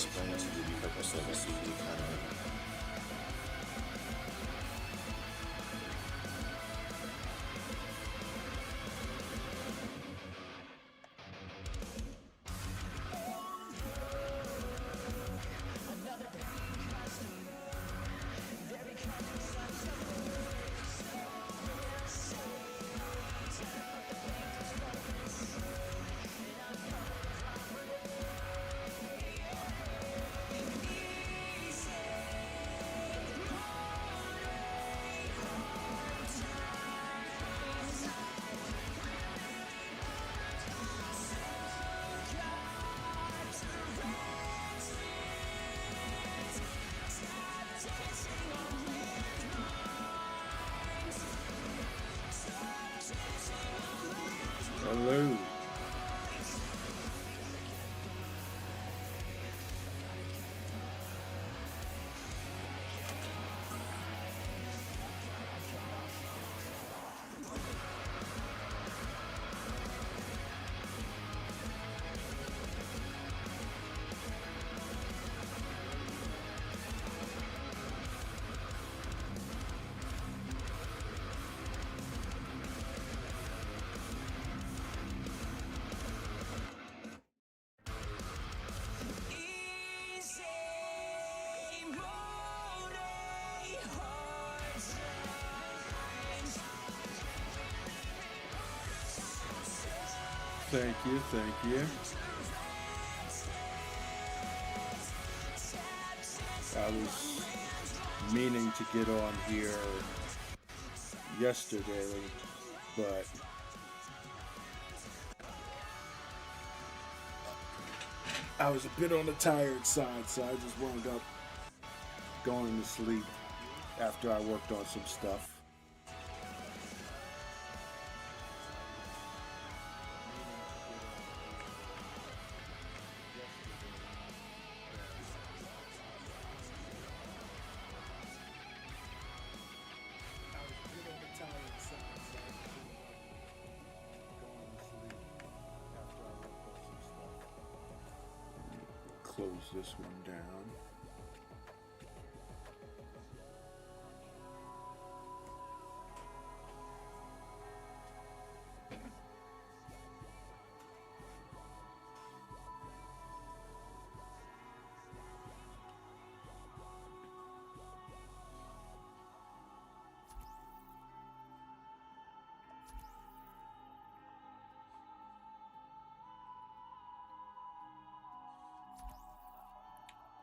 explain to you the purpose of a safety economy. Hello. Thank you, thank you. I was meaning to get on here yesterday, but I was a bit on the tired side, so I just wound up going to sleep after I worked on some stuff. Close this one down.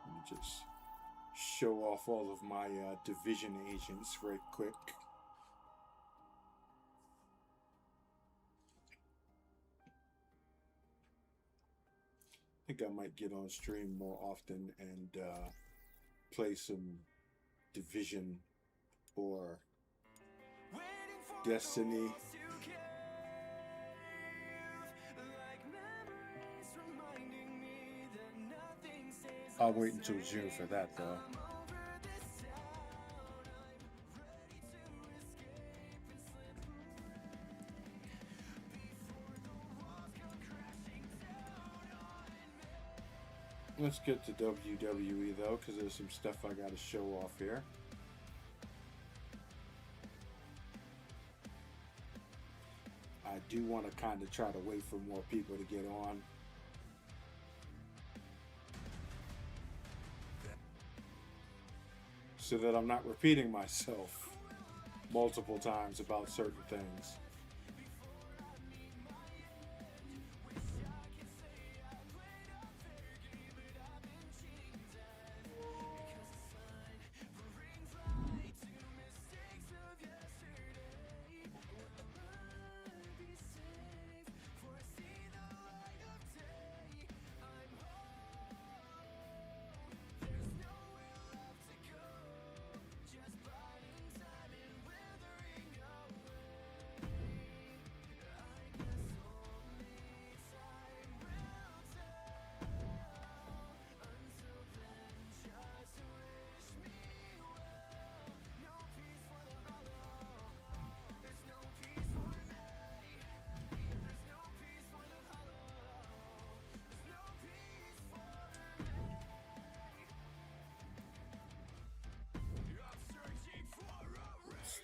Let me just show off all of my division agents right quick. I think I might get on stream more often and play some Division or Destiny. I'll wait until June for that though. Let's get to WWE though, because there's some stuff I gotta show off here. I do want to kind of try to wait for more people to get on. So that I'm not repeating myself multiple times about certain things.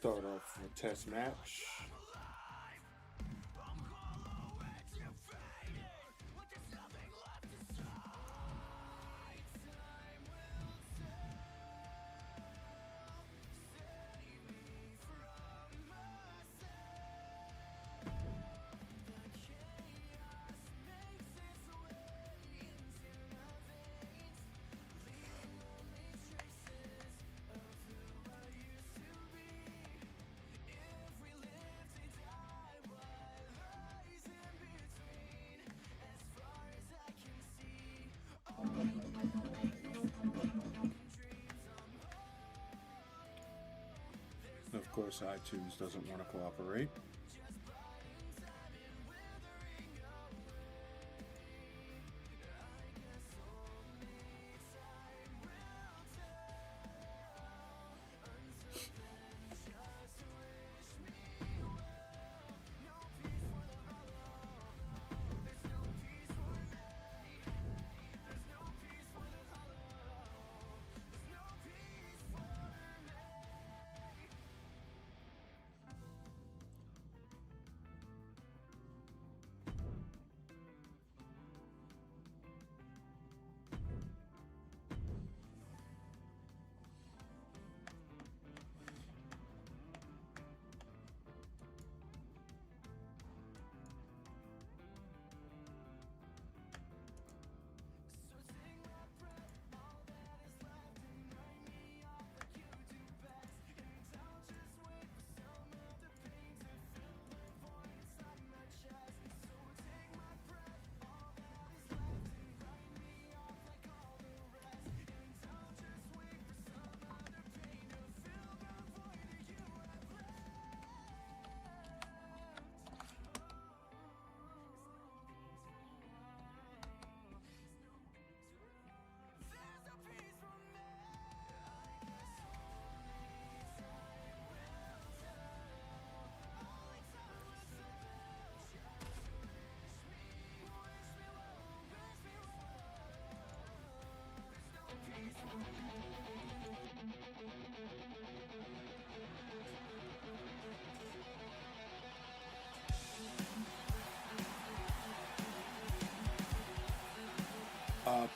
Start off a test match. Of course, iTunes doesn't want to cooperate.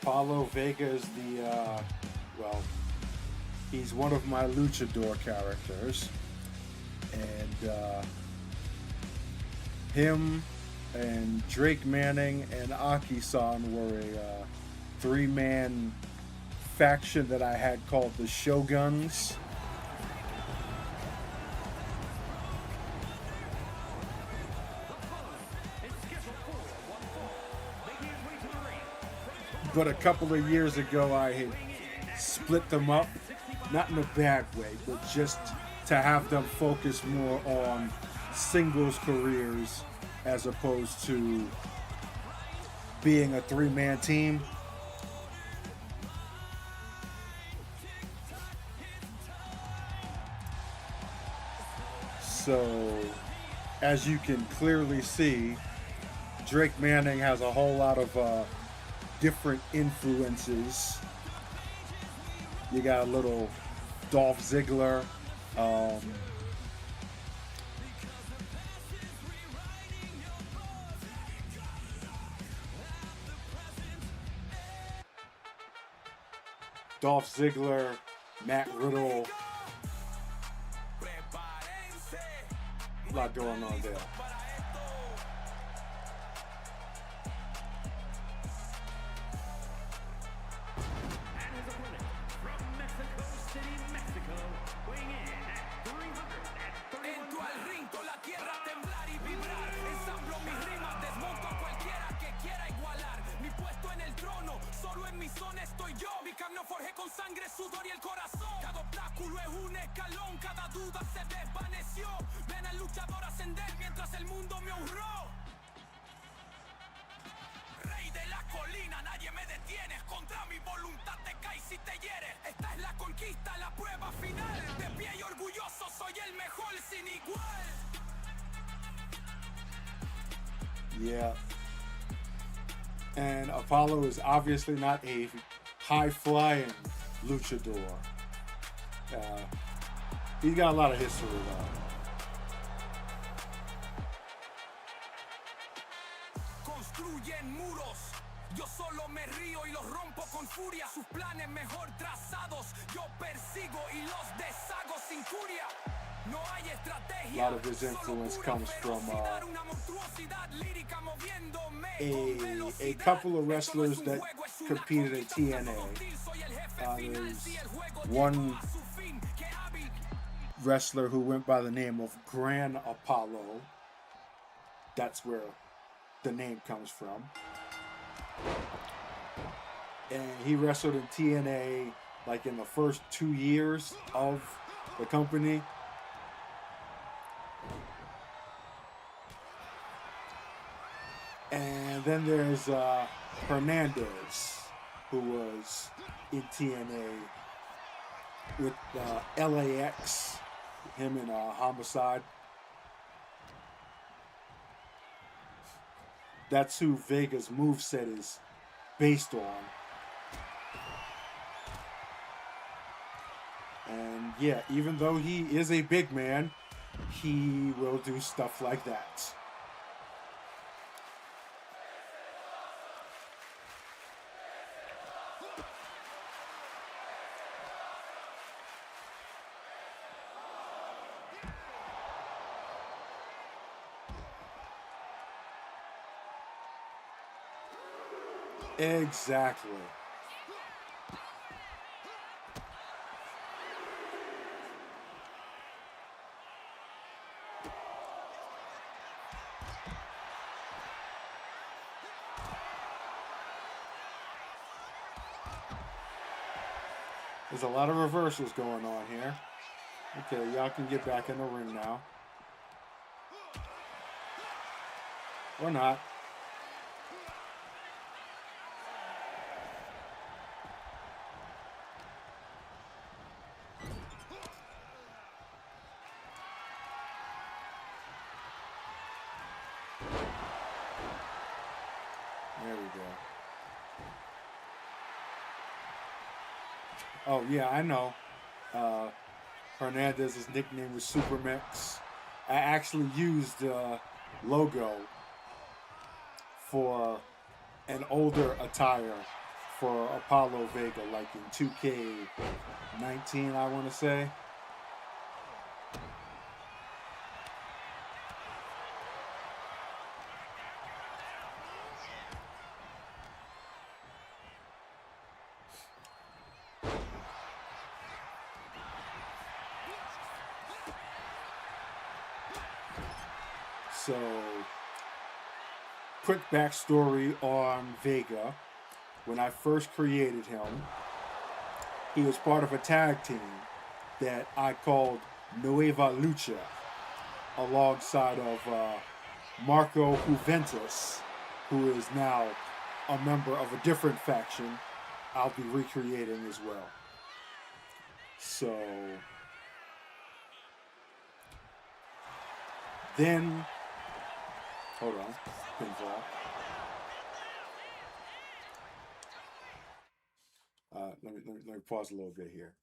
Paulo Vega is well, he's one of my luchador characters. And him and Drake Manning and Aki-san were a three-man faction that I had called the Shoguns. But a couple of years ago, I had split them up, not in a bad way, but just to have them focus more on singles careers as opposed to being a three-man team. So, as you can clearly see, Drake Manning has a whole lot of different influences. You got a little Dolph Ziggler, Matt Riddle. A lot going on there. Yeah. And Apollo is obviously not a high-flying luchador. He's got a lot of history though. Construyen muros. Yo solo me río y los rompo con furia. Sus planes mejor trazados. Yo persigo y los deshago sin furia. No hay estrategia. A lot of his influence comes from a couple of wrestlers that competed in TNA. There's one wrestler who went by the name of Gran Apollo. That's where the name comes from. And he wrestled in TNA like in the first 2 years of the company. And then there's Hernandez, who was in TNA with LAX, him in Homicide. That's who Vega's moveset is based on. And yeah, even though he is a big man, he will do stuff like that. Exactly. There's a lot of reversals going on here. Okay, y'all can get back in the ring now. Or not. There we go. Oh, yeah, I know. Hernandez's nickname was Supermex. I actually used the logo for an older attire for Apollo Vega, like in 2K19, I want to say. So, quick backstory on Vega. When I first created him, he was part of a tag team that I called Nueva Lucha, alongside of Marco Juventus, who is now a member of a different faction I'll be recreating as well. So, then, hold on, pinfall. Let me pause a little bit here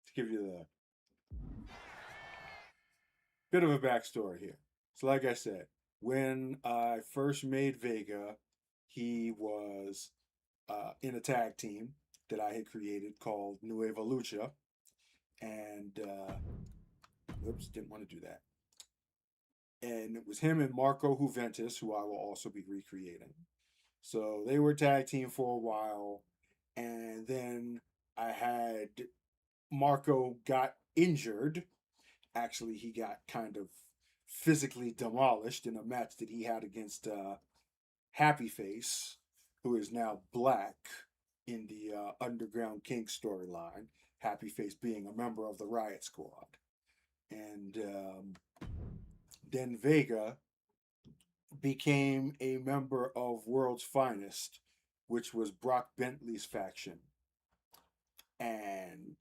to give you the bit of a backstory here. So, like I said, when I first made Vega, he was in a tag team that I had created called Nueva Lucha, and oops, didn't want to do that. And it was him and Marco Juventus, who I will also be recreating. So they were tag team for a while, and then I had Marco got injured. Actually, he got kind of physically demolished in a match that he had against Happy Face, who is now Black in the Underground King storyline. Happy Face being a member of the Riot Squad. And then Vega became a member of World's Finest, which was Brock Bentley's faction. And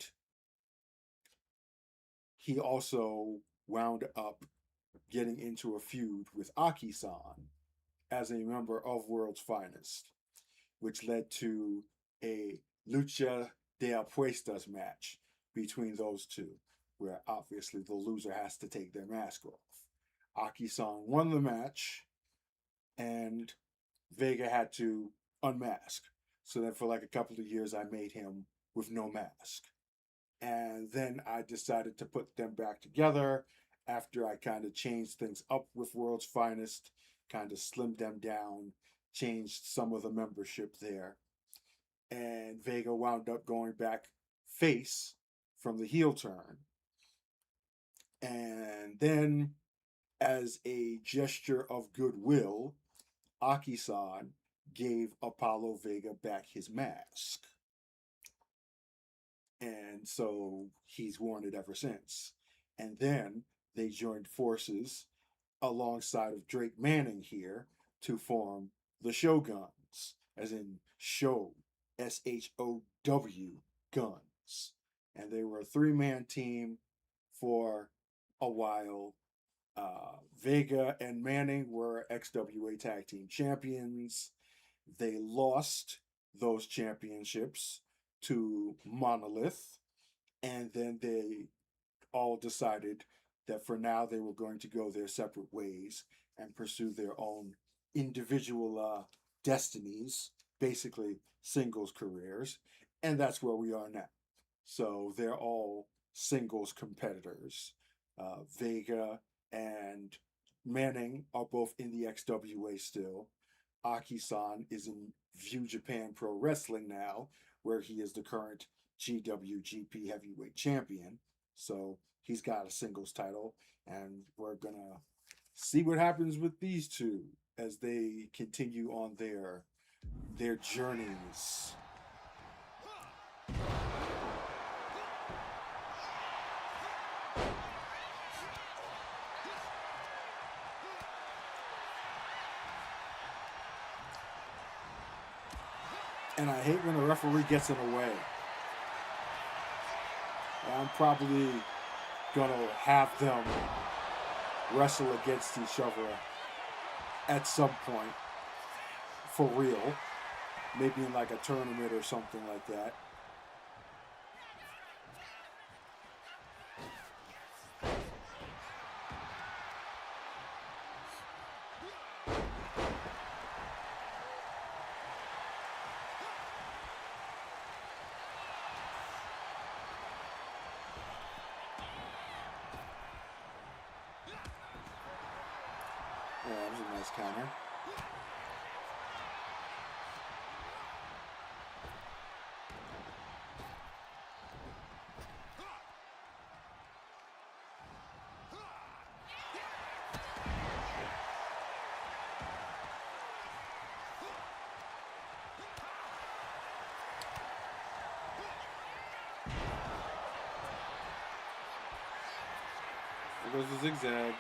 he also wound up getting into a feud with Aki-san as a member of World's Finest, which led to a Lucha de Apuestas match between those two, where obviously the loser has to take their mask off. Aki-san won the match, and Vega had to unmask. So then for like a couple of years, I made him with no mask. And then I decided to put them back together after I kind of changed things up with World's Finest, kind of slimmed them down, changed some of the membership there. And Vega wound up going back face from the heel turn. And then, as a gesture of goodwill, Aki-san gave Apollo Vega back his mask. And so he's worn it ever since. And then they joined forces alongside of Drake Manning here to form the Shoguns, as in show, SHOW, guns. And they were a three-man team for a while. Vega and Manning were XWA Tag Team Champions. They lost those championships to Monolith, and then they all decided that for now they were going to go their separate ways and pursue their own individual destinies, basically singles careers, and that's where we are now. So they're all singles competitors. Vega and Manning are both in the XWA still. Aki-san is in View Japan Pro Wrestling now, where he is the current GWGP Heavyweight Champion. So he's got a singles title, and we're gonna see what happens with these two as they continue on their journeys. And I hate when the referee gets in the way. I'm probably gonna have them wrestle against each other at some point, for real. Maybe in like a tournament or something like that. Yeah, that was a nice counter. There goes the zigzag.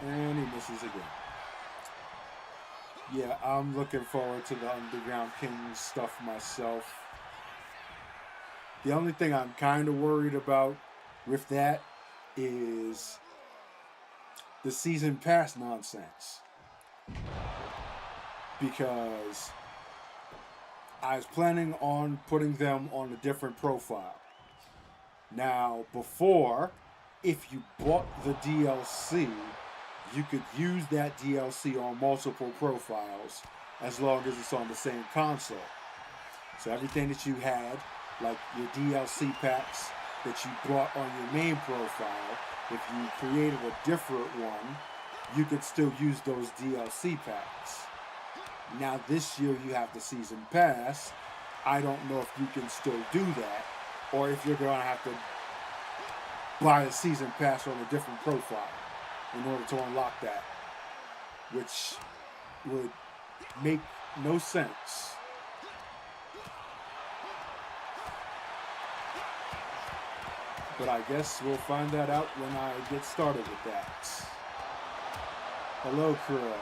And he misses again. Yeah, I'm looking forward to the Underground Kings stuff myself. The only thing I'm kind of worried about with that is the season pass nonsense. Because I was planning on putting them on a different profile. Now, before, if you bought the DLC, you could use that DLC on multiple profiles as long as it's on the same console. So everything that you had, like your DLC packs that you brought on your main profile, if you created a different one, you could still use those DLC packs. Now this year you have the season pass. I don't know if you can still do that, or if you're going to have to buy a season pass on a different profile in order to unlock that, which would make no sense. But I guess we'll find that out when I get started with that. Hello, Crow.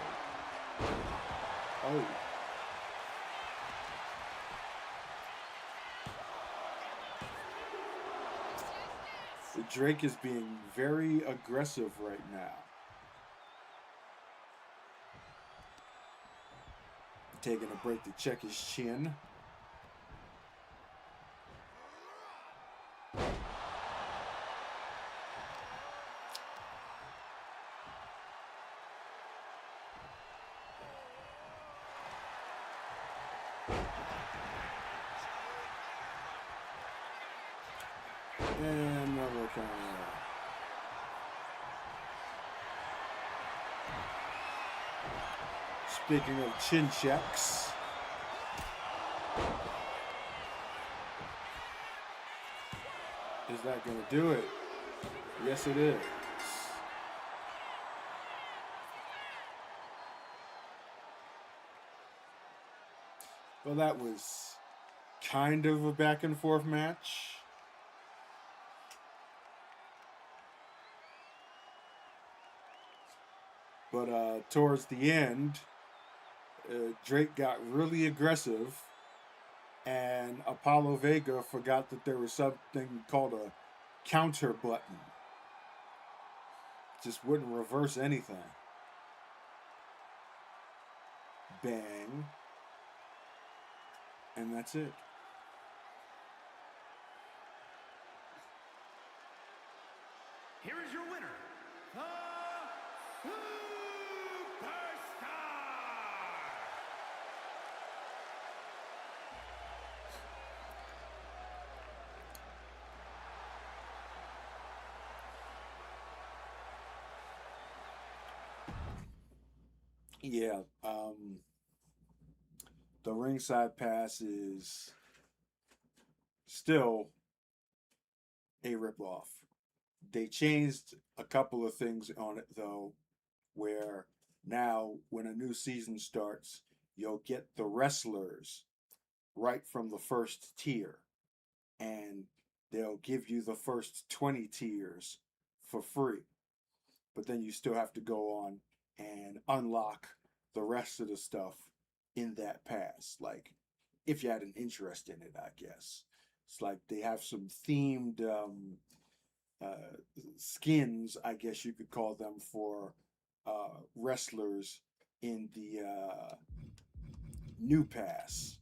Oh. Drake is being very aggressive right now. Taking a break to check his chin. And another counter. Speaking of chin checks, is that going to do it? Yes, it is. Well, that was kind of a back and forth match. But towards the end, Drake got really aggressive, and Apollo Vega forgot that there was something called a counter button. Just wouldn't reverse anything. Bang. And that's it. Here is your winner, the Superstar! Yeah, the ringside pass is still a ripoff. They changed a couple of things on it though, where now when a new season starts, you'll get the wrestlers right from the first tier, and they'll give you the first 20 tiers for free. But then you still have to go on and unlock the rest of the stuff in that pass. Like, if you had an interest in it, I guess. It's like they have some themed skins, I guess you could call them, for wrestlers in the new pass,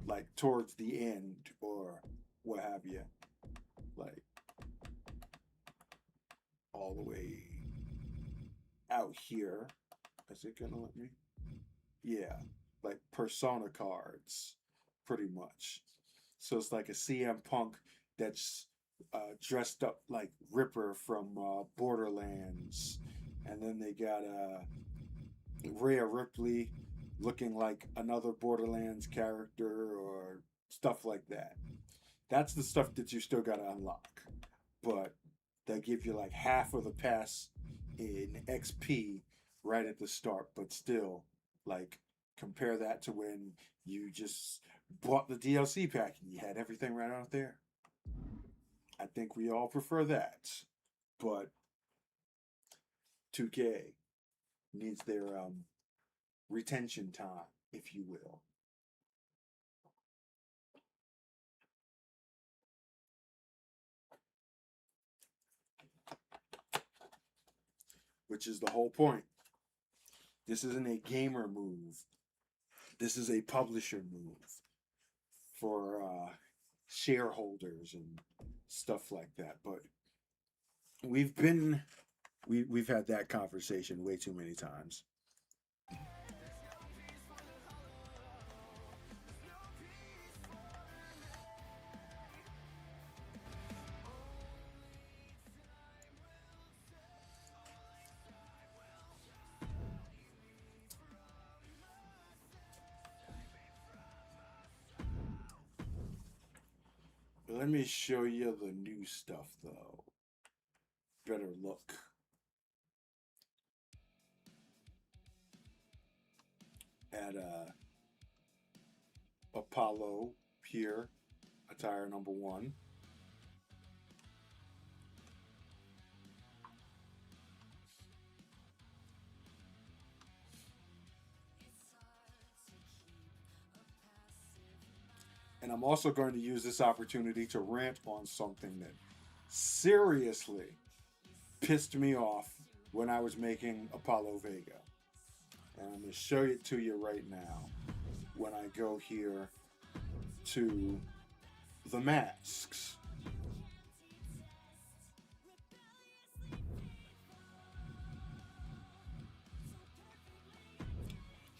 like towards the end or what have you, like all the way out here. Is it gonna let me? Yeah, like persona cards, pretty much. So it's like a CM Punk that's dressed up like Ripper from Borderlands, and then they got Rhea Ripley looking like another Borderlands character or stuff like that. That's the stuff that you still gotta unlock, but they give you like half of the pass in XP right at the start. But still, like, compare that to when you just bought the DLC pack and you had everything right out there. I think we all prefer that, but 2K needs their retention time, if you will. Which is the whole point. This isn't a gamer move. This is a publisher move for shareholders and stuff like that. But we've had that conversation way too many times. Let me show you the new stuff, though. Better look. At Apollo here, attire number 1. And I'm also going to use this opportunity to rant on something that seriously pissed me off when I was making Apollo Vega. And I'm going to show it to you right now when I go here to the masks.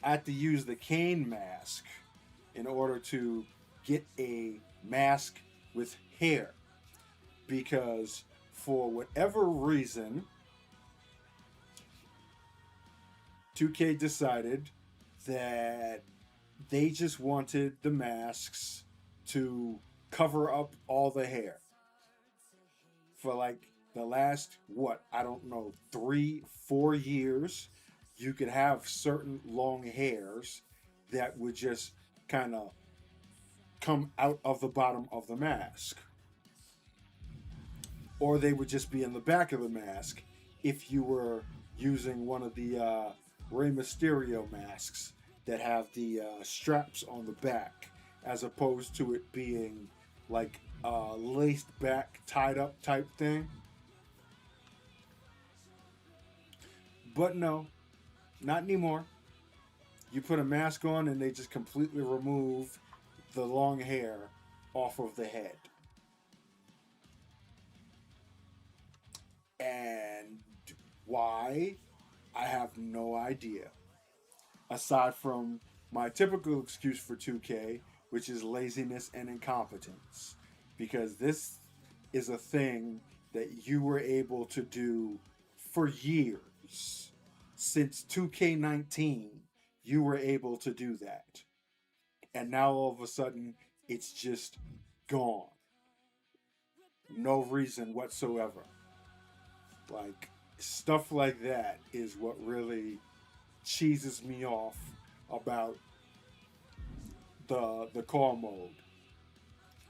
I had to use the cane mask in order to get a mask with hair because for whatever reason 2K decided that they just wanted the masks to cover up all the hair for like the last what, I don't know, 3-4 years. You could have certain long hairs that would just kind of come out of the bottom of the mask, or they would just be in the back of the mask if you were using one of the Rey Mysterio masks that have the straps on the back, as opposed to it being like a laced back, tied up type thing. But no, not anymore. You put a mask on and they just completely remove the long hair off of the head. And why? I have no idea. Aside from my typical excuse for 2K, which is laziness and incompetence. Because this is a thing that you were able to do for years. Since 2K19, you were able to do that. And now all of a sudden, it's just gone. No reason whatsoever. Like, stuff like that is what really cheeses me off about the call mode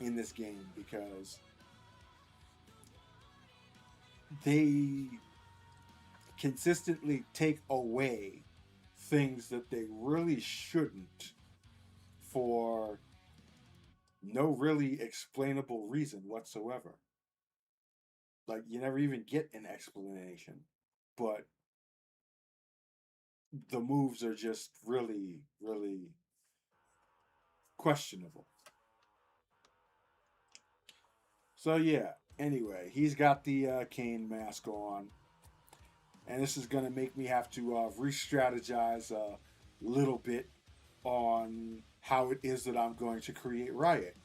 in this game, because they consistently take away things that they really shouldn't for no really explainable reason whatsoever. Like, you never even get an explanation, but the moves are just really, really questionable. So yeah, anyway, he's got the cane mask on, and this is going to make me have to re-strategize a little bit on how it is that I'm going to create Riot.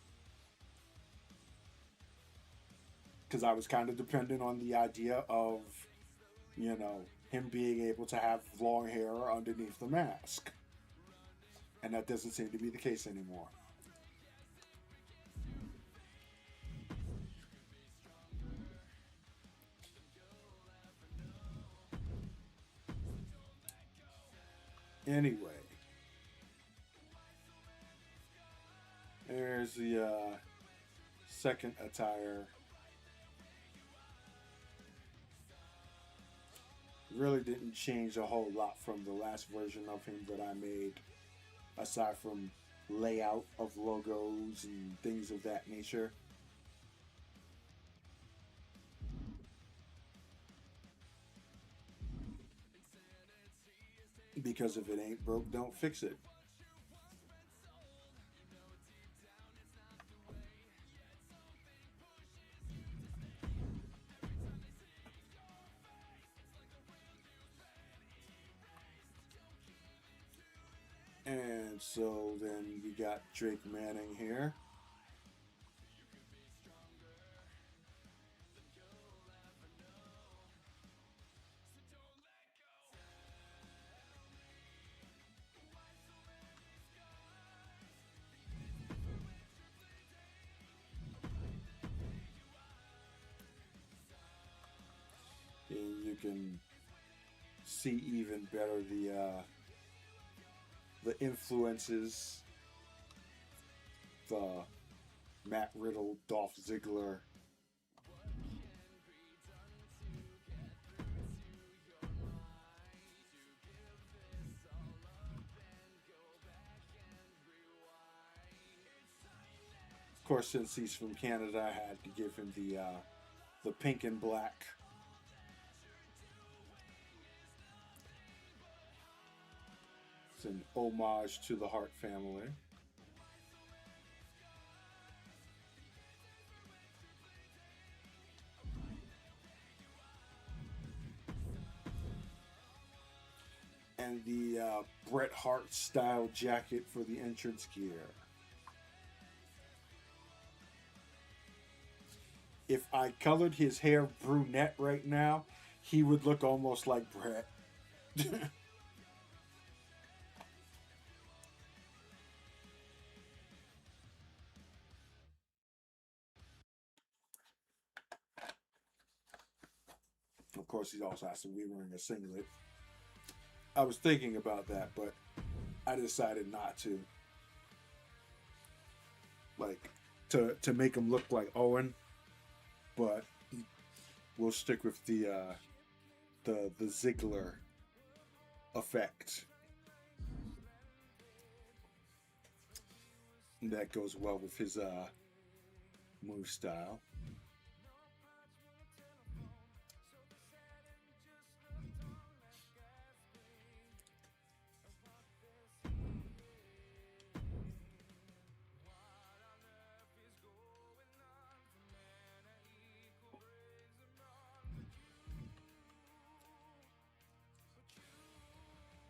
Because I was kind of dependent on the idea of, him being able to have long hair underneath the mask. And that doesn't seem to be the case anymore. Anyway, there's the second attire. Really didn't change a whole lot from the last version of him that I made, aside from layout of logos and things of that nature. Because if it ain't broke, don't fix it. And so then we got Drake Manning here. And you can see even better the influences, the Matt Riddle, Dolph Ziggler. course, since he's from Canada, I had to give him the pink and black. It's an homage to the Hart family. And the Bret Hart style jacket for the entrance gear. If I colored his hair brunette right now, he would look almost like Bret. Of course, he also has to be wearing a singlet. I was thinking about that, but I decided not to. Like, to make him look like Owen, but we'll stick with the Ziggler effect. And that goes well with his move style.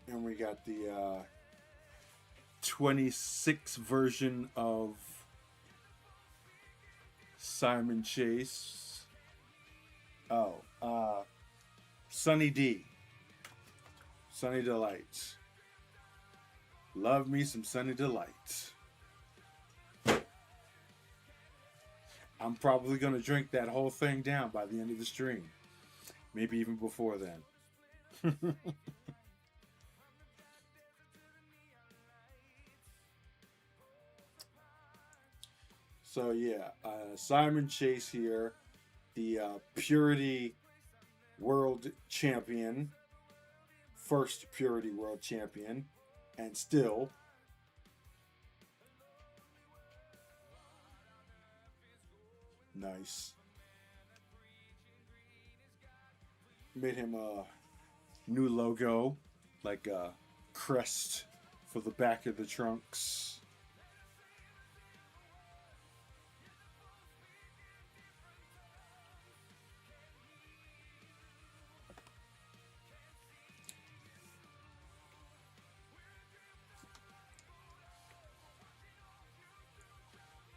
And we got the 26 version of Simon Chase. Oh, Sunny D. Sunny Delight. Love me some Sunny Delight. I'm probably going to drink that whole thing down by the end of the stream. Maybe even before then. So yeah, Simon Chase here, the Purity World Champion, first Purity World Champion, and still nice. Made him a new logo, like a crest for the back of the trunks.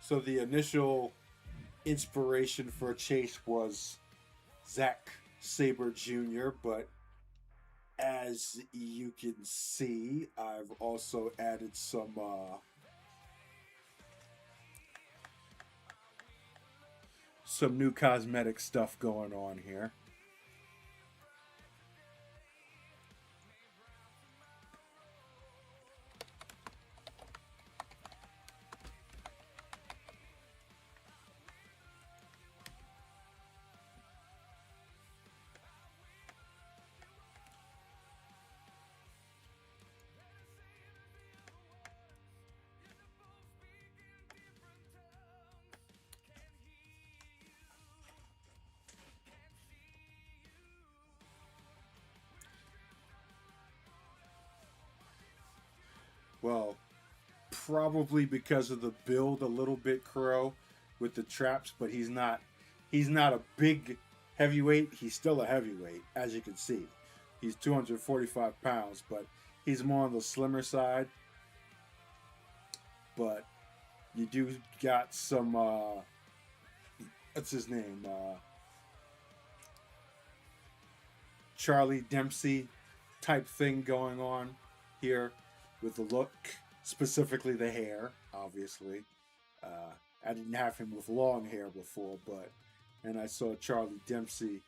So the initial inspiration for Chase was Zack Sabre Jr., but as you can see, I've also added some new cosmetic stuff going on here. Well, probably because of the build a little bit Crow with the traps, but he's not a big heavyweight. He's still a heavyweight, as you can see. He's 245 pounds, but he's more on the slimmer side. But you do got some what's his name? Charlie Dempsey type thing going on here with the look, specifically the hair, obviously. I didn't have him with long hair before, and I saw Charlie Dempsey,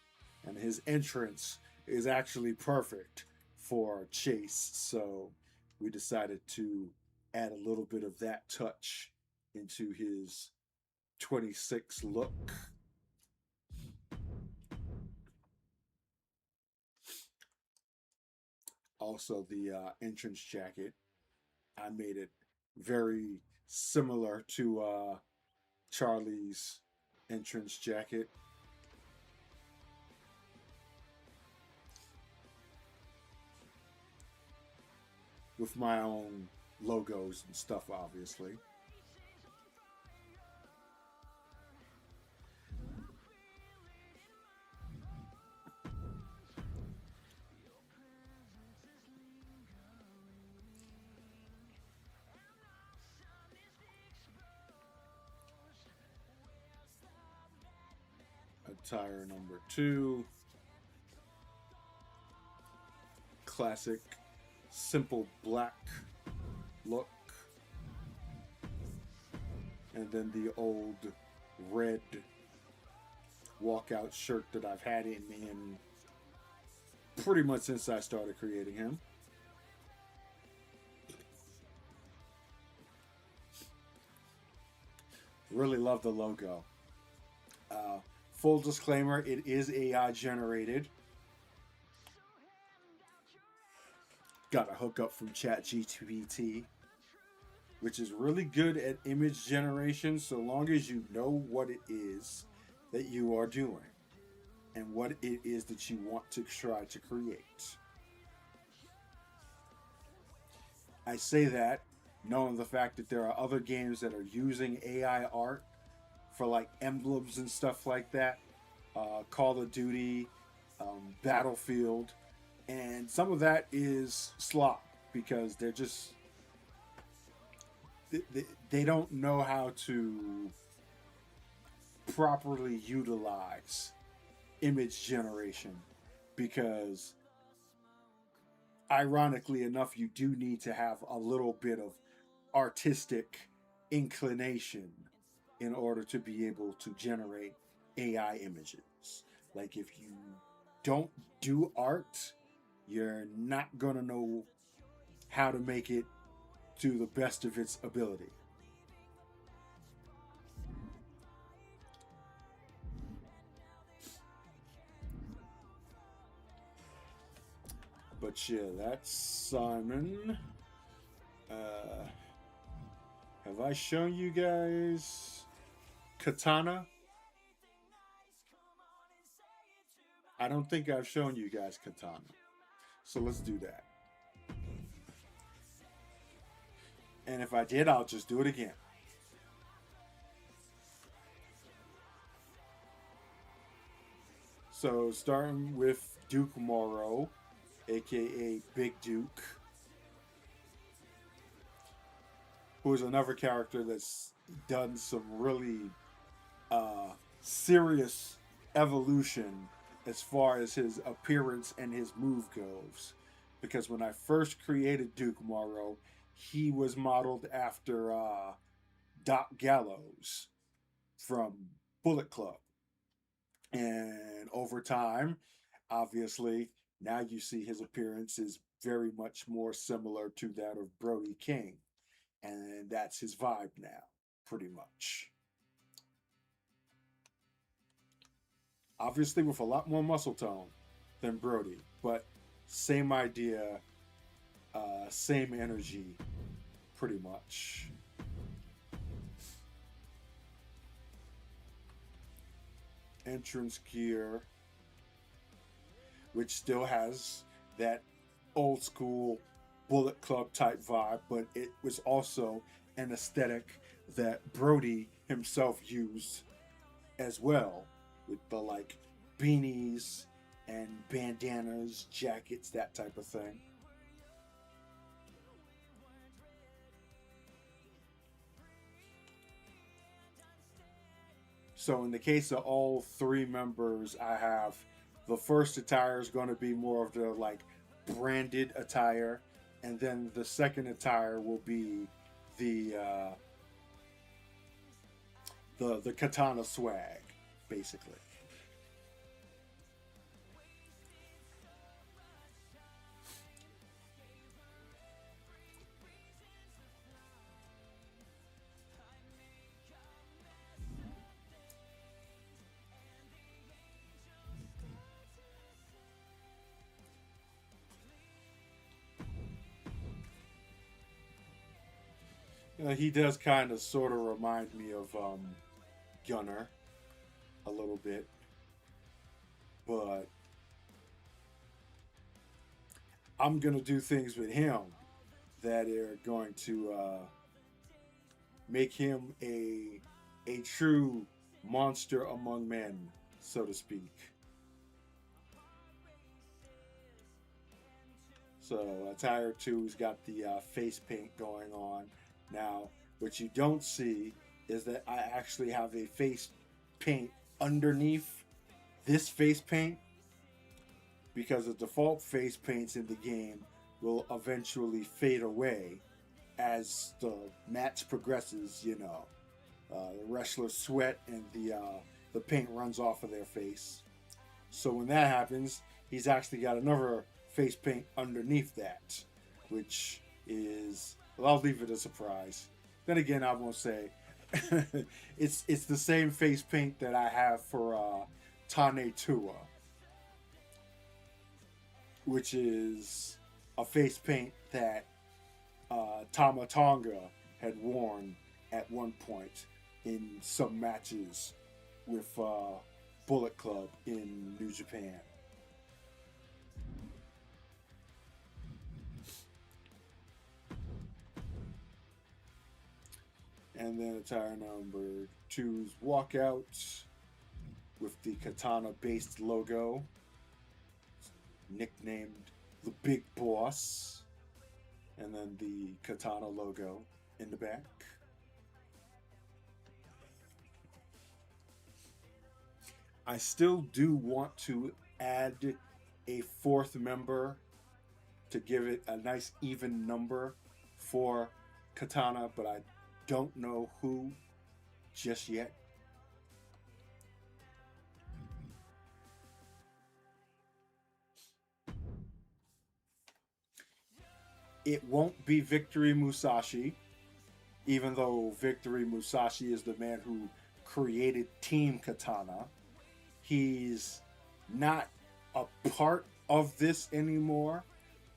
and his entrance is actually perfect for Chase. So we decided to add a little bit of that touch into his 26 look. Also, the entrance jacket, I made it very similar to Charlie's entrance jacket. With my own logos and stuff, obviously. Attire number 2. Classic, simple black look. And then the old red walkout shirt that I've had in pretty much since I started creating him. Really love the logo. Full disclaimer, it is AI generated. Got a hookup from ChatGPT, which is really good at image generation so long as you know what it is that you are doing and what it is that you want to try to create. I say that knowing the fact that there are other games that are using AI art for like emblems and stuff like that. Call of Duty, Battlefield, and some of that is slop because they're just they don't know how to properly utilize image generation because ironically enough you do need to have a little bit of artistic inclination in order to be able to generate AI images. Like if you don't do art, you're not gonna know how to make it to the best of its ability. But yeah, that's Simon. Have I shown you guys Katana? I don't think I've shown you guys Katana. So let's do that. And if I did, I'll just do it again. So starting with Duke Morrow, aka Big Duke, who is another character that's done some really serious evolution as far as his appearance and his move goes. Because when I first created Duke Morrow, he was modeled after Doc Gallows from Bullet Club. And over time, obviously, now you see his appearance is very much more similar to that of Brody King. And that's his vibe now, pretty much. Obviously with a lot more muscle tone than Brody, but same idea, same energy, pretty much. Entrance gear, which still has that old school Bullet Club type vibe, but it was also an aesthetic that Brody himself used as well, with the like beanies and bandanas, jackets, that type of thing. So in the case of all 3 members, I have the first attire is going to be more of the like branded attire, and then the second attire will be the katana swag, basically. He does kind of sort of remind me of Gunner a little bit, but I'm gonna do things with him that are going to make him a true monster among men, so to speak. So attire 2's got the face paint going on. Now, what you don't see is that I actually have a face paint underneath this face paint, because the default face paints in the game will eventually fade away as the match progresses. The wrestlers sweat and the paint runs off of their face. So when that happens, he's actually got another face paint underneath that, which is, well, I'll leave it a surprise. Then again, I won't say. It's the same face paint that I have for Tane Tua, which is a face paint that Tama Tonga had worn at one point in some matches with Bullet Club in New Japan. And then attire number 2's walkout with the katana based logo, nicknamed the Big Boss, and then the katana logo in the back. I still do want to add a fourth member to give it a nice even number for katana, but I don't know who just yet. It won't be Victory Musashi, even though Victory Musashi is the man who created Team Katana. He's not a part of this anymore,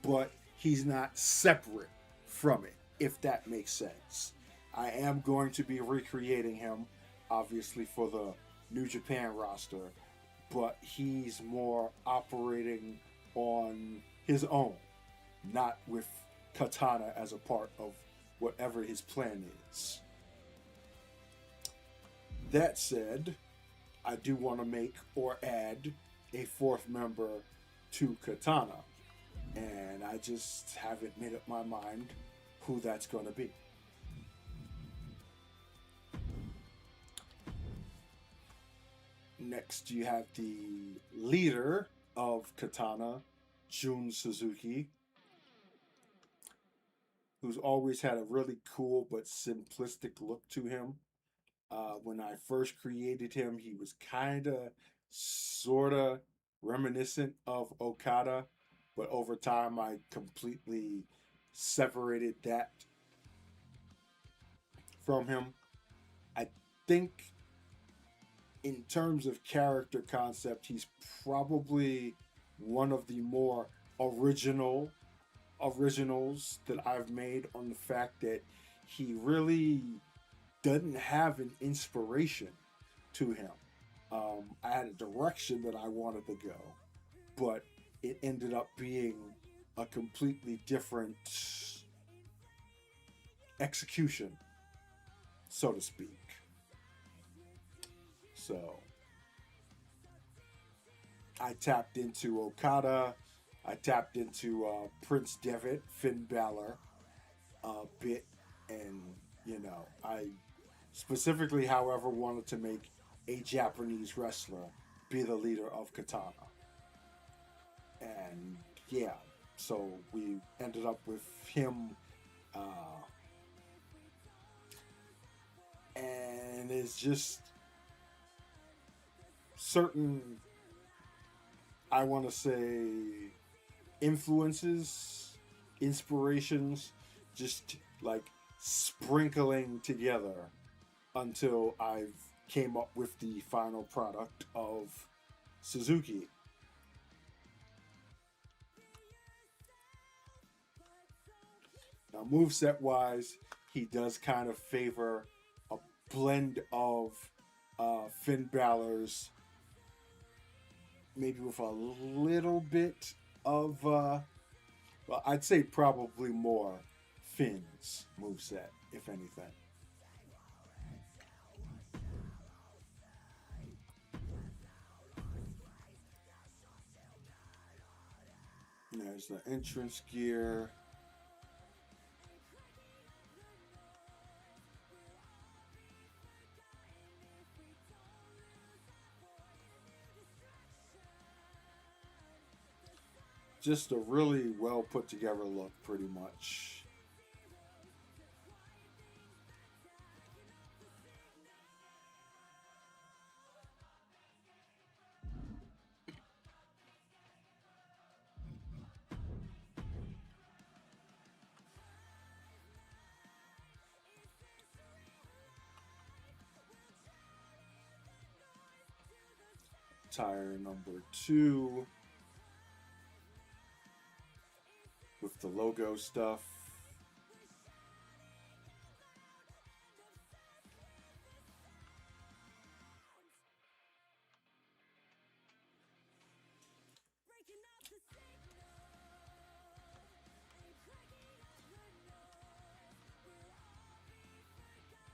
but he's not separate from it, if that makes sense. I am going to be recreating him, obviously, for the New Japan roster, but he's more operating on his own, not with Katana as a part of whatever his plan is. That said, I do want to make or add a fourth member to Katana, and I just haven't made up my mind who that's going to be. Next, you have the leader of Katana, Jun Suzuki, who's always had a really cool but simplistic look to him. When I first created him, he was kind of, sort of reminiscent of Okada, but over time I completely separated that from him. I think in terms of character concept, he's probably one of the more originals that I've made, on the fact that he really doesn't have an inspiration to him. I had a direction that I wanted to go, but it ended up being a completely different execution, so to speak. So I tapped into Okada, I tapped into Prince Devitt, Finn Balor a bit, and I specifically, however, wanted to make a Japanese wrestler be the leader of Katana. And yeah, so we ended up with him, and it's just certain, I want to say, inspirations, just like sprinkling together until I've came up with the final product of Suzuki. Now, moveset wise, he does kind of favor a blend of Finn Balor's, maybe with a little bit of, well, I'd say probably more Finn's moveset, if anything. There's the entrance gear. Just a really well put together look, pretty much. Tire number 2 with the logo stuff.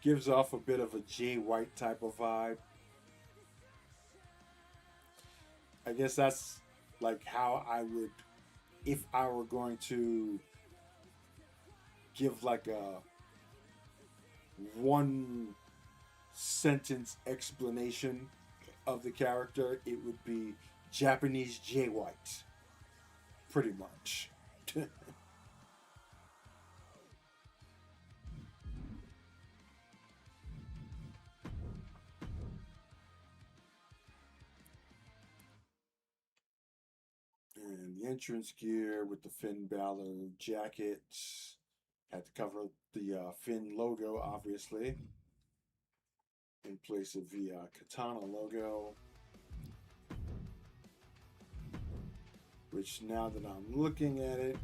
Gives off a bit of a Jay White type of vibe. I guess that's like how I would, if I were going to give like a one sentence explanation of the character, it would be Japanese Jay White. Pretty much. And the entrance gear with the Finn Balor jacket. Had to cover the Finn logo, obviously, in place of the Katana logo. Which, now that I'm looking at it,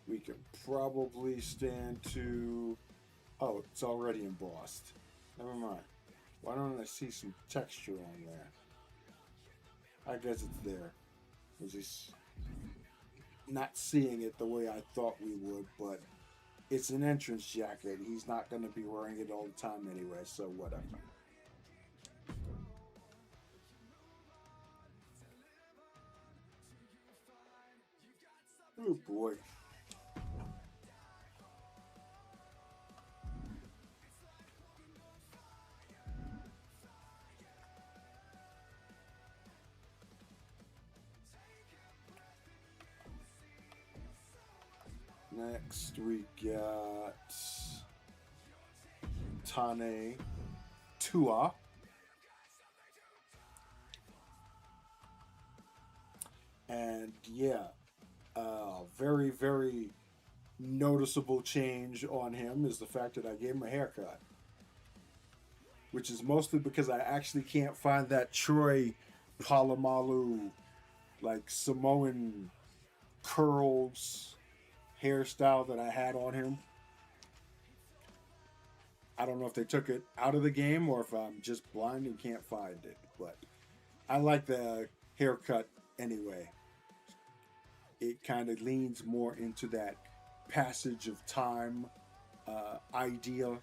we could probably stand to... Oh, it's already embossed. Never mind. Why don't I see some texture on there? I guess it's there. We're just not seeing it the way I thought we would, but it's an entrance jacket. He's not going to be wearing it all the time anyway, so whatever. Oh boy. Next we got Tane Tua. And yeah, very, very noticeable change on him is the fact that I gave him a haircut. Which is mostly because I actually can't find that Troy Polamalu, like Samoan curls hairstyle that I had on him. I don't know if they took it out of the game or if I'm just blind and can't find it, but I like the haircut anyway. It kind of leans more into that passage of time idea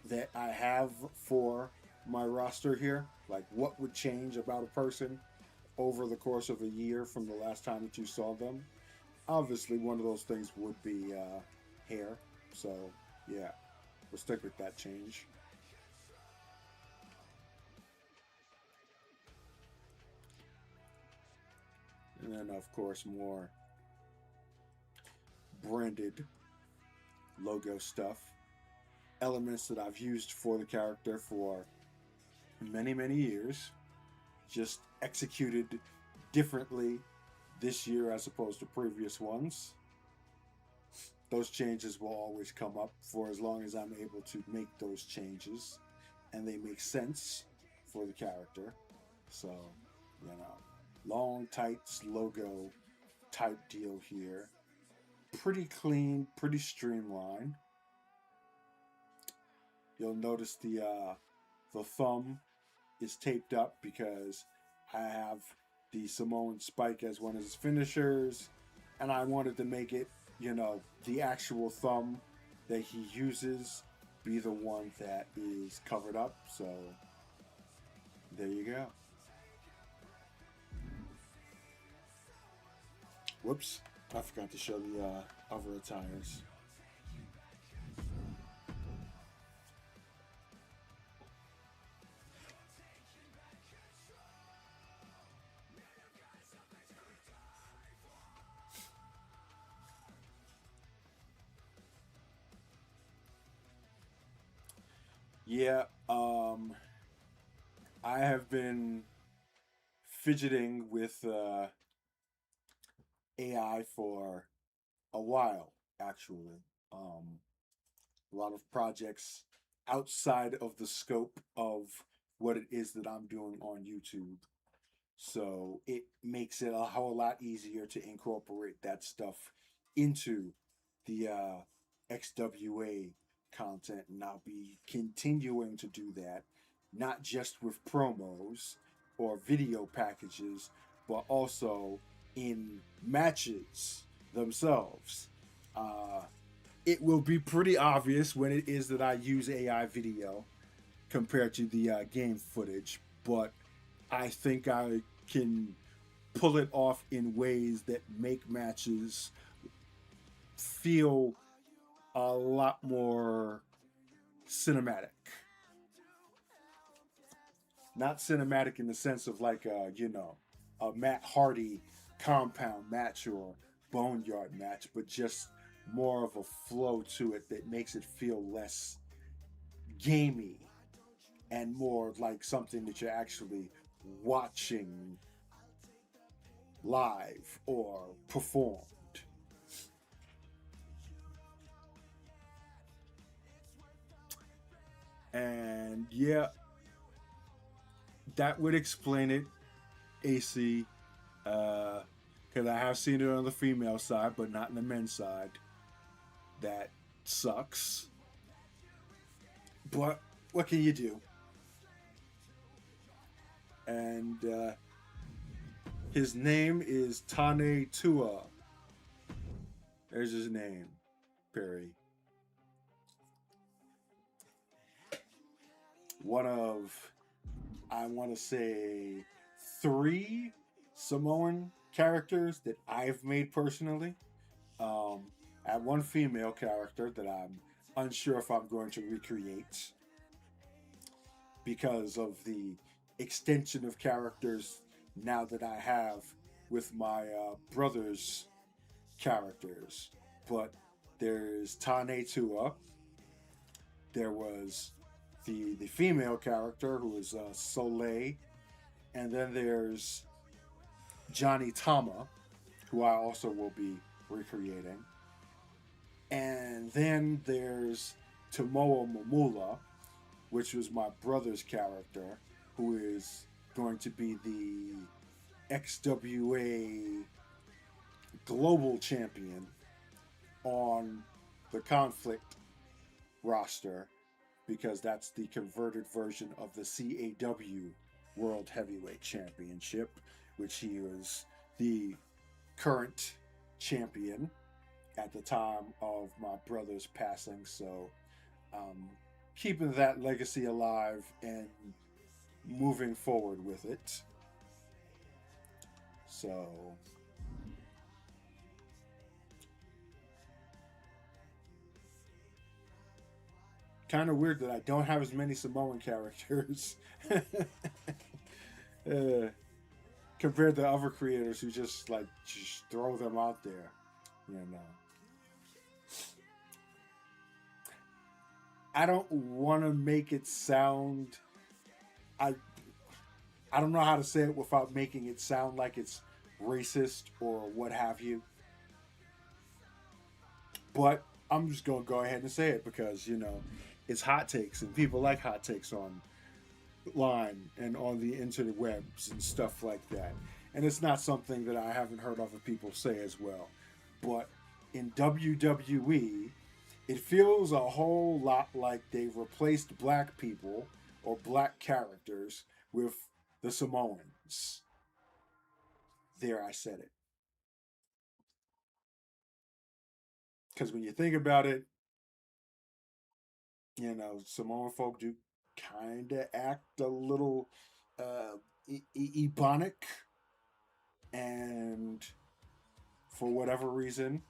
that I have for my roster here. Like, what would change about a person over the course of a year from the last time that you saw them? Obviously, one of those things would be hair. So, yeah, we'll stick with that change. And then, of course, more branded logo stuff. Elements that I've used for the character for many, many years. Just executed differently this year as opposed to previous ones. Those changes will always come up for as long as I'm able to make those changes and they make sense for the character. So, you know, long tights logo type deal here. Pretty clean, pretty streamlined. You'll notice the thumb is taped up because I have the Samoan Spike as one of his finishers, and I wanted to make it, the actual thumb that he uses be the one that is covered up. So there you go. Whoops, I forgot to show the other attires. Yeah, I have been fidgeting with AI for a while, actually. A lot of projects outside of the scope of what it is that I'm doing on YouTube. So it makes it a whole lot easier to incorporate that stuff into the XWA content. And I'll be continuing to do that, not just with promos or video packages, but also in matches themselves. It will be pretty obvious when it is that I use AI video compared to the game footage, but I think I can pull it off in ways that make matches feel a lot more cinematic. Not cinematic in the sense of like a Matt Hardy compound match or boneyard match, but just more of a flow to it that makes it feel less gamey and more like something that you're actually watching live or performed. And yeah, that would explain it, AC. Because I have seen it on the female side, but not in the men's side. That sucks. But what can you do? And his name is Tane Tua. There's his name, Perry. One of, I want to say, 3 Samoan characters that I've made personally. I have one female character that I'm unsure if I'm going to recreate because of the extension of characters now that I have with my brother's characters. But there's Tane Tua. There was the female character who is Soleil. And then there's Johnny Tama, who I also will be recreating. And then there's Tomoa Momula, which was my brother's character, who is going to be the XWA global champion on the Conflict roster, because that's the converted version of the CAW World Heavyweight Championship, which he was the current champion at the time of my brother's passing. So keeping that legacy alive and moving forward with it. So kind of weird that I don't have as many Samoan characters compared to other creators who just throw them out there, I don't want to make it sound. I don't know how to say it without making it sound like it's racist or what have you. But I'm just gonna go ahead and say it because it's hot takes and people like hot takes online and on the interwebs and stuff like that. And it's not something that I haven't heard other people say as well. But in WWE, it feels a whole lot like they've replaced black people or black characters with the Samoans. There, I said it. Because when you think about it, Samoan folk do kind of act a little ebonic, and for whatever reason,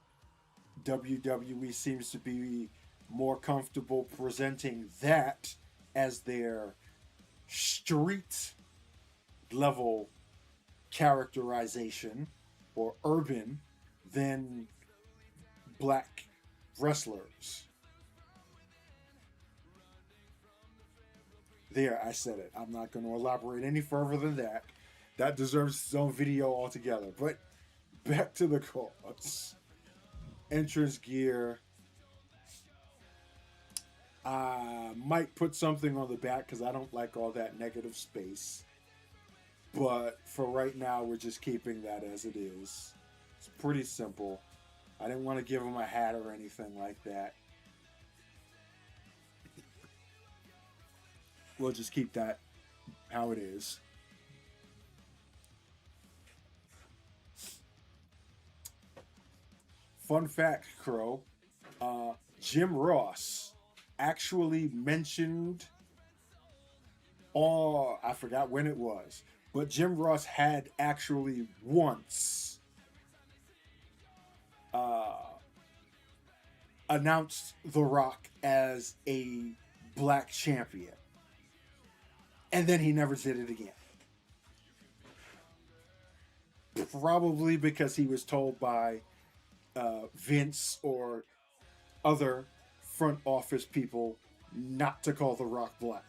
WWE seems to be more comfortable presenting that as their street level characterization or urban than black wrestlers. There, I said it. I'm not going to elaborate any further than that. That deserves its own video altogether. But back to the cards. Entrance gear. I might put something on the back because I don't like all that negative space. But for right now, we're just keeping that as it is. It's pretty simple. I didn't want to give him a hat or anything like that. We'll just keep that how it is. Fun fact, Crow. Jim Ross actually mentioned, I forgot when it was, but Jim Ross had actually once announced The Rock as a black champion. And then he never did it again. Probably because he was told by Vince or other front office people not to call The Rock black.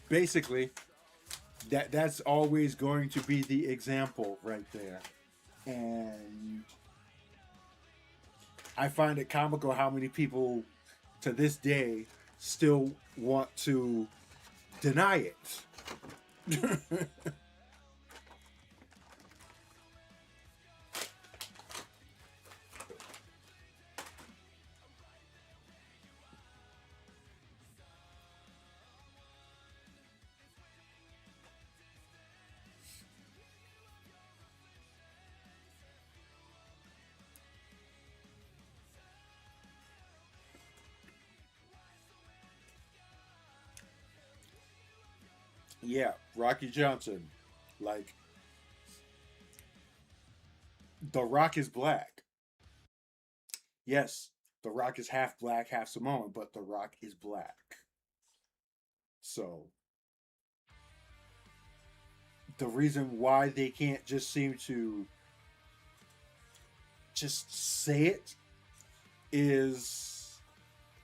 Basically, that's always going to be the example right there. And I find it comical how many people to this day still want to deny it. Yeah, Rocky Johnson. Like, The Rock is black. Yes, The Rock is half black, half Samoan, but The Rock is black. So, the reason why they can't just seem to just say it is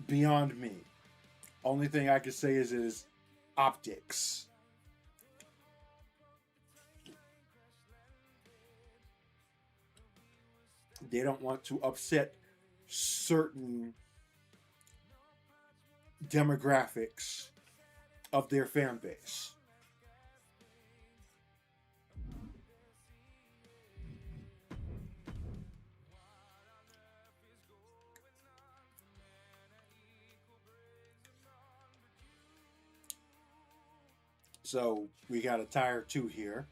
beyond me. Only thing I can say is optics. They don't want to upset certain demographics of their fan base. So we got a tire 2 here.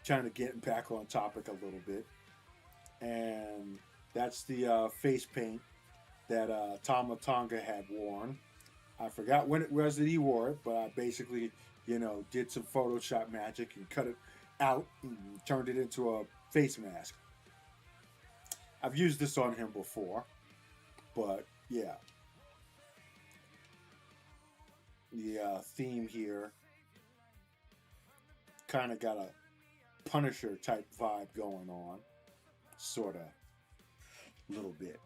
Trying to get back on topic a little bit. And that's the face paint that Tama Tonga had worn. I forgot when it was that he wore it, but I basically, did some Photoshop magic and cut it out and turned it into a face mask. I've used this on him before, but yeah. The theme here kind of got a Punisher type vibe going on. Sort of. Little bit.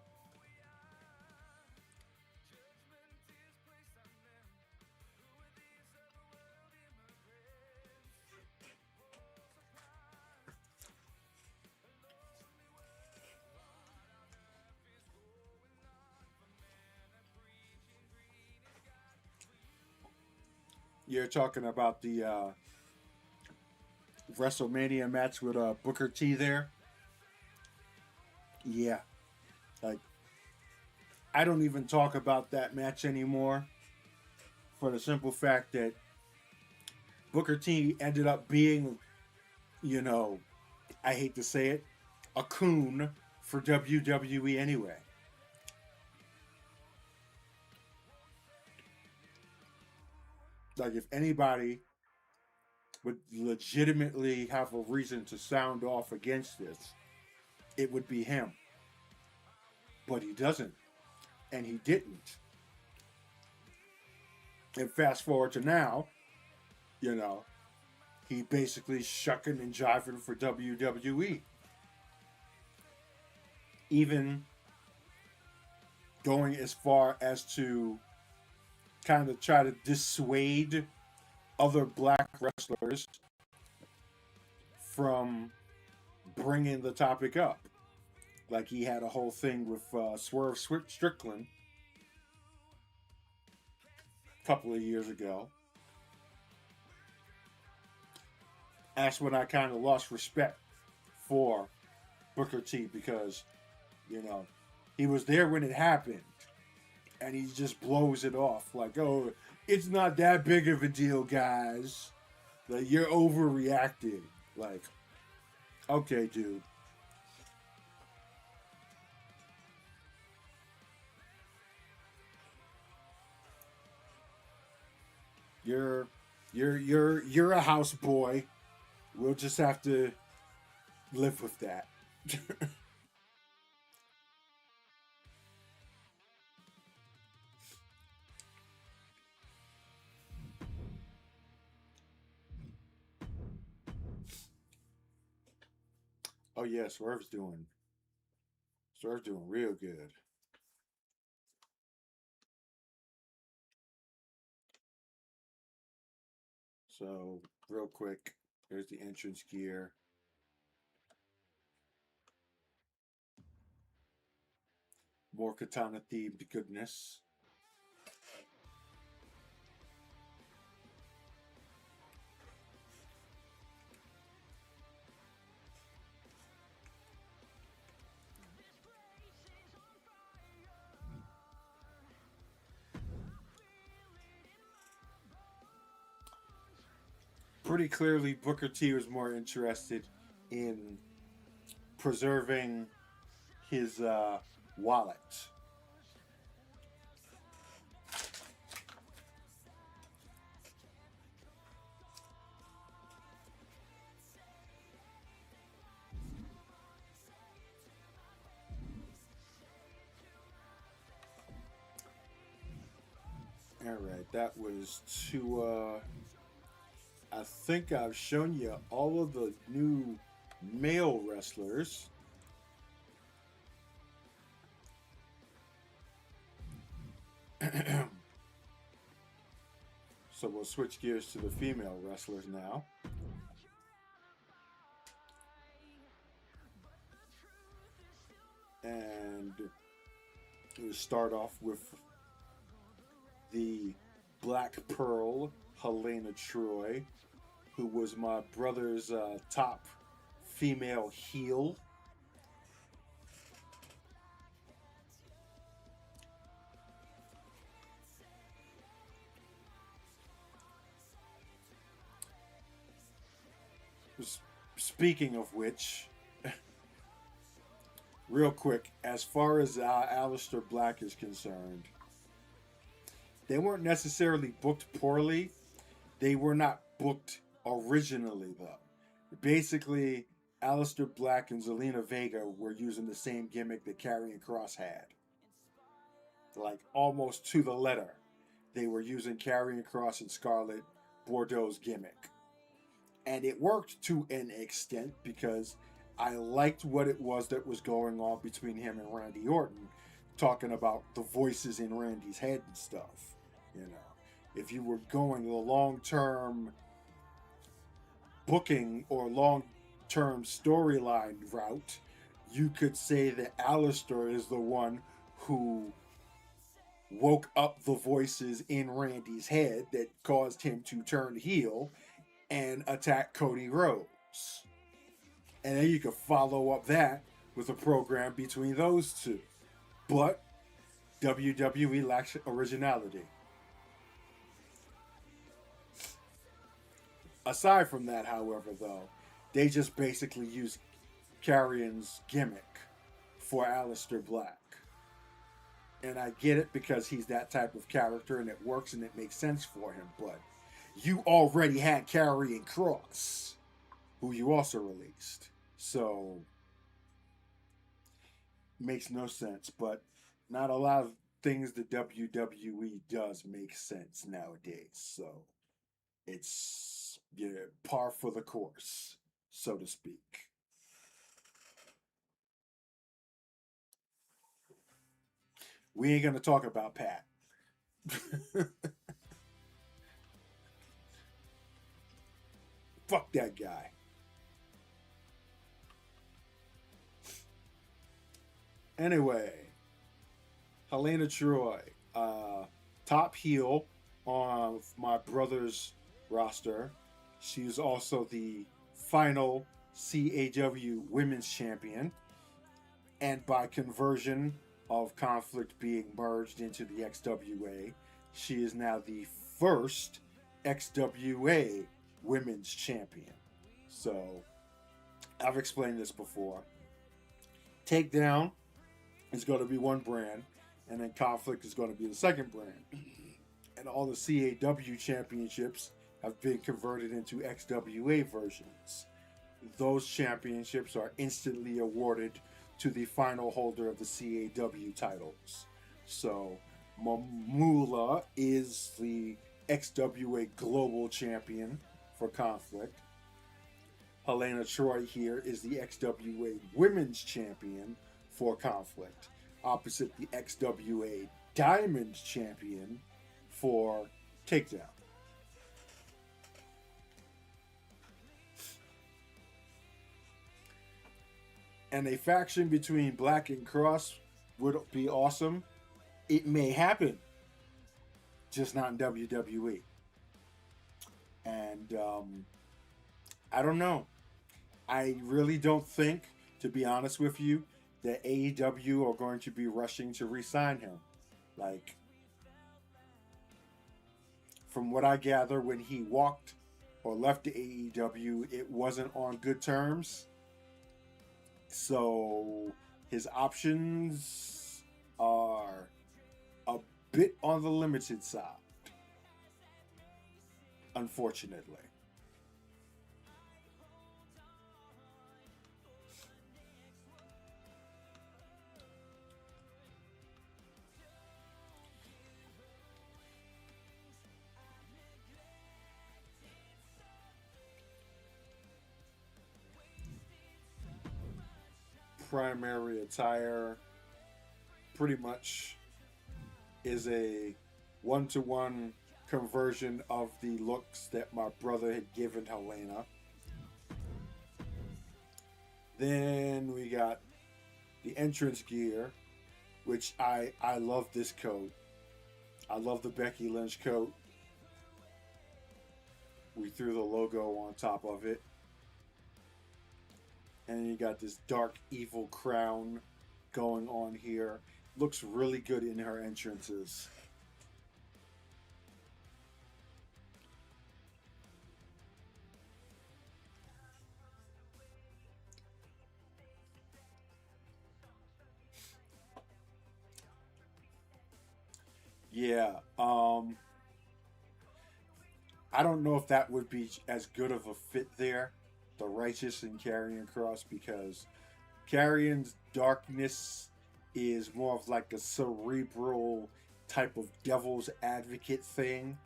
You're talking about the WrestleMania match with Booker T there? Yeah. Like, I don't even talk about that match anymore for the simple fact that Booker T ended up being, you know, I hate to say it, a coon for WWE anyway. Like, if anybody would legitimately have a reason to sound off against this, it would be him. But he doesn't. And he didn't. And fast forward to now, you know, he basically shucking and jiving for WWE. Even going as far as to kind of try to dissuade other black wrestlers from bringing the topic up. Like he had a whole thing with Swerve Strickland a couple of years ago. That's when I kind of lost respect for Booker T because, you know, he was there when it happened. And he just blows it off like, oh, it's not that big of a deal, guys. Like, you're overreacting. Like, okay, dude. You're a house boy. We'll just have to live with that. Oh yeah, Swerve's doing real good. So real quick, here's the entrance gear. More katana themed goodness. Pretty clearly, Booker T was more interested in preserving his wallet. All right, that was to. I think I've shown you all of the new male wrestlers. So we'll switch gears to the female wrestlers now. And we'll start off with the Black Pearl, Helena Troy, who was my brother's top female heel. Speaking of which, real quick, as far as Aleister Black is concerned, they weren't necessarily booked poorly. They were not booked originally, though. Basically, Aleister Black and Zelina Vega were using the same gimmick that Karrion Kross had. Like, almost to the letter. They were using Karrion Kross and Scarlett Bordeaux's gimmick. And it worked to an extent because I liked what it was that was going on between him and Randy Orton, talking about the voices in Randy's head and stuff. You know, if you were going the long-term booking or long-term storyline route, you could say that Aleister is the one who woke up the voices in Randy's head that caused him to turn heel and attack Cody Rhodes. And then you could follow up that with a program between those two. But WWE lacks originality. Aside from that, however, though, they just basically use Karrion's gimmick for Aleister Black. And I get it because he's that type of character and it works and it makes sense for him. But you already had Karrion Kross, who you also released. So, makes no sense. But not a lot of things the WWE does make sense nowadays. So, it's par for the course, so to speak. We ain't gonna talk about Pat. Fuck that guy. Anyway, Helena Troy, top heel on my brother's roster. She's also the final CAW Women's Champion. And by conversion of Conflict being merged into the XWA, she is now the first XWA Women's Champion. So, I've explained this before. Takedown is going to be one brand, and then Conflict is going to be the second brand. And all the CAW championships have been converted into XWA versions. Those championships are instantly awarded to the final holder of the CAW titles. So, Mamula is the XWA Global Champion for Conflict. Helena Troy here is the XWA Women's Champion for Conflict, opposite the XWA Diamond Champion for Takedown. And a faction between Black and Cross would be awesome. It may happen, just not in WWE. And I don't know. I really don't think, to be honest with you, that AEW are going to be rushing to re-sign him. Like, from what I gather, when he walked or left the AEW, it wasn't on good terms. So his options are a bit on the limited side, unfortunately. Primary attire pretty much is a one-to-one conversion of the looks that my brother had given Helena. Then we got the entrance gear, which I love this coat. I love the Becky Lynch coat. We threw the logo on top of it. And you got this dark evil crown going on here. Looks really good in her entrances. Yeah, I don't know if that would be as good of a fit there, the Righteous and Karrion Kross, because Karrion's darkness is more of like a cerebral type of devil's advocate thing,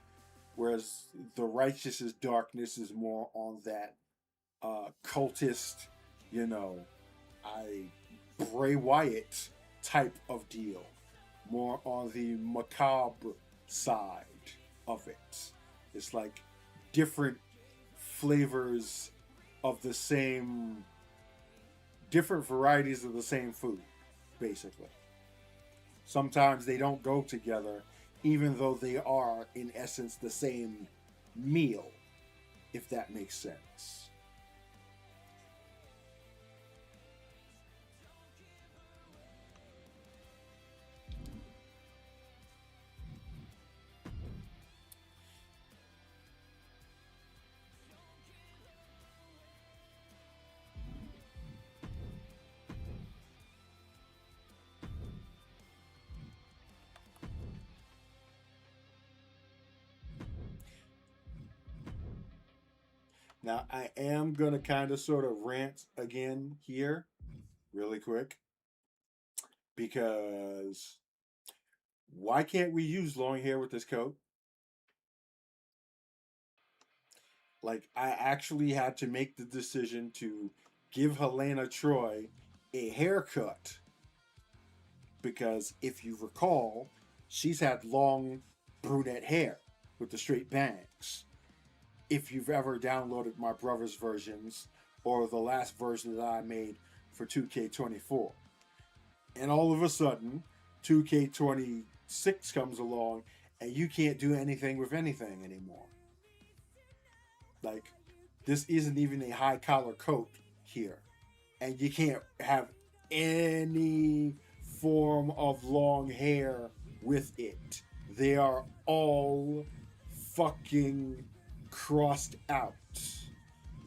whereas the Righteous's darkness is more on that cultist, you know, I Bray Wyatt type of deal, more on the macabre side of it. It's like different flavors of the same, different varieties of the same food, basically. Sometimes they don't go together, even though they are, in essence, the same meal, if that makes sense. Now, I am going to kind of sort of rant again here, really quick, because why can't we use long hair with this coat? Like, I actually had to make the decision to give Helena Troy a haircut because, if you recall, she's had long brunette hair with the straight bangs. If you've ever downloaded my brother's versions or the last version that I made for 2K24. And all of a sudden, 2K26 comes along and you can't do anything with anything anymore. Like, this isn't even a high collar coat here. And you can't have any form of long hair with it. They are all fucking crossed out.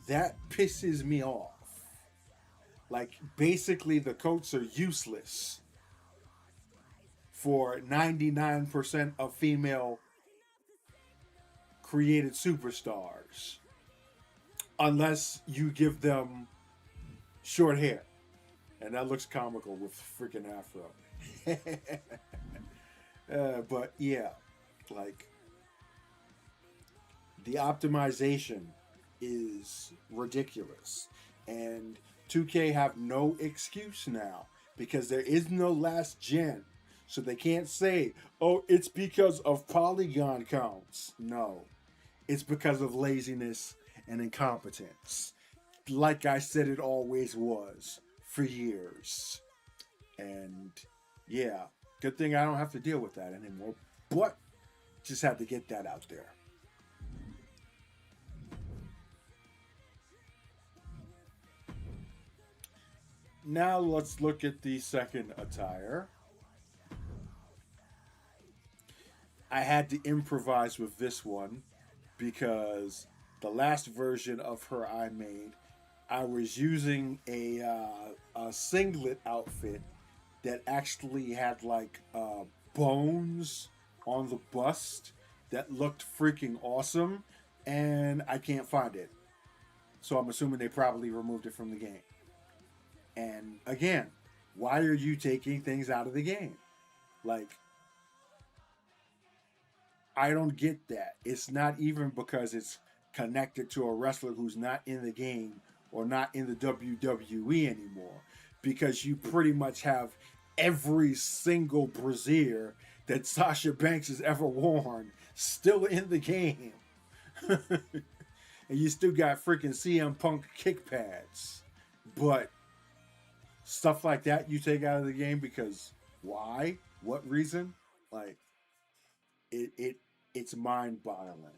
That pisses me off. Like, basically, the coats are useless for 99% of female created superstars. Unless you give them short hair. And that looks comical with freaking afro. But yeah, like, the optimization is ridiculous. And 2K have no excuse now because there is no last gen. So they can't say, oh, it's because of polygon counts. No, it's because of laziness and incompetence. Like I said, it always was for years. And yeah, good thing I don't have to deal with that anymore. But just had to get that out there. Now let's look at the second attire. I had to improvise with this one because the last version of her I made, I was using a singlet outfit that actually had like bones on the bust that looked freaking awesome, and I can't find it. So I'm assuming they probably removed it from the game. And again, why are you taking things out of the game? Like, I don't get that. It's not even because it's connected to a wrestler who's not in the game or not in the WWE anymore. Because you pretty much have every single brassiere that Sasha Banks has ever worn still in the game. And you still got freaking CM Punk kick pads. But stuff like that you take out of the game because why? What reason? Like, it's mind boggling.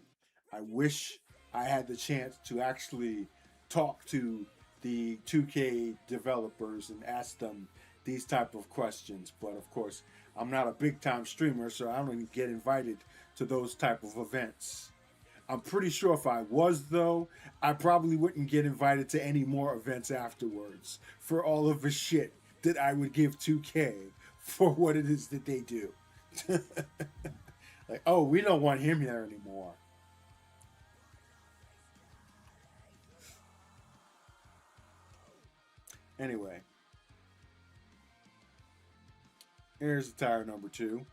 I wish I had the chance to actually talk to the 2K developers and ask them these type of questions, but of course I'm not a big time streamer, so I don't even get invited to those type of events. I'm pretty sure if I was, though, I probably wouldn't get invited to any more events afterwards for all of the shit that I would give 2K for what it is that they do. Like, oh, we don't want him here anymore. Anyway, here's attire number 2.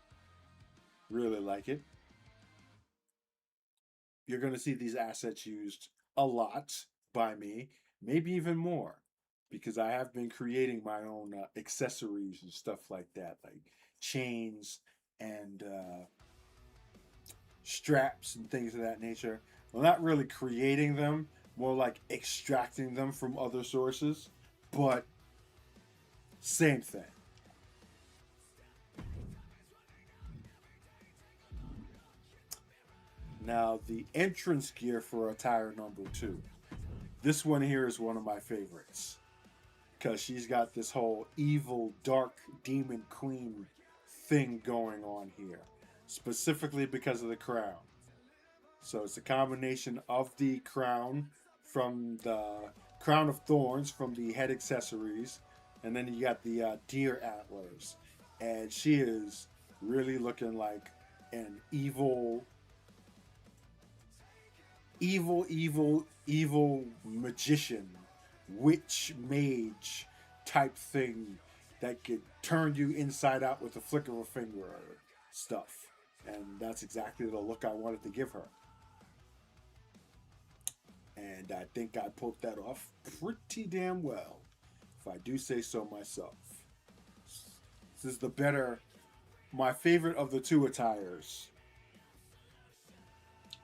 Really like it. You're going to see these assets used a lot by me, maybe even more, because I have been creating my own accessories and stuff like that, like chains and straps and things of that nature. Well, not really creating them, more like extracting them from other sources, but same thing. Now, the entrance gear for attire number 2. This one here is one of my favorites because she's got this whole evil, dark demon queen thing going on here, specifically because of the crown. So it's a combination of the crown from the crown of thorns from the head accessories, and then you got the deer antlers, and she is really looking like an evil magician, witch, mage type thing that could turn you inside out with a flick of a finger stuff. And that's exactly the look I wanted to give her. And I think I pulled that off pretty damn well, if I do say so myself. This is my favorite of the 2 attires.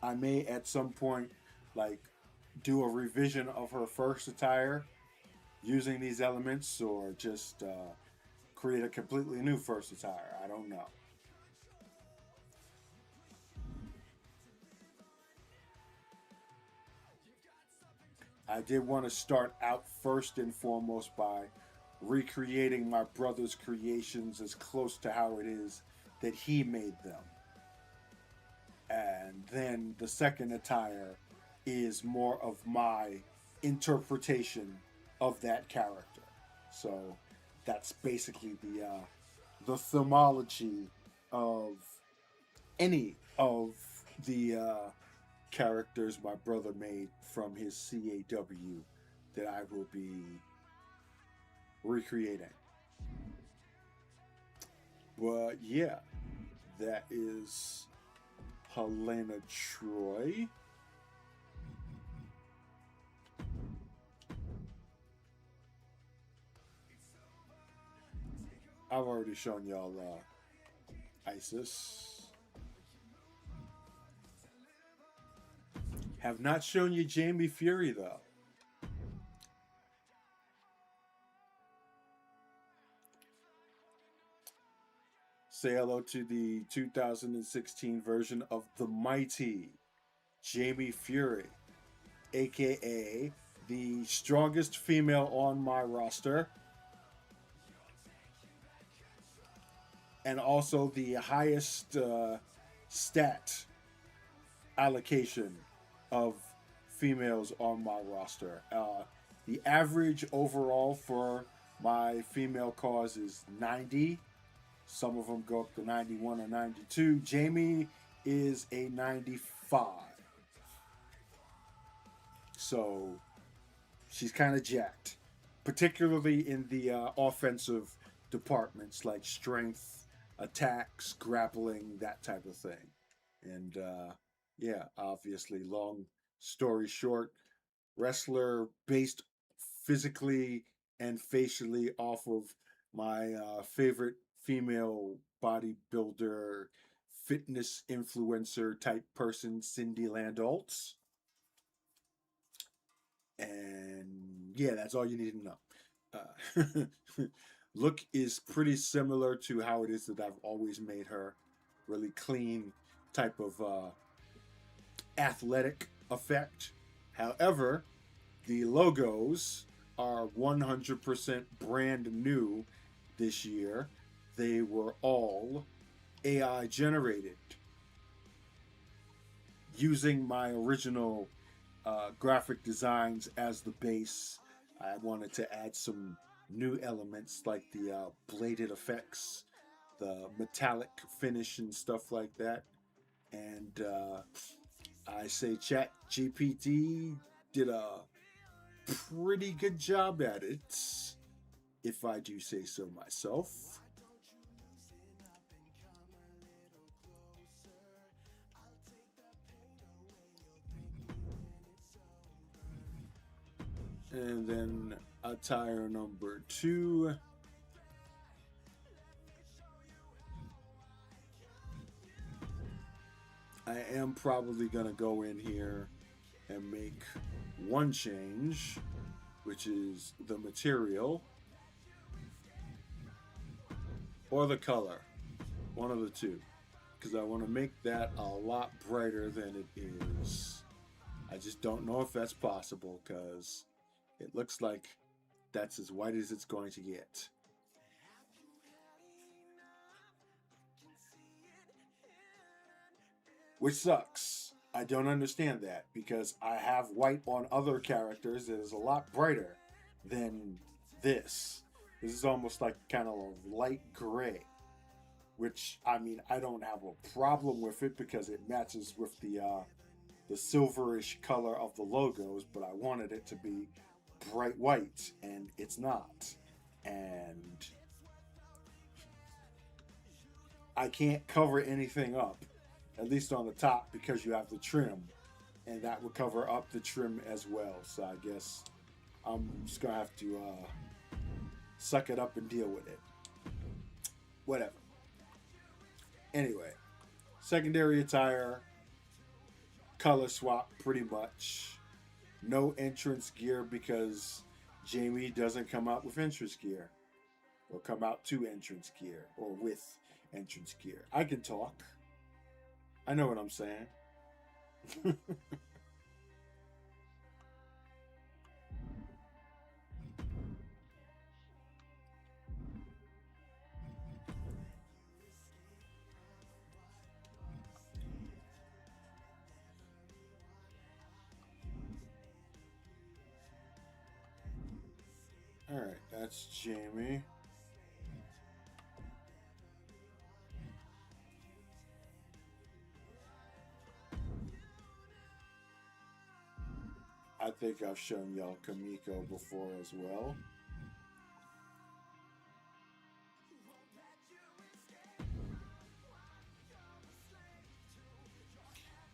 I may at some point like do a revision of her first attire using these elements, or just create a completely new first attire. I don't know. I did want to start out first and foremost by recreating my brother's creations as close to how it is that he made them. And then the second attire is more of my interpretation of that character. So that's basically the themology of any of the characters my brother made from his CAW that I will be recreating. But yeah, that is Helena Troy. I've already shown y'all Isis. Have not shown you Jamie Fury though. Say hello to the 2016 version of the mighty Jamie Fury, aka the strongest female on my roster, and also the highest stat allocation of females on my roster. The average overall for my female cause is 90. Some of them go up to 91 or 92. Jamie is a 95. So she's kind of jacked, particularly in the offensive departments like strength, attacks, grappling, that type of thing. And yeah, obviously, long story short, wrestler based physically and facially off of my favorite female bodybuilder, fitness influencer type person, Cindy Landoltz. And yeah, that's all you need to know. Look is pretty similar to how it is that I've always made her. Really clean type of athletic effect. However, the logos are 100% brand new this year. They were all AI generated using my original graphic designs as the base. I wanted to add some new elements like the bladed effects, the metallic finish and stuff like that. And I say Chat GPT did a pretty good job at it, if I do say so myself. And then attire number 2. I am probably going to go in here and make one change, which is the material or the color. One of the two. because I want to make that a lot brighter than it is. I just don't know if that's possible because it looks like that's as white as it's going to get. Which sucks. I don't understand that because I have white on other characters that is a lot brighter than this. This is almost like kind of a light gray, which I mean I don't have a problem with it because it matches with the silverish color of the logos, but I wanted it to be bright white and it's not. And I can't cover anything up, at least on the top, because you have the trim, and that would cover up the trim as well. So I guess I'm just gonna have to suck it up and deal with it. Whatever. Anyway, secondary attire, color swap pretty much. No entrance gear because Jamie doesn't come out with entrance gear, or come out to entrance gear, or with entrance gear. I can talk. I know what I'm saying. All right, that's Jamie. I think I've shown y'all Kamiko before as well.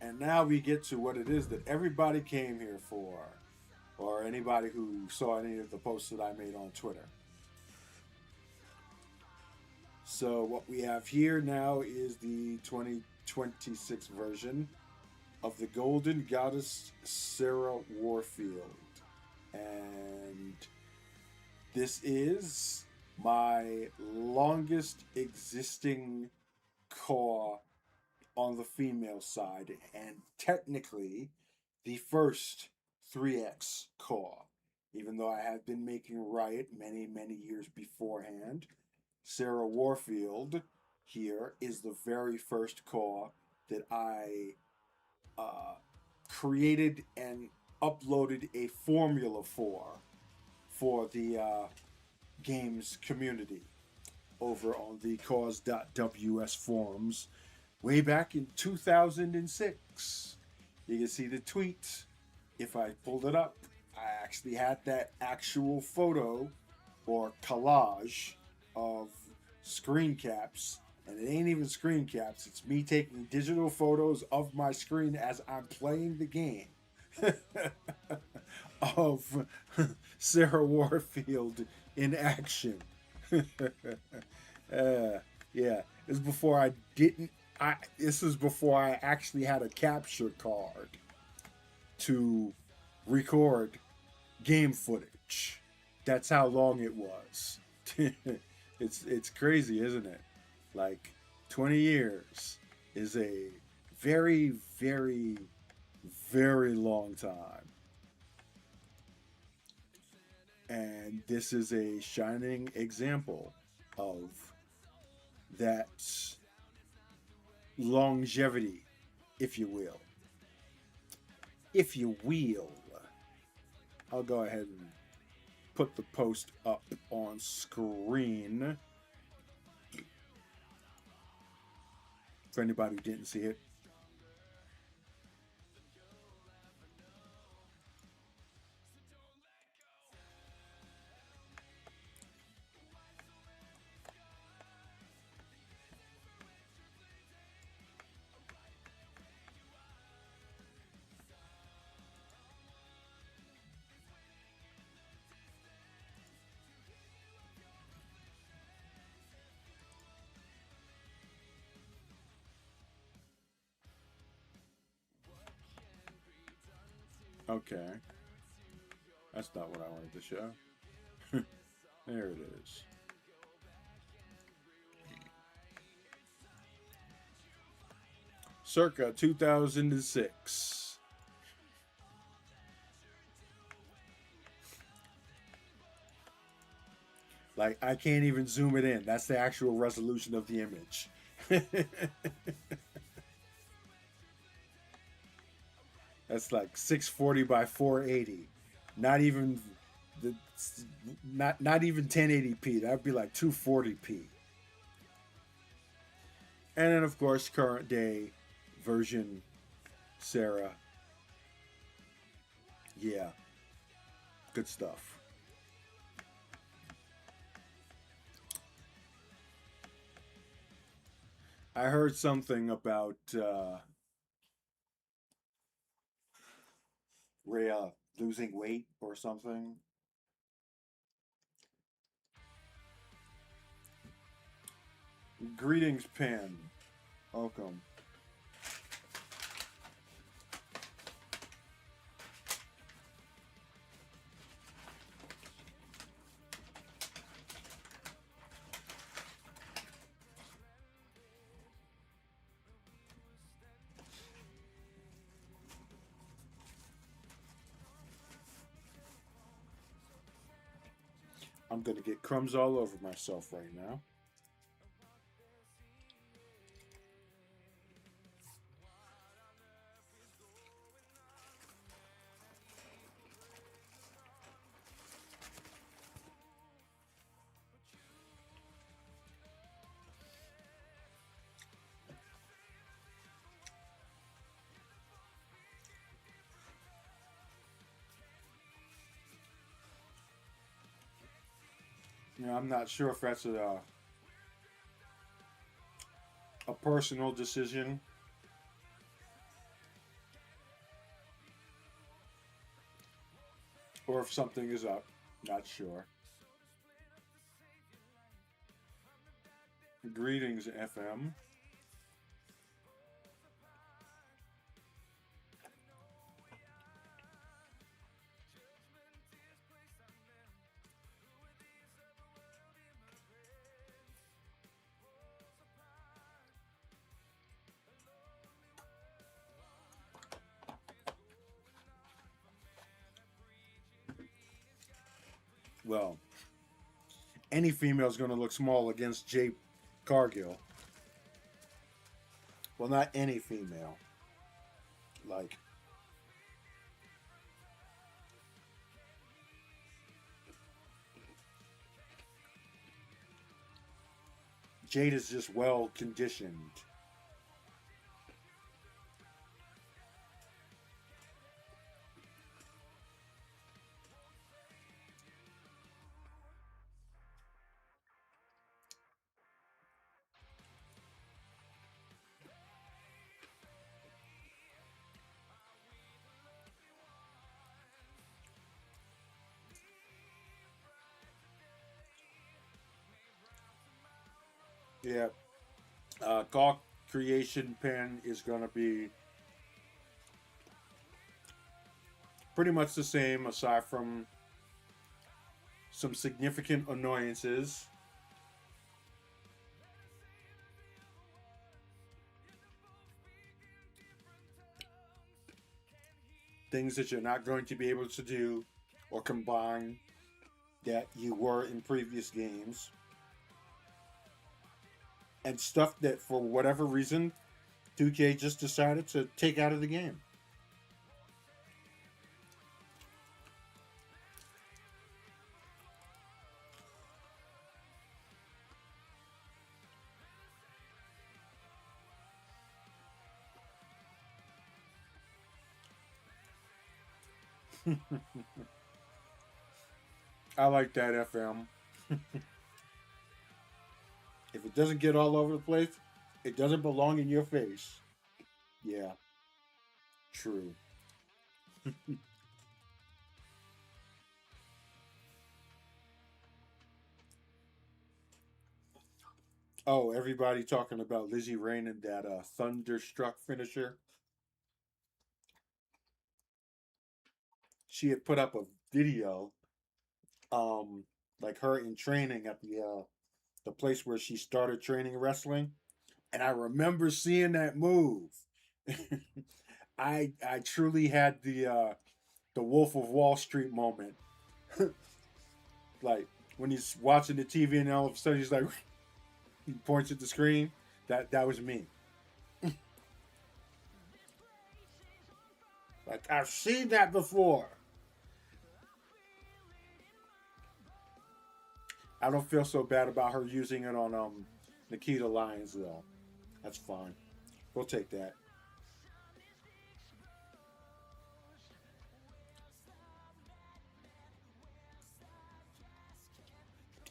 And now we get to what it is that everybody came here for, or anybody who saw any of the posts that I made on Twitter. So what we have here now is the 2026 version of the Golden Goddess Sarah Warfield. And this is my longest existing core on the female side, and technically the first 3X core. Even though I had been making Riot many, many years beforehand, Sarah Warfield here is the very first core that I created and uploaded a formula for the games community over on the cause.ws forums way back in 2006. You can see the tweet. If I pulled it up, I actually had that actual photo or collage of screen caps. And it ain't even screen caps. It's me taking digital photos of my screen as I'm playing the game of Sarah Warfield in action. Yeah, this is before I didn't. This is before I actually had a capture card to record game footage. That's how long it was. It's crazy, isn't it? Like 20 years is a very, very, very long time. And this is a shining example of that longevity, if you will. If you will. I'll go ahead and put the post up on screen for anybody who didn't see it. Okay. That's not what I wanted to show. There it is. circa 2006. Like, I can't even zoom it in. That's the actual resolution of the image. That's like 640 by 480. Not even the not even 1080p. That'd be like 240p. And then of course current day version Sarah. Yeah, good stuff. I heard something about Rhea losing weight or something. Greetings, Pan. Welcome. I'm gonna get crumbs all over myself right now. I'm not sure if that's a personal decision or if something is up. Not sure. Greetings, FM. Well, any female is going to look small against Jade Cargill. Well, not any female. Like, Jade is just well conditioned. Yeah. Gawk Creation Pen is going to be pretty much the same, aside from some significant annoyances. Things that you're not going to be able to do or combine that you were in previous games. And stuff that, for whatever reason, 2K just decided to take out of the game. I like that, FM. If it doesn't get all over the place, it doesn't belong in your face. Yeah, true. Oh, everybody talking about Lizzie Rain and that Thunderstruck finisher. She had put up a video, like her in training at the place where she started training wrestling, and I remember seeing that move, I truly had the Wolf of Wall Street moment. Like when he's watching the TV and all of a sudden he's like he points at the screen. That was me. Like I've seen that before. I don't feel so bad about her using it on Nikita Lyons though. That's fine. We'll take that.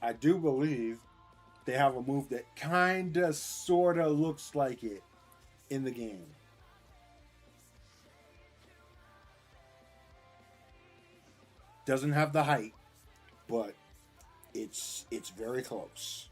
I do believe they have a move that kinda sorta looks like it in the game. Doesn't have the height, but it's very close.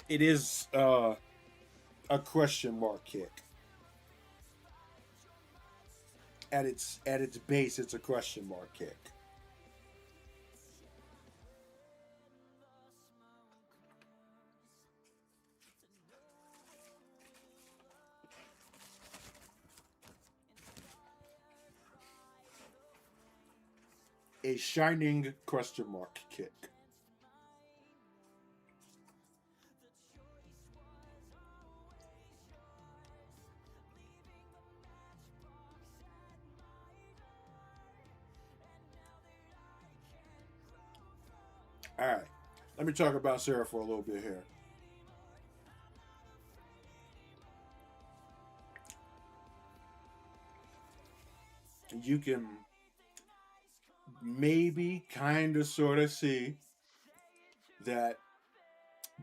It is a question mark kick. At its base, it's a question mark kick. A shining question mark kick. All right, let me talk about Sarah for a little bit here. You can maybe kind of sort of see that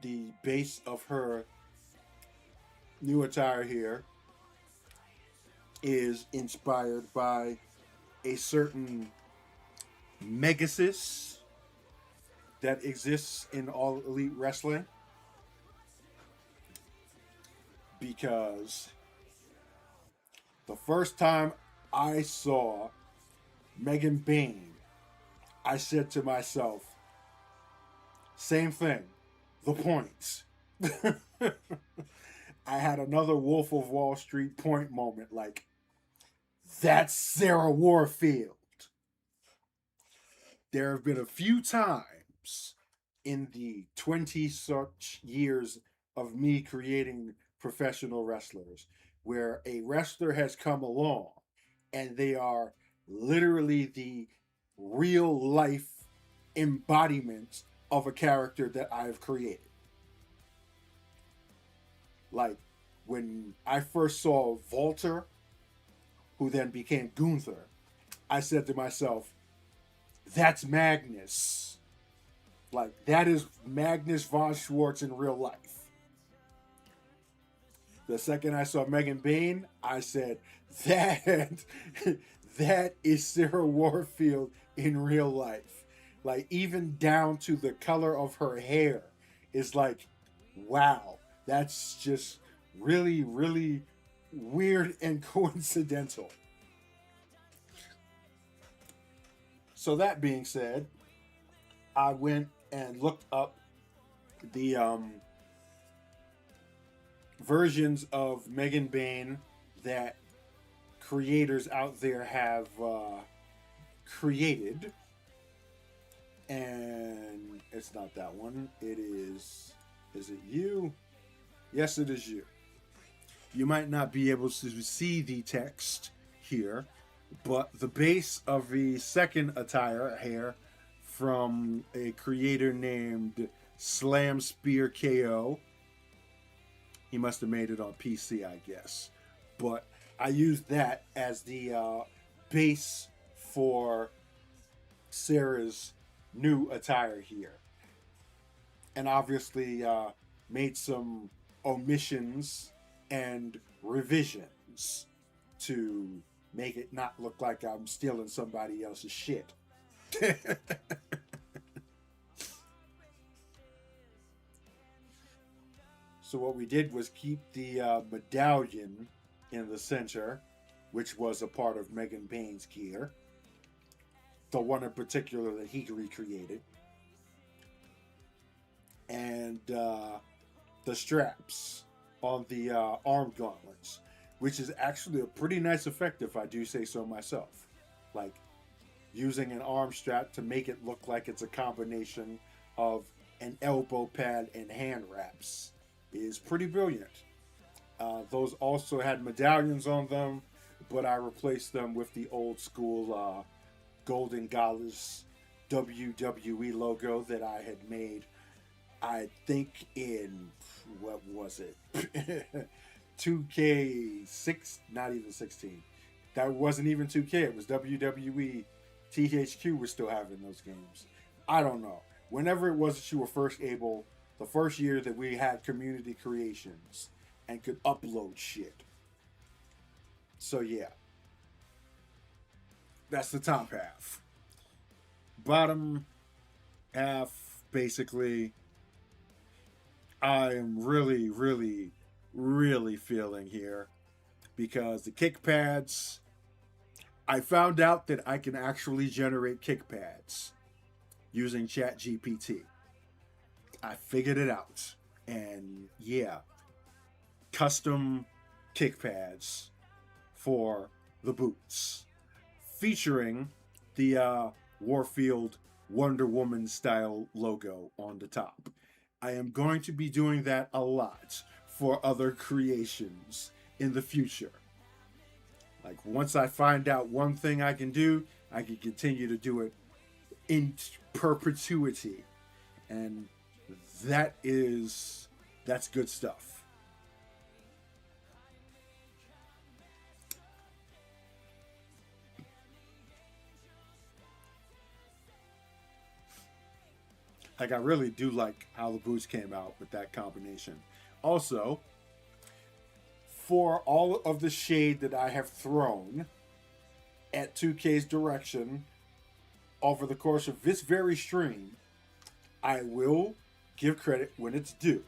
the base of her new attire here is inspired by a certain megasis that exists in all elite wrestling because the first time I saw Megan Bain, I said to myself, same thing, the points. I had another Wolf of Wall Street point moment like, that's Sarah Warfield. There have been a few times in the 20 such years of me creating professional wrestlers where a wrestler has come along and they are literally the real life embodiment of a character that I've created. Like when I first saw Walter, who then became Gunther, I said to myself, that's Magnus. Like, that is Magnus von Schwartz in real life. The second I saw Megan Bain, I said, that, that is Sarah Warfield in real life. Like, even down to the color of her hair is like, wow, that's just really, really weird and coincidental. So that being said, I went and looked up the versions of Megan Bain that creators out there have created, and it's not that one. It is. Is it you? Yes, it is you. You might not be able to see the text here, but the base of the second attire here from a creator named Slam Spear KO He must have made it on PC, I guess. But I used that as the base for Sarah's new attire here. And obviously made some omissions and revisions to make it not look like I'm stealing somebody else's shit. So what we did was keep the medallion in the center, which was a part of Megan Payne's gear. The one in particular that he recreated. And the straps on the arm gauntlets, which is actually a pretty nice effect if I do say so myself. Like using an arm strap to make it look like it's a combination of an elbow pad and hand wraps is pretty brilliant. Those also had medallions on them, but I replaced them with the old school Golden Goddess WWE logo that I had made, I think in, what was it? 2K6, not even 16. That wasn't even 2K, it was WWE. THQ was still having those games. I don't know. Whenever it was that you were first able, the first year that we had community creations and could upload shit. So yeah. That's the top half. Bottom half, basically, I am really, really, really feeling here because the kick pads, I found out that I can actually generate kick pads using ChatGPT. I figured it out. And yeah, custom kick pads for the boots, featuring the Warfield Wonder Woman style logo on the top. I am going to be doing that a lot for other creations in the future. Like once I find out one thing I can do, I can continue to do it in perpetuity. And that's good stuff. Like I really do like how the boots came out with that combination. Also, for all of the shade that I have thrown at 2K's direction over the course of this very stream, I will give credit when it's due.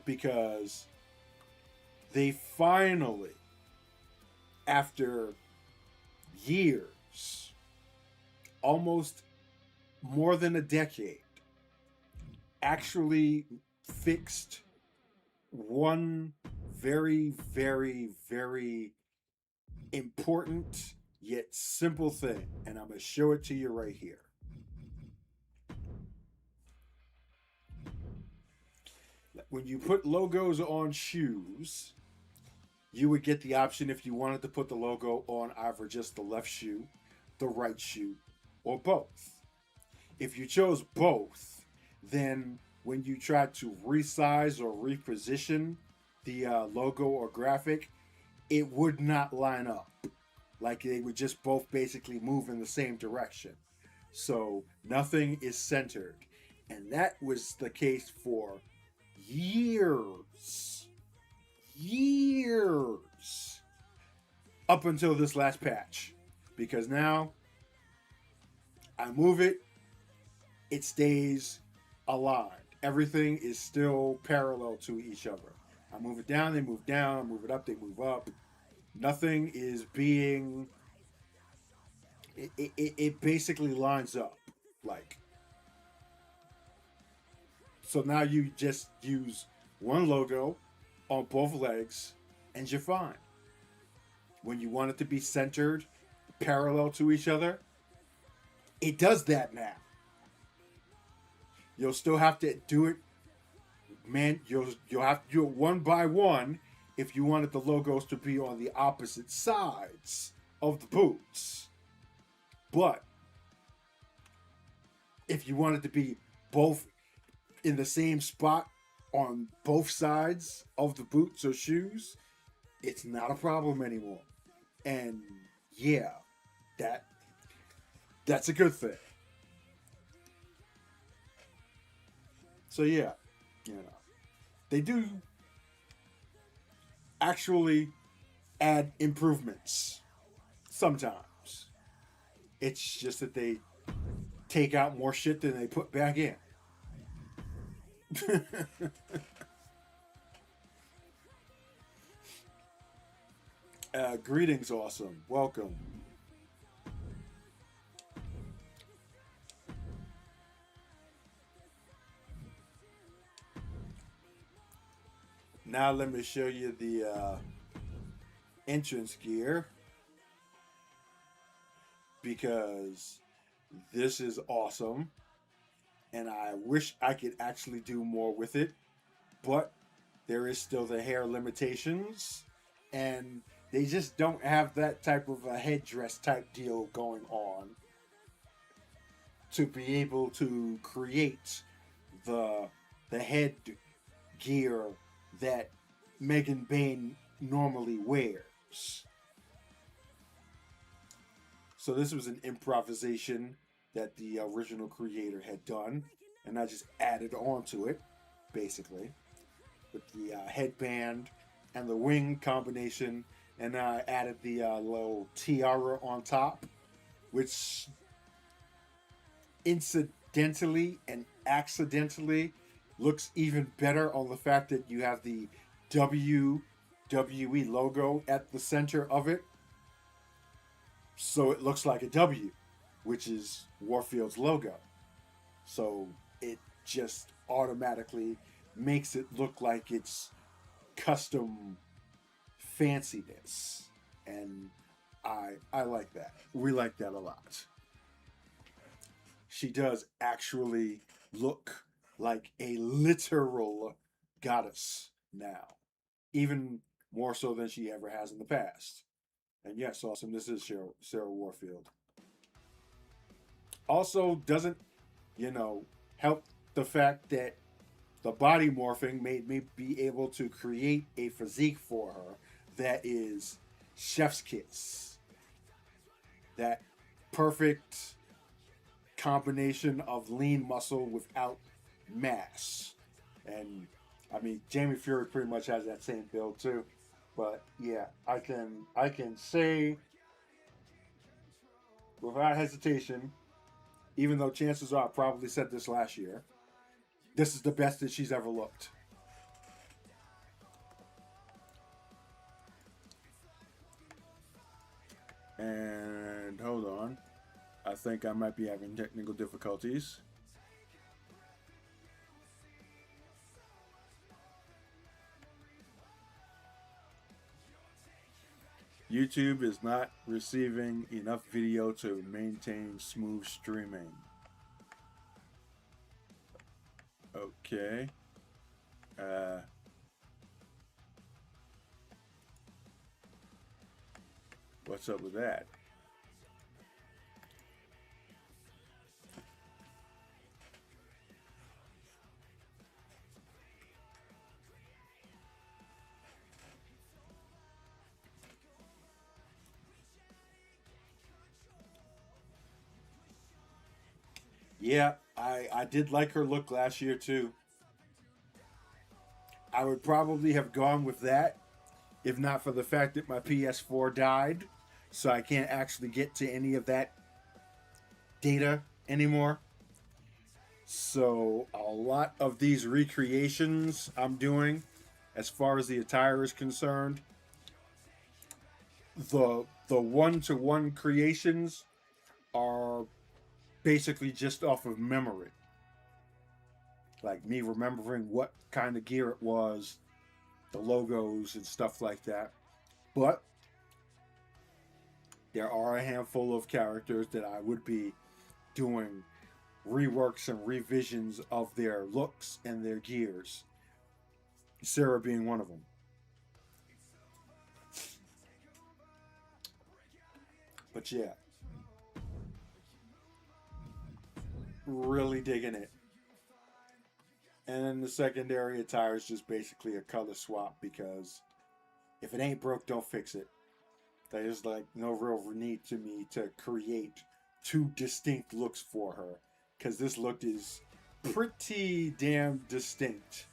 Because they finally, after years, almost more than a decade, actually fixed one very, very, very important yet simple thing. And I'm going to show it to you right here. When you put logos on shoes, you would get the option if you wanted to put the logo on either just the left shoe, the right shoe, or both. If you chose both, then when you tried to resize or reposition the logo or graphic, it would not line up. Like they would just both basically move in the same direction. So nothing is centered. And that was the case for years. Up until this last patch. Because now I move it, it stays aligned. Everything is still parallel to each other. I move it down, they move down. I move it up, they move up. Nothing is being... It basically lines up. Like... So now you just use one logo on both legs and you're fine. When you want it to be centered, parallel to each other, it does that now. You'll still have to do it, man. You'll have to do it one by one if you wanted the logos to be on the opposite sides of the boots. But if you wanted to be both in the same spot on both sides of the boots or shoes, it's not a problem anymore. And yeah, that that's a good thing. So yeah, you know, they do actually add improvements sometimes. It's just that they take out more shit than they put back in. Greetings, awesome. Welcome. Now let me show you the entrance gear, because this is awesome and I wish I could actually do more with it, but there is still the hair limitations, and they just don't have that type of a headdress type deal going on to be able to create the head gear that Megan Bain normally wears. So this was an improvisation that the original creator had done, and I just added on to it, basically, with the headband and the wing combination, and I added the little tiara on top, which incidentally and accidentally looks even better on the fact that you have the WWE logo at the center of it. So it looks like a W, which is Warfield's logo. So it just automatically makes it look like it's custom fanciness. And I like that. We like that a lot. She does actually look like a literal goddess now, even more so than she ever has in the past. And yes, awesome. This is Sarah Warfield. Also, doesn't, help the fact that the body morphing made me be able to create a physique for her that is chef's kiss. That perfect combination of lean muscle without mass. And I mean, Jamie Fury pretty much has that same build too. But yeah, I can say without hesitation, even though chances are I probably said this last year, this is the best that she's ever looked. And hold on. I think I might be having technical difficulties. YouTube is not receiving enough video to maintain smooth streaming. Okay. What's up with that? Yeah, I did like her look last year too. I would probably have gone with that if not for the fact that my PS4 died, so I can't actually get to any of that data anymore. So a lot of these recreations I'm doing, as far as the attire is concerned, the one-to-one creations are basically just off of memory. Like me remembering what kind of gear it was, the logos and stuff like that. But there are a handful of characters that I would be doing reworks and revisions of their looks and their gears. Sarah being one of them. But yeah, really digging it. And then the secondary attire is just basically a color swap because if it ain't broke, don't fix it. There's like no real need to me to create two distinct looks for her because this look is pretty damn distinct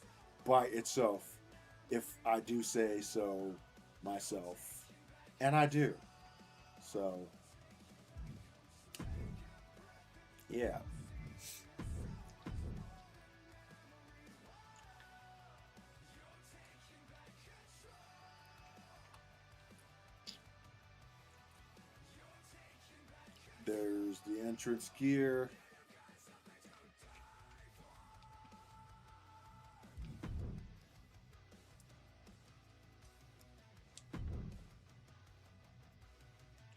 by itself, if I do say so myself. And I do. So, yeah. There's the entrance gear.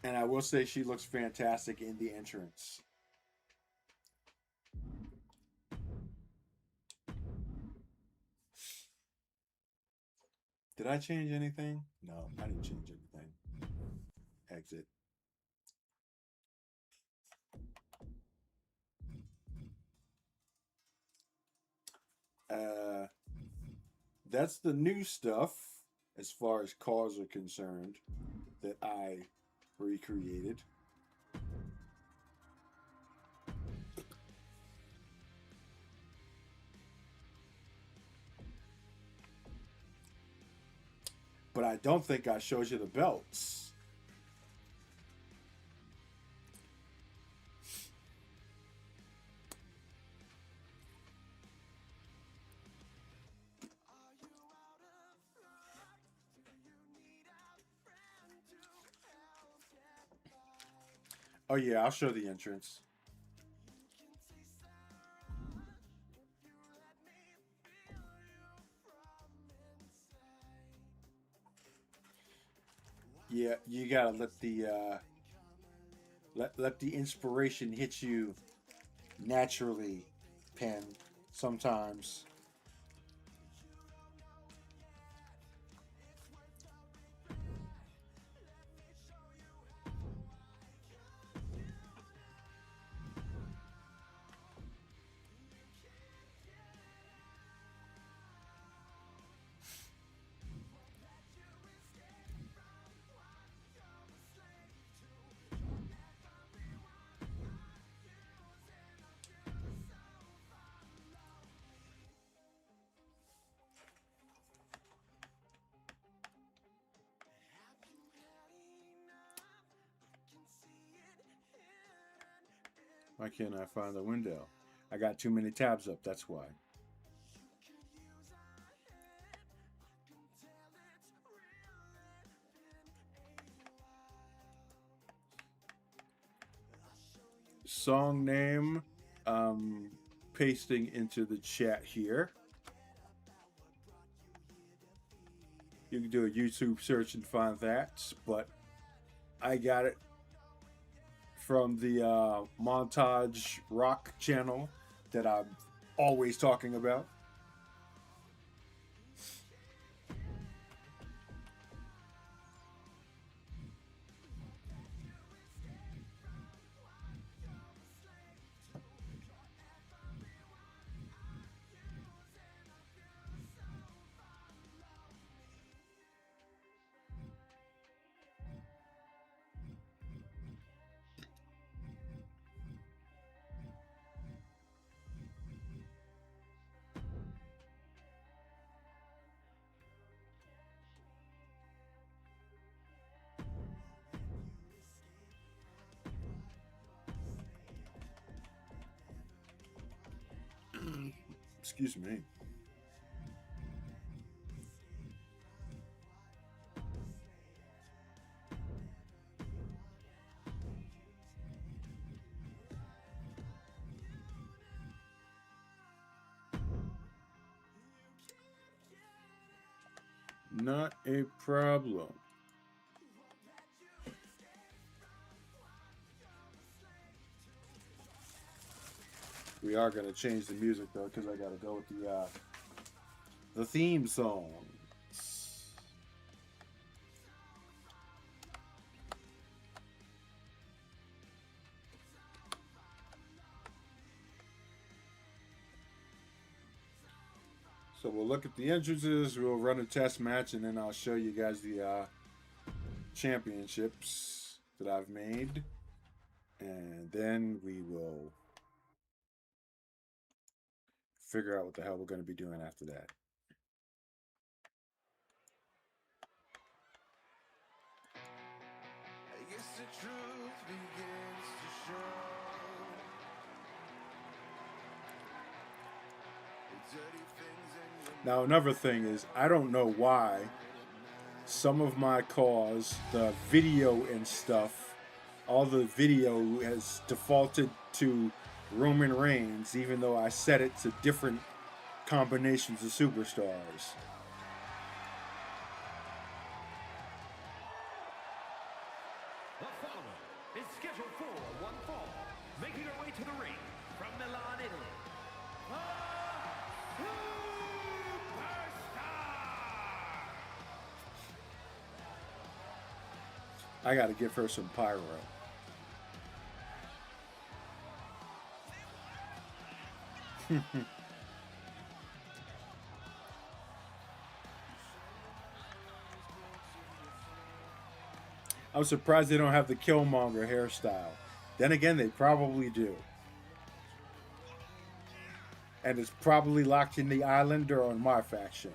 And I will say she looks fantastic in the entrance. Did I change anything? No, I didn't change anything. Exit. That's the new stuff as far as cars are concerned that I recreated. But I don't think I showed you the belts. Oh yeah, I'll show the entrance. Yeah, you gotta let the let the inspiration hit you naturally, Pen. Sometimes. Why can't I find the window? I got too many tabs up, that's why. Song name, pasting into the chat here. You can do a YouTube search and find that, but I got it from the Montage Rock channel that I'm always talking about. Excuse me. Not a problem. We are gonna change the music though, because I gotta go with the theme song. So we'll look at the entrances, we'll run a test match, and then I'll show you guys the championships that I've made. And then we will figure out what the hell we're going to be doing after that. I guess the truth begins to show. The dirty things in your Now, another thing is, I don't know why some of my cars, the video and stuff, all the video has defaulted to Roman Reigns, even though I set it to different combinations of superstars. The following is scheduled for one fall, making her way to the ring from Milan, Italy. The Superstar! I gotta give her some pyro. I'm surprised they don't have the Killmonger hairstyle. Then again, they probably do. And it's probably locked in the island or on my faction.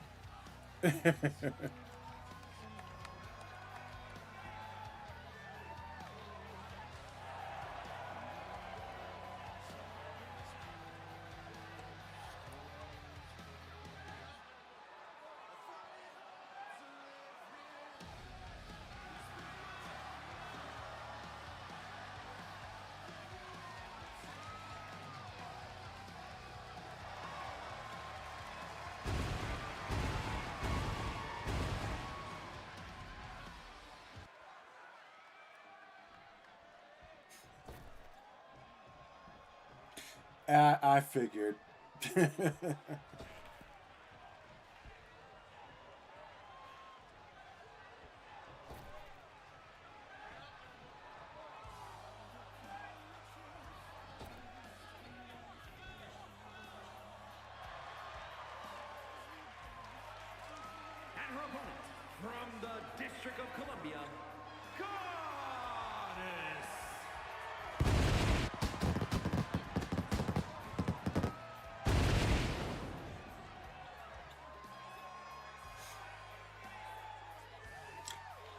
I figured. And her opponent, from the District of Columbia, Goddess!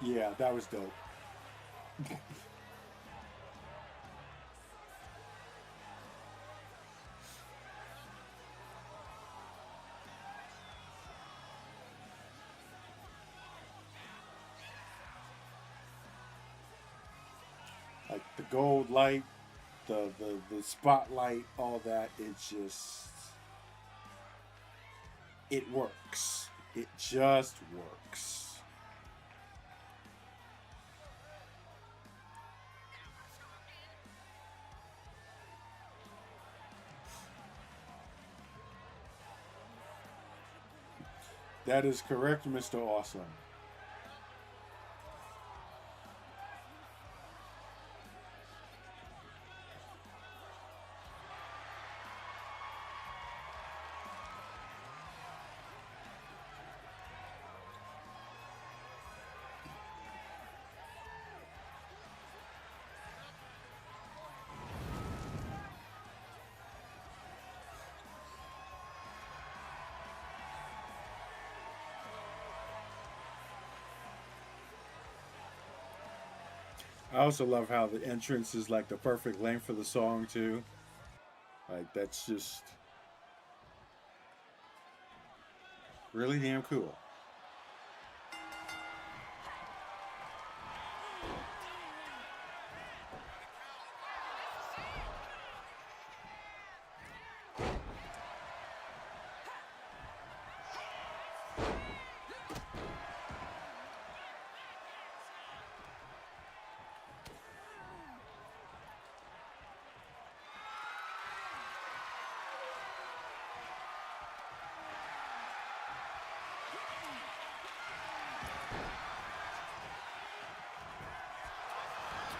Yeah, that was dope. Like the gold light, the spotlight, all that, it works. It just works. That is correct, Mr. Awesome. I also love how the entrance is like the perfect length for the song too. Like that's just really damn cool.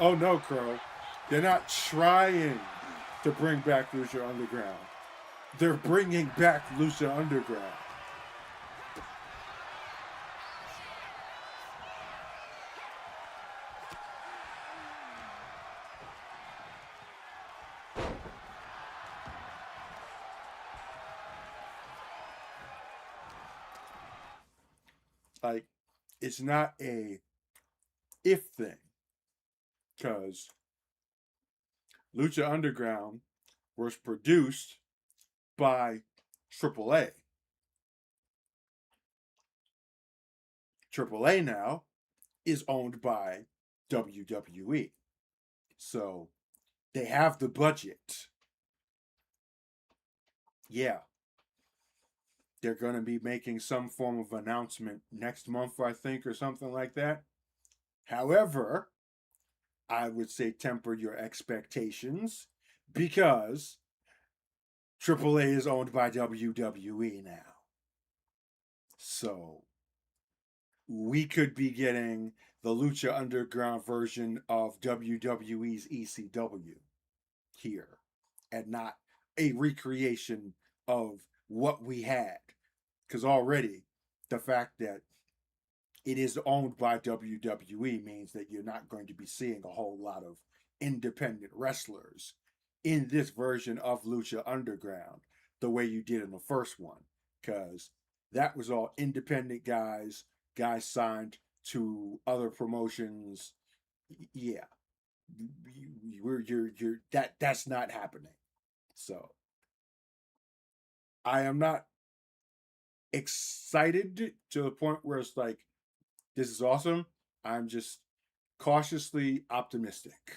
Oh no, Crow. They're not trying to bring back Lucha Underground. They're bringing back Lucha Underground. Like, it's not a if thing, because Lucha Underground was produced by AAA. AAA now is owned by WWE. So they have the budget. Yeah. They're going to be making some form of announcement next month, I think, or something like that. However, I would say temper your expectations because AAA is owned by WWE now. So we could be getting the Lucha Underground version of WWE's ECW here and not a recreation of what we had. Because already the fact that it is owned by WWE means that you're not going to be seeing a whole lot of independent wrestlers in this version of Lucha Underground the way you did in the first one. Because that was all independent guys signed to other promotions. Yeah. That's not happening. So I am not excited to the point where it's like, this is awesome. I'm just cautiously optimistic.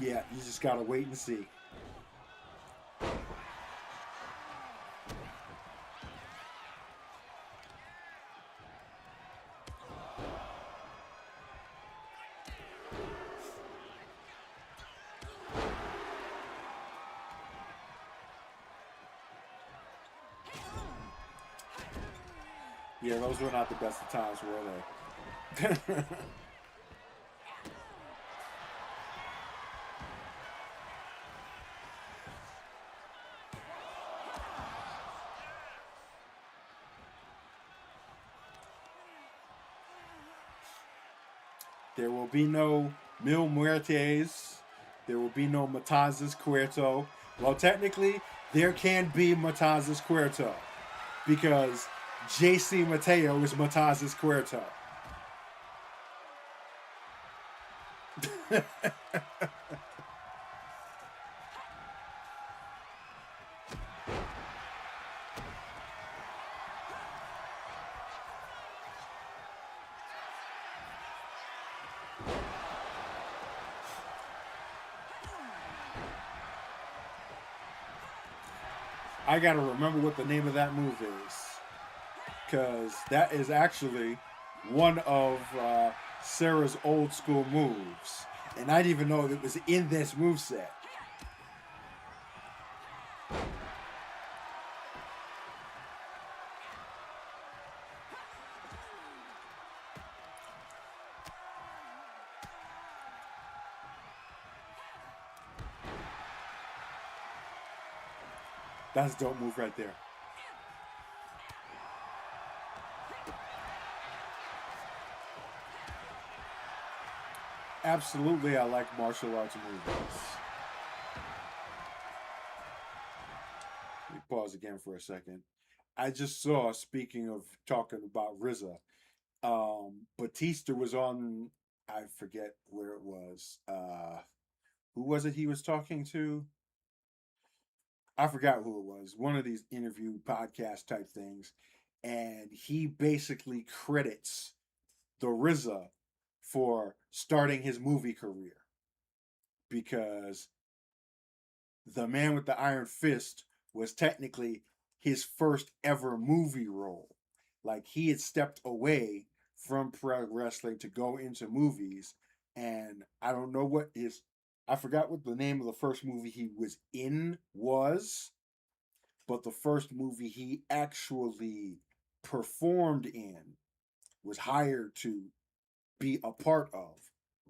Yeah, you just gotta wait and see. Yeah, those were not the best of times, were they? There will be no Mil Muertes. There will be no Matazes Cuerto. Well, technically, there can be Matazes Cuerto because JC Mateo is Matazes Cuerto. I gotta remember what the name of that move is, because that is actually one of Sarah's old school moves, and I didn't even know it was in this move set. That's a dope move right there. Absolutely, I like martial arts movies. Let me pause again for a second. I just saw, speaking of talking about RZA, Batista was on, I forget where it was. Who was it he was talking to? I forgot who it was. One of these interview podcast type things. And he basically credits the RZA for starting his movie career because the Man with the Iron Fist was technically his first ever movie role. Like, he had stepped away from pro wrestling to go into movies, and I don't know what his, I forgot what the name of the first movie he was in was, but the first movie he actually performed in, was hired to be a part of,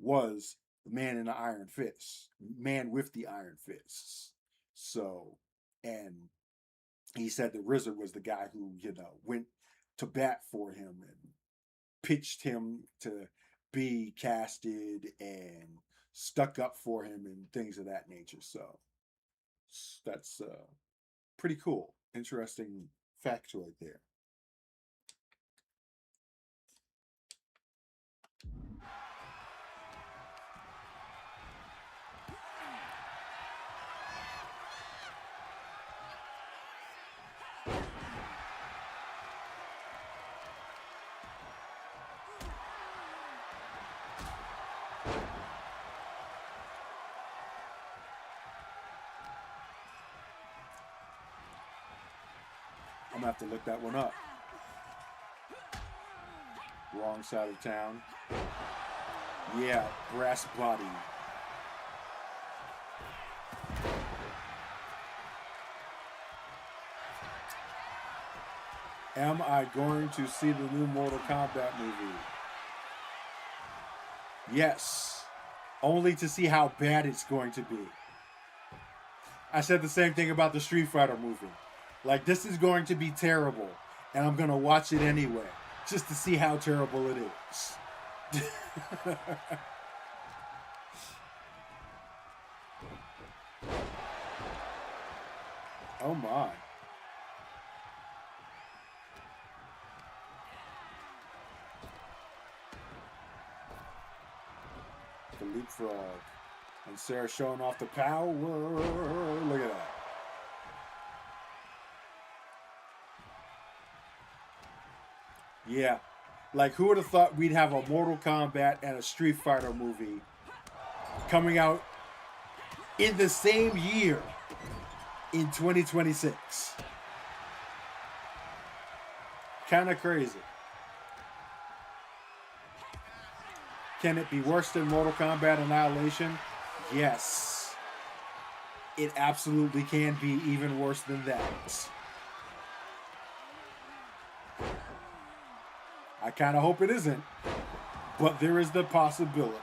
was the Man in the Iron Fist, Man with the Iron Fists. So, and he said that RZA was the guy who, went to bat for him and pitched him to be casted and stuck up for him and things of that nature. So that's pretty cool. Interesting factoid there. I'm gonna have to look that one up. Wrong side of town. Yeah, brass body. Am I going to see the new Mortal Kombat movie? Yes. Only to see how bad it's going to be. I said the same thing about the Street Fighter movie. Like, this is going to be terrible, and I'm going to watch it anyway, just to see how terrible it is. Oh my. The leapfrog. And Sarah showing off the power. Look at that. Yeah. Like, who would have thought we'd have a Mortal Kombat and a Street Fighter movie coming out in the same year in 2026? Kind of crazy. Can it be worse than Mortal Kombat Annihilation? Yes. It absolutely can be even worse than that. I kind of hope it isn't, but there is the possibility.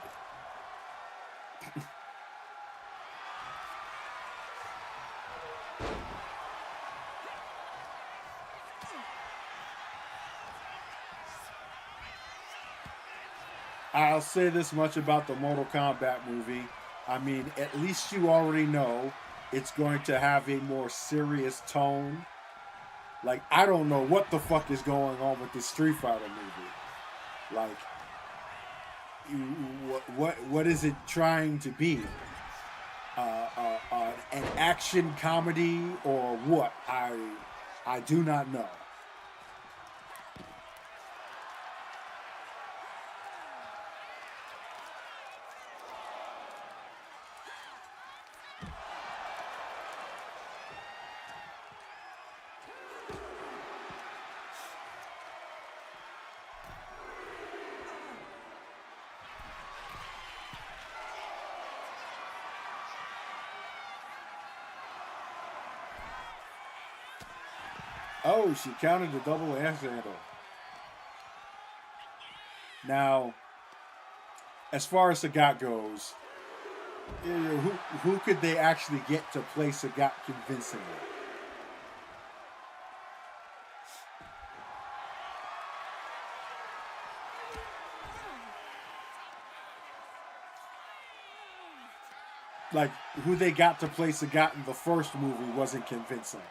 I'll say this much about the Mortal Kombat movie. I mean, at least you already know it's going to have a more serious tone. Like, I don't know what the fuck is going on with this Street Fighter movie. Like, what is it trying to be? An action comedy or what? I do not know. Oh, she counted the double ass handle. Now, as far as Sagat goes, who could they actually get to play Sagat convincingly? Like, who they got to play Sagat in the first movie wasn't convincing.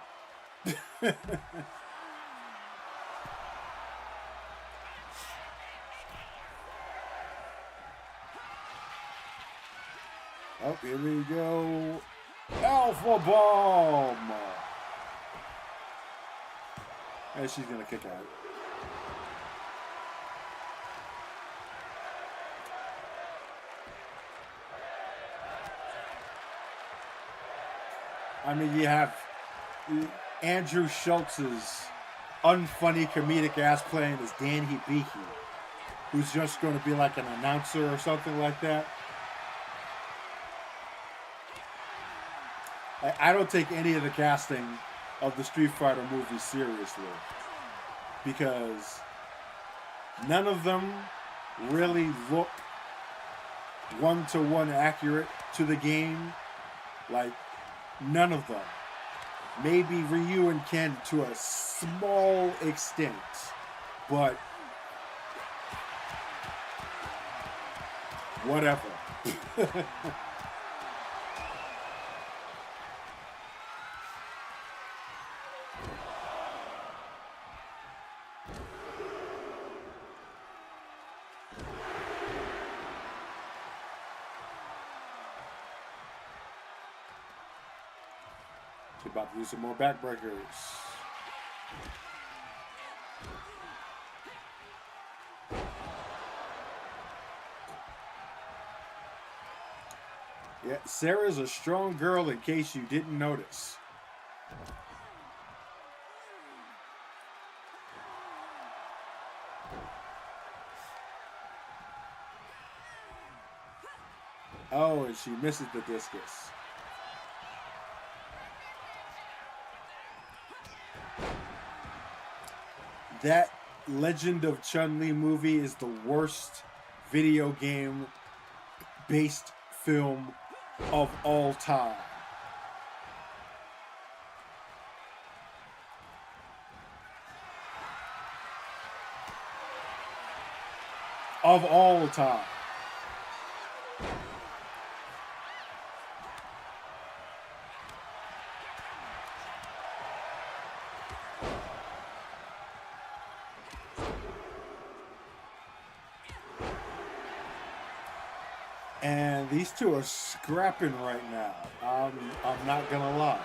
Oh, here we go. Alpha Bomb. And she's going to kick out. I mean, you have Andrew Schultz's unfunny comedic ass playing as Dan Hibiki, who's just going to be like an announcer or something like that. I don't take any of the casting of the Street Fighter movies seriously because none of them really look one-to-one accurate to the game. Like, none of them. Maybe Ryu and Ken to a small extent, but whatever. She's about to do some more backbreakers. Yeah, Sarah's a strong girl in case you didn't notice. Oh, and she misses the discus. That Legend of Chun-Li movie is the worst video game based film of all time. Of all time. And these two are scrapping right now. I'm not gonna lie.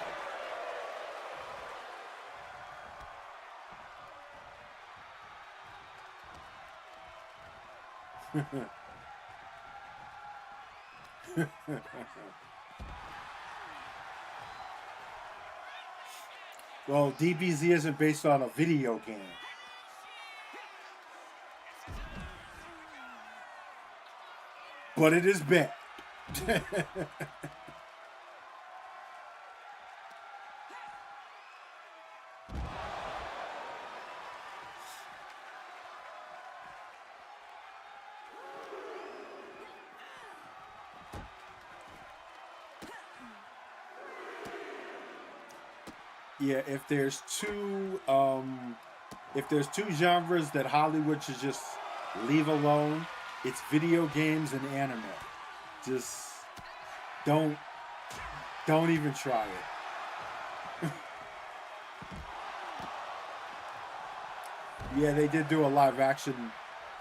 Well, DBZ isn't based on a video game. But it is bad. Yeah, if there's two genres that Hollywood should just leave alone, it's video games and anime. Just don't even try it. Yeah, they did do a live action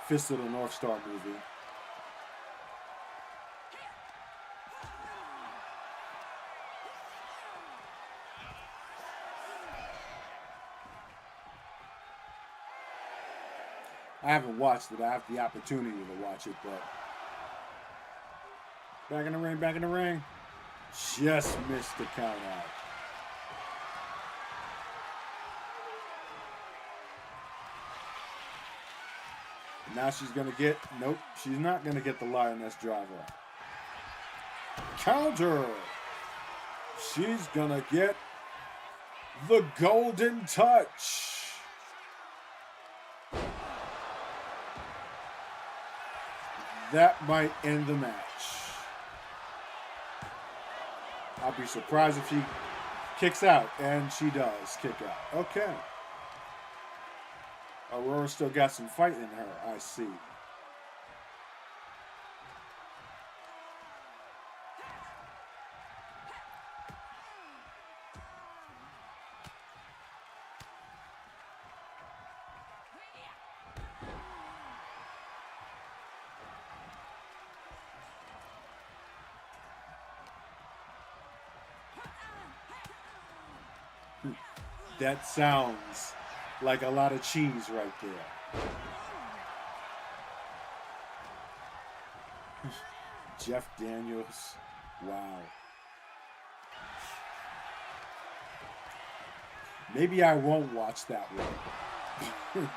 Fist of the North Star movie. I haven't watched it. I have the opportunity to watch it, but back in the ring, back in the ring. Just missed the count out. Now she's gonna get, nope, she's not gonna get the lioness driver. Counter. She's gonna get the golden touch. That might end the match. I'll be surprised if she kicks out, and she does kick out. Okay. Aurora still got some fight in her, I see. That sounds like a lot of cheese right there. Jeff Daniels. Wow. Maybe I won't watch that one.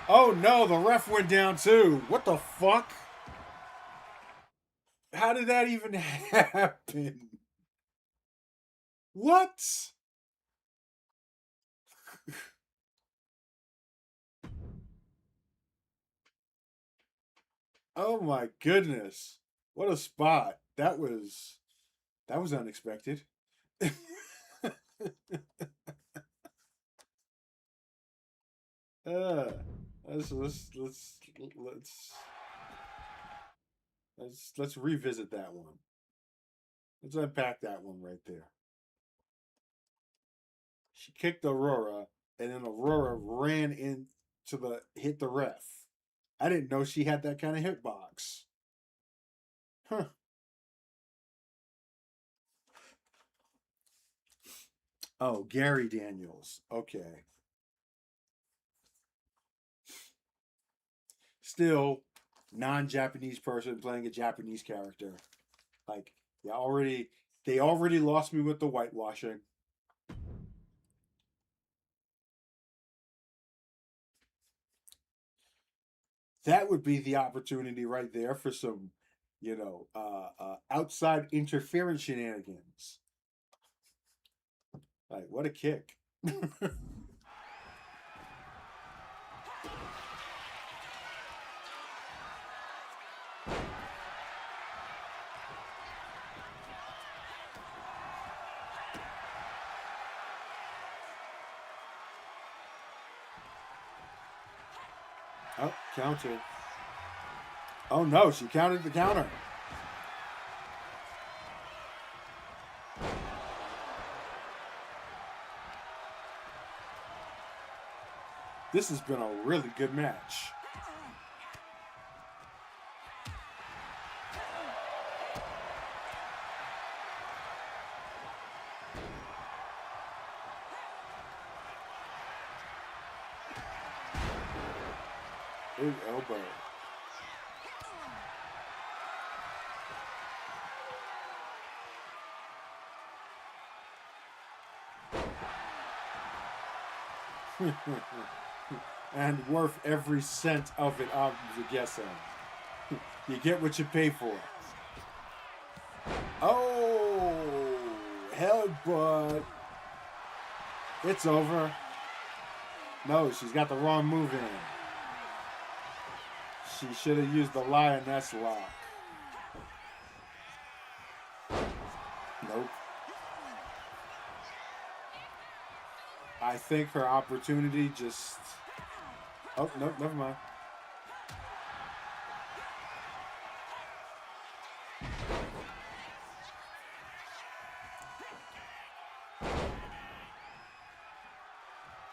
Oh no, the ref went down too. What the fuck? How did that even happen? What? Oh my goodness. What a spot. That was unexpected. Uh, let's let's revisit that one. Let's unpack that one right there. She kicked Aurora, and then Aurora ran in to hit the ref. I didn't know she had that kind of hitbox. Huh. Oh, Gary Daniels. Okay. Still, non-Japanese person playing a Japanese character. Like, they already lost me with the whitewashing. That would be the opportunity right there for some, outside interference shenanigans. Like, what a kick. Oh, counter. Oh no, she countered the counter. This has been a really good match. Big elbow. And worth every cent of it, I'm guessing. You get what you pay for. Oh, headbutt. It's over. No, she's got the wrong move in. She should have used the lioness lock. Nope. I think her opportunity just... Oh, nope, never mind.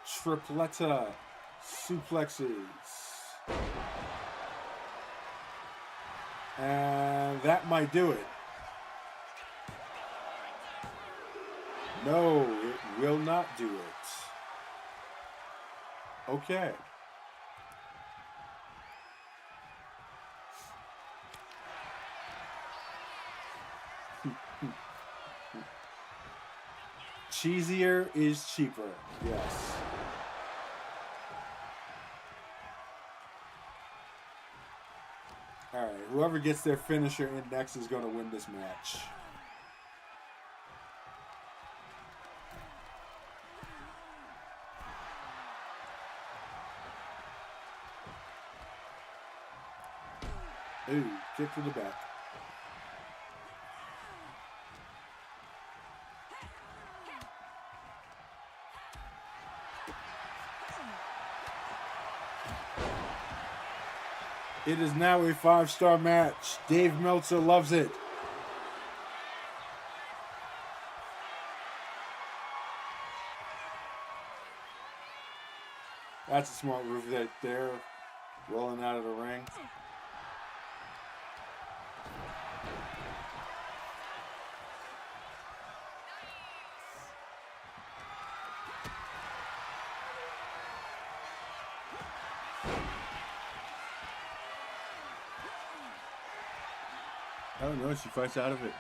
Tripleta suplexes. And that might do it. No, it will not do it. Okay. Cheesier is cheaper. Yes. All right. Whoever gets their finisher in next is going to win this match. Ooh, kick to the back. It is now a 5-star match. Dave Meltzer loves it. That's a smart move right there. Rolling out of the ring. I don't know. She fights out of it.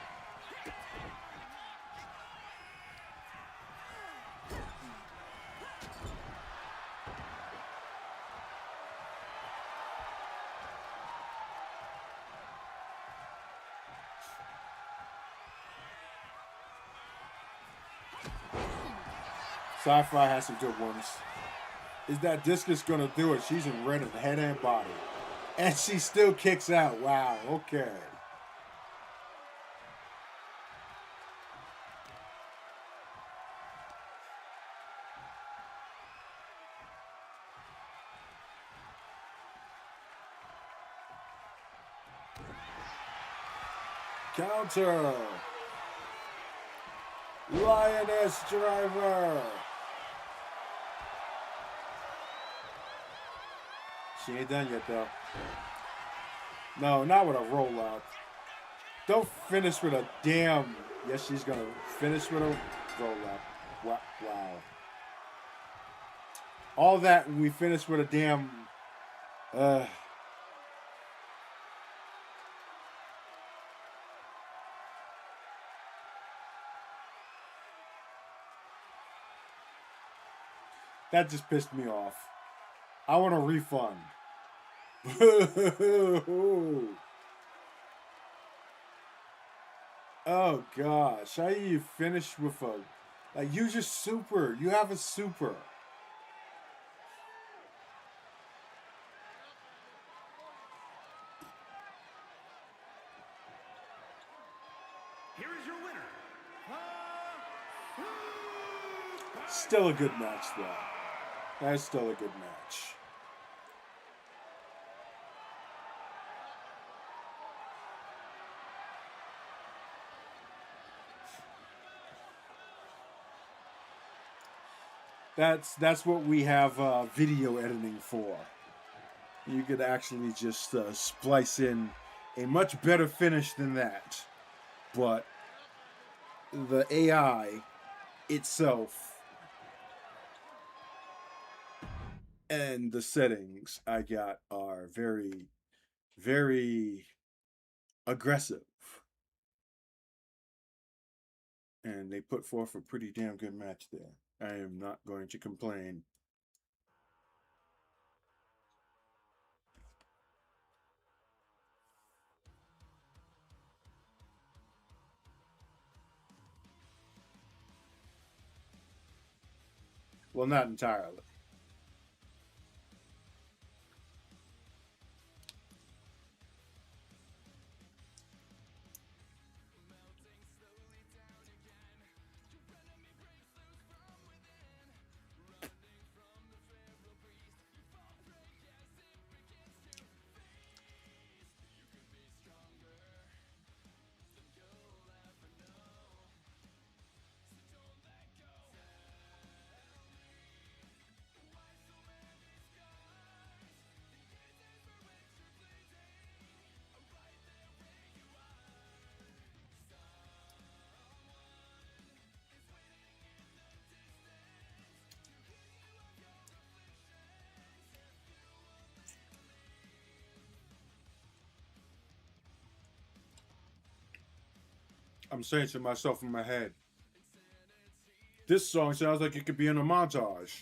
Sci-Fi has some good ones. Is that discus gonna do it? She's in red of head and body. And she still kicks out. Wow, okay. Counter. Lioness driver. She ain't done yet, though. No, not with a rollout. Don't finish with a damn... Yes, she's going to finish with a rollout. Wow. All that, and we finish with a damn... That just pissed me off. I want a refund. Oh gosh, how do you finish with a... Like, use your super. You have a super. Here is your winner. Still a good match, though. That's still a good match. That's what we have video editing for. You could actually just splice in a much better finish than that. But the AI itself and the settings I got are very, very aggressive. And they put forth a pretty damn good match there. I am not going to complain. Well, not entirely. I'm saying to myself in my head, this song sounds like it could be in a montage.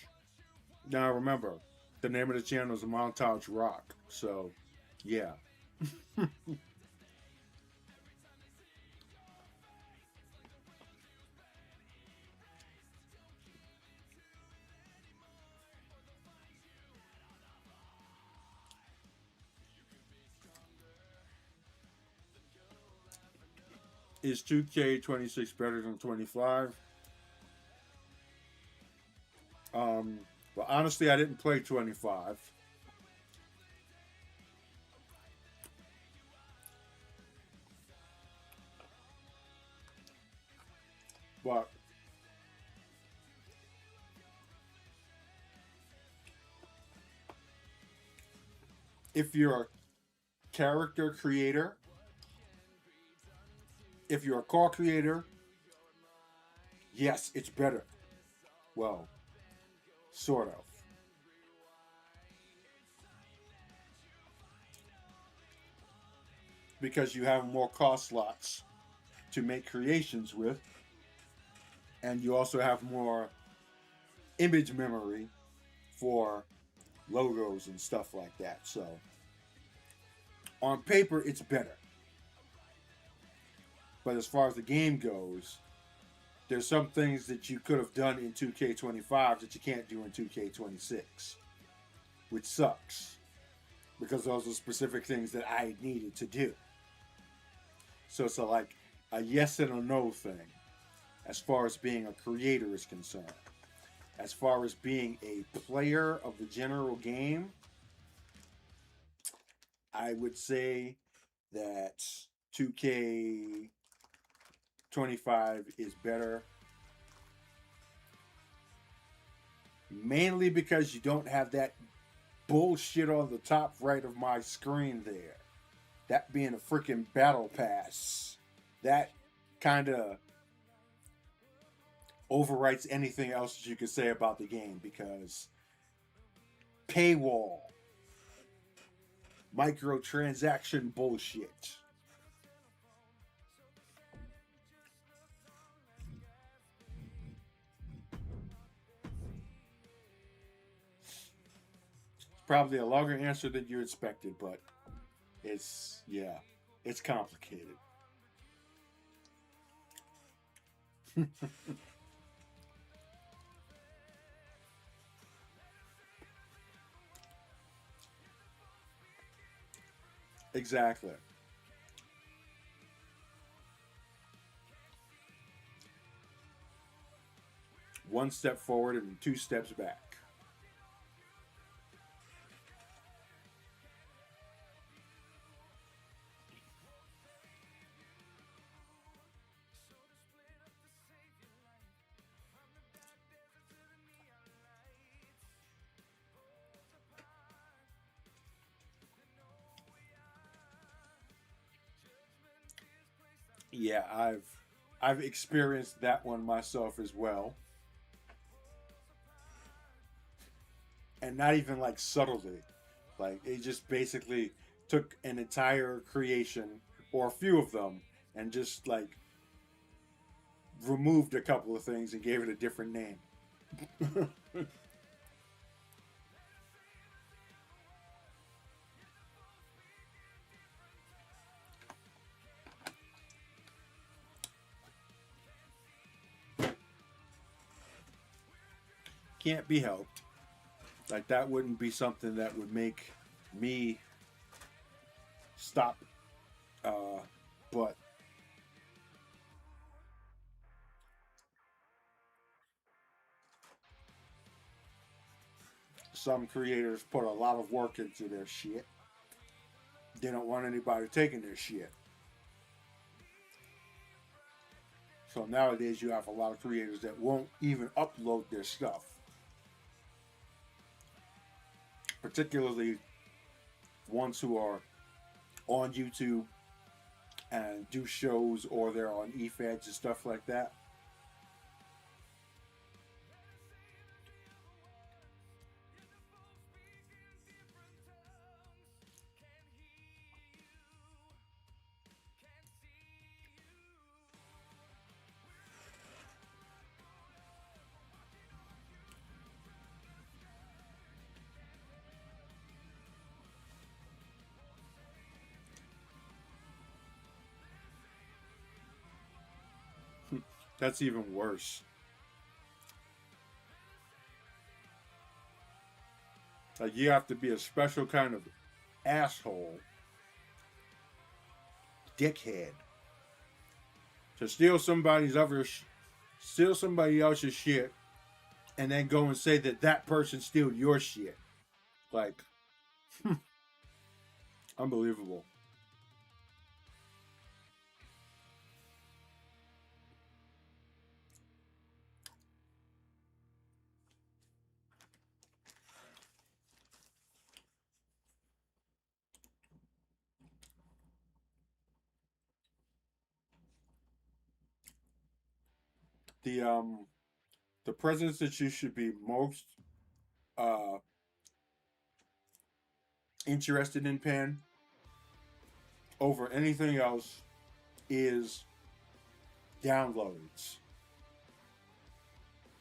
Now remember, the name of the channel is Montage Rock. So, yeah. Is 2K26 better than 25? Well, honestly, I didn't play 25. But if you're a character creator, if you're a car creator, yes, it's better. Well, sort of. Because you have more car slots to make creations with, and you also have more image memory for logos and stuff like that. So, on paper, it's better. But as far as the game goes, there's some things that you could have done in 2K25 that you can't do in 2K26, which sucks, because those are specific things that I needed to do. So it's like a yes and a no thing as far as being a creator is concerned. As far as being a player of the general game, I would say that 2K25 is better. Mainly because you don't have that bullshit on the top right of my screen there. That being a freaking battle pass. That kind of overwrites anything else that you could say about the game, because paywall, microtransaction bullshit. Probably a longer answer than you expected, but it's complicated. Exactly. One step forward and 2 steps back. Yeah, I've experienced that one myself as well. And not even like subtly. Like it just basically took an entire creation or a few of them and just like removed a couple of things and gave it a different name. Can't be helped. Like that wouldn't be something that would make me stop. But some creators put a lot of work into their shit. They don't want anybody taking their shit. So nowadays you have a lot of creators that won't even upload their stuff. Particularly ones who are on YouTube and do shows, or they're on eFeds and stuff like that. That's even worse. Like you have to be a special kind of asshole, dickhead, to steal somebody else's shit, and then go and say that that person steal your shit. Like, unbelievable. The the presence that you should be most uh interested in, Pen, over anything else is downloads.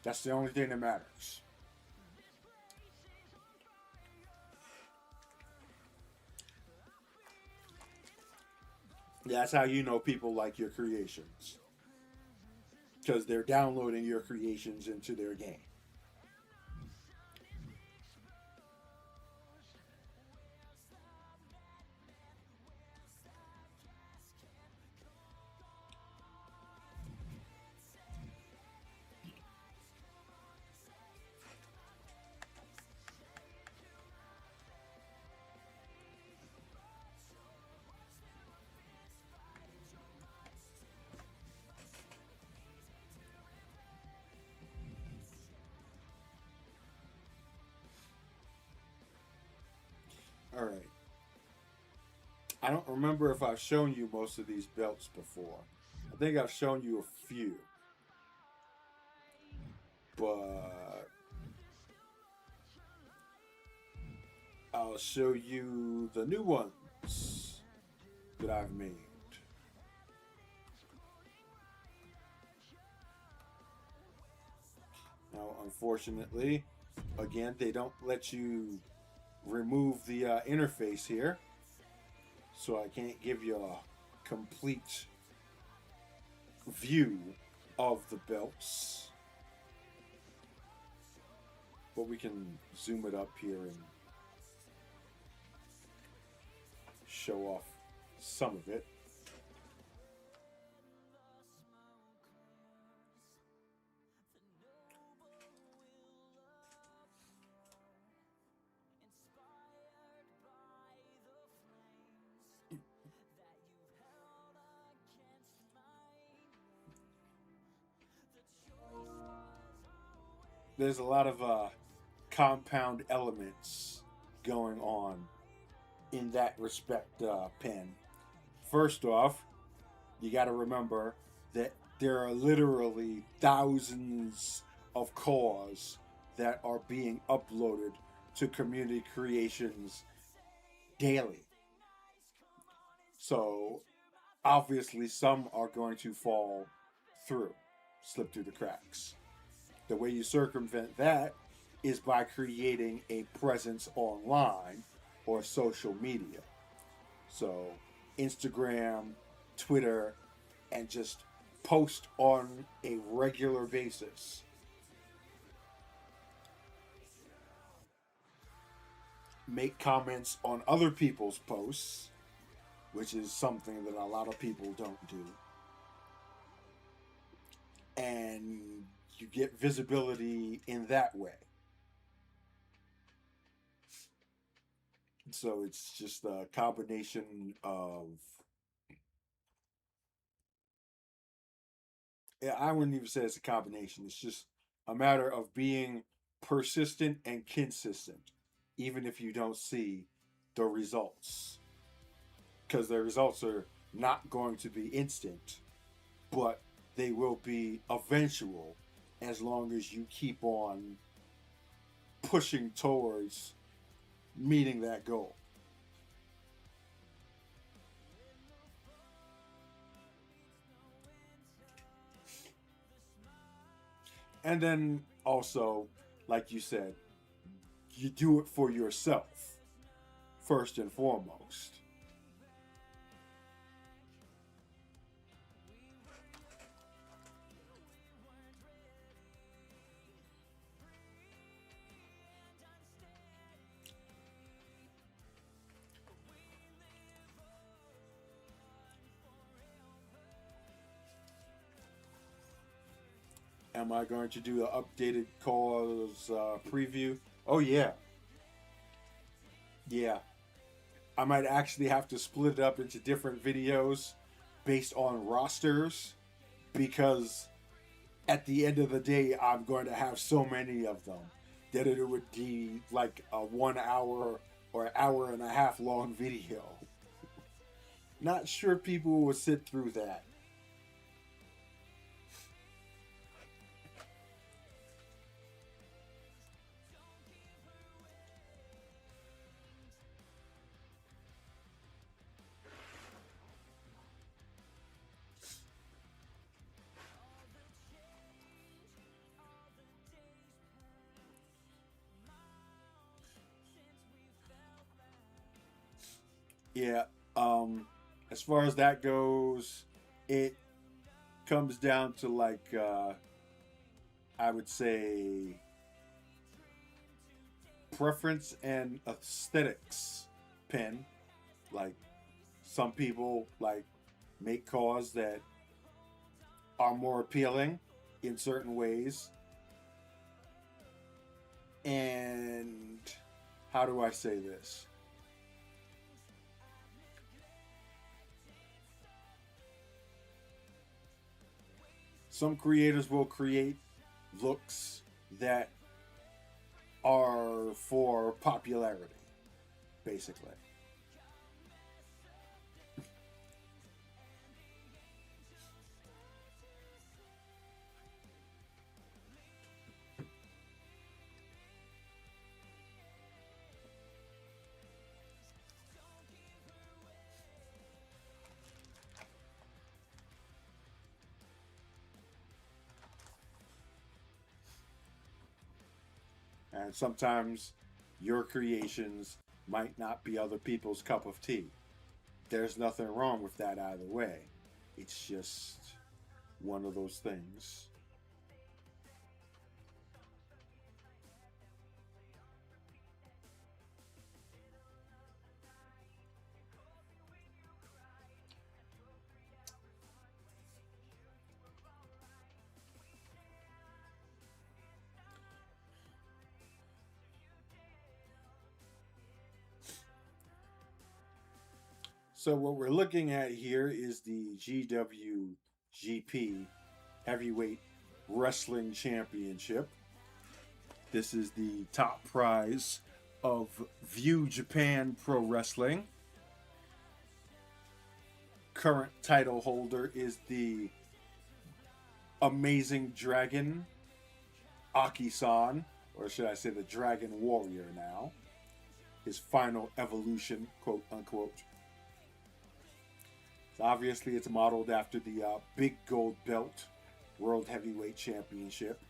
That's the only thing that matters. That's how you know people like your creations. Because they're downloading your creations into their game. All right. I don't remember if I've shown you most of these belts before. I think I've shown you a few. But I'll show you the new ones that I've made. Now, unfortunately, again, they don't let you remove the interface here. So I can't give you a complete view of the belts. But we can zoom it up here and show off some of it. There's a lot of compound elements going on in that respect, Pen. First off, you got to remember that there are literally thousands of cores that are being uploaded to community creations daily. So, obviously, some are going to fall through, slip through the cracks. The way you circumvent that is by creating a presence online or social media. So, Instagram, Twitter, and just post on a regular basis. Make comments on other people's posts, which is something that a lot of people don't do. And you get visibility in that way. So it's just a combination of, yeah, I wouldn't even say it's a combination. It's just a matter of being persistent and consistent, even if you don't see the results. Because the results are not going to be instant, but they will be eventual as long as you keep on pushing towards meeting that goal. And then also, like you said, you do it for yourself, first and foremost. Am I going to do an updated cause preview? Oh, yeah. Yeah. I might actually have to split it up into different videos based on rosters because at the end of the day, I'm going to have so many of them that it would be like a 1 hour or hour and a half long video. Not sure people would sit through that. Yeah, as far as that goes, it comes down to like I would say preference and aesthetics. Pen, like some people like make cause that are more appealing in certain ways, and how do I say this? Some creators will create looks that are for popularity. basically. And sometimes your creations might not be other people's cup of tea. There's nothing wrong with that either way. It's just one of those things. So what we're looking at here is the GWGP Heavyweight Wrestling Championship. This is the top prize of View Japan Pro Wrestling. Current title holder is the Amazing Dragon Aki-san, or should I say the Dragon Warrior now. His final evolution, quote unquote. So obviously, it's modeled after the Big Gold Belt World Heavyweight Championship.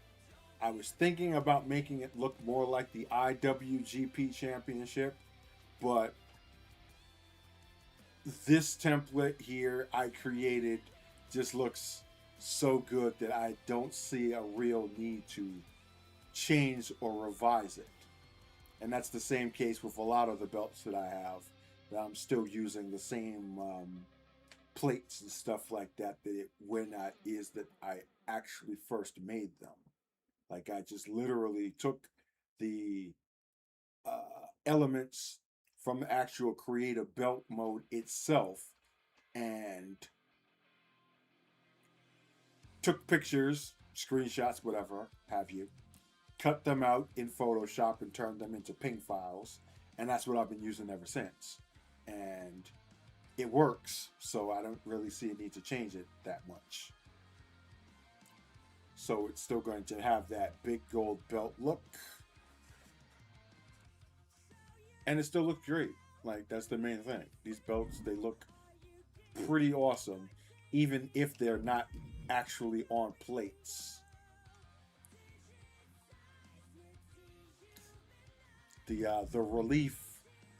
I was thinking about making it look more like the IWGP Championship, but this template here I created just looks so good that I don't see a real need to change or revise it. And that's the same case with a lot of the belts that I have. That I'm still using the same plates and stuff like that when that is that I actually first made them. Like I just literally took the elements from the actual create a belt mode itself and took pictures, screenshots, whatever have you, cut them out in Photoshop and turned them into ping files, and that's what I've been using ever since. And it works, so I don't really see a need to change it that much. So it's still going to have that big gold belt look. And it still looks great. Like, that's the main thing. These belts, they look pretty awesome, even if they're not actually on plates. The relief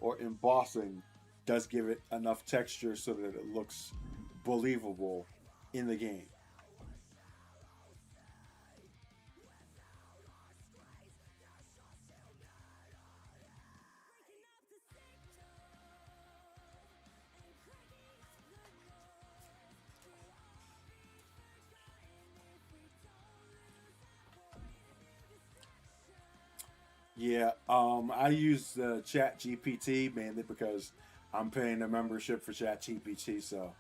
or embossing does give it enough texture so that it looks believable in the game. Yeah, I use Chat GPT mainly because I'm paying a membership for Chat GPT, so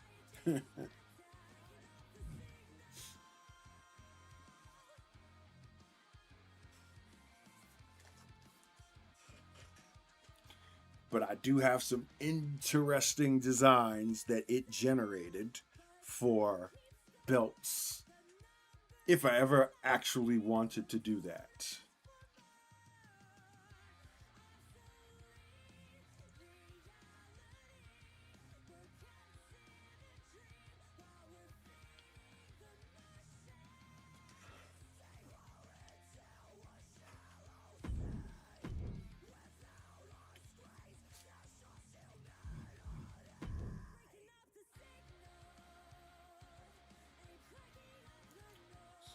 but I do have some interesting designs that it generated for belts if I ever actually wanted to do that.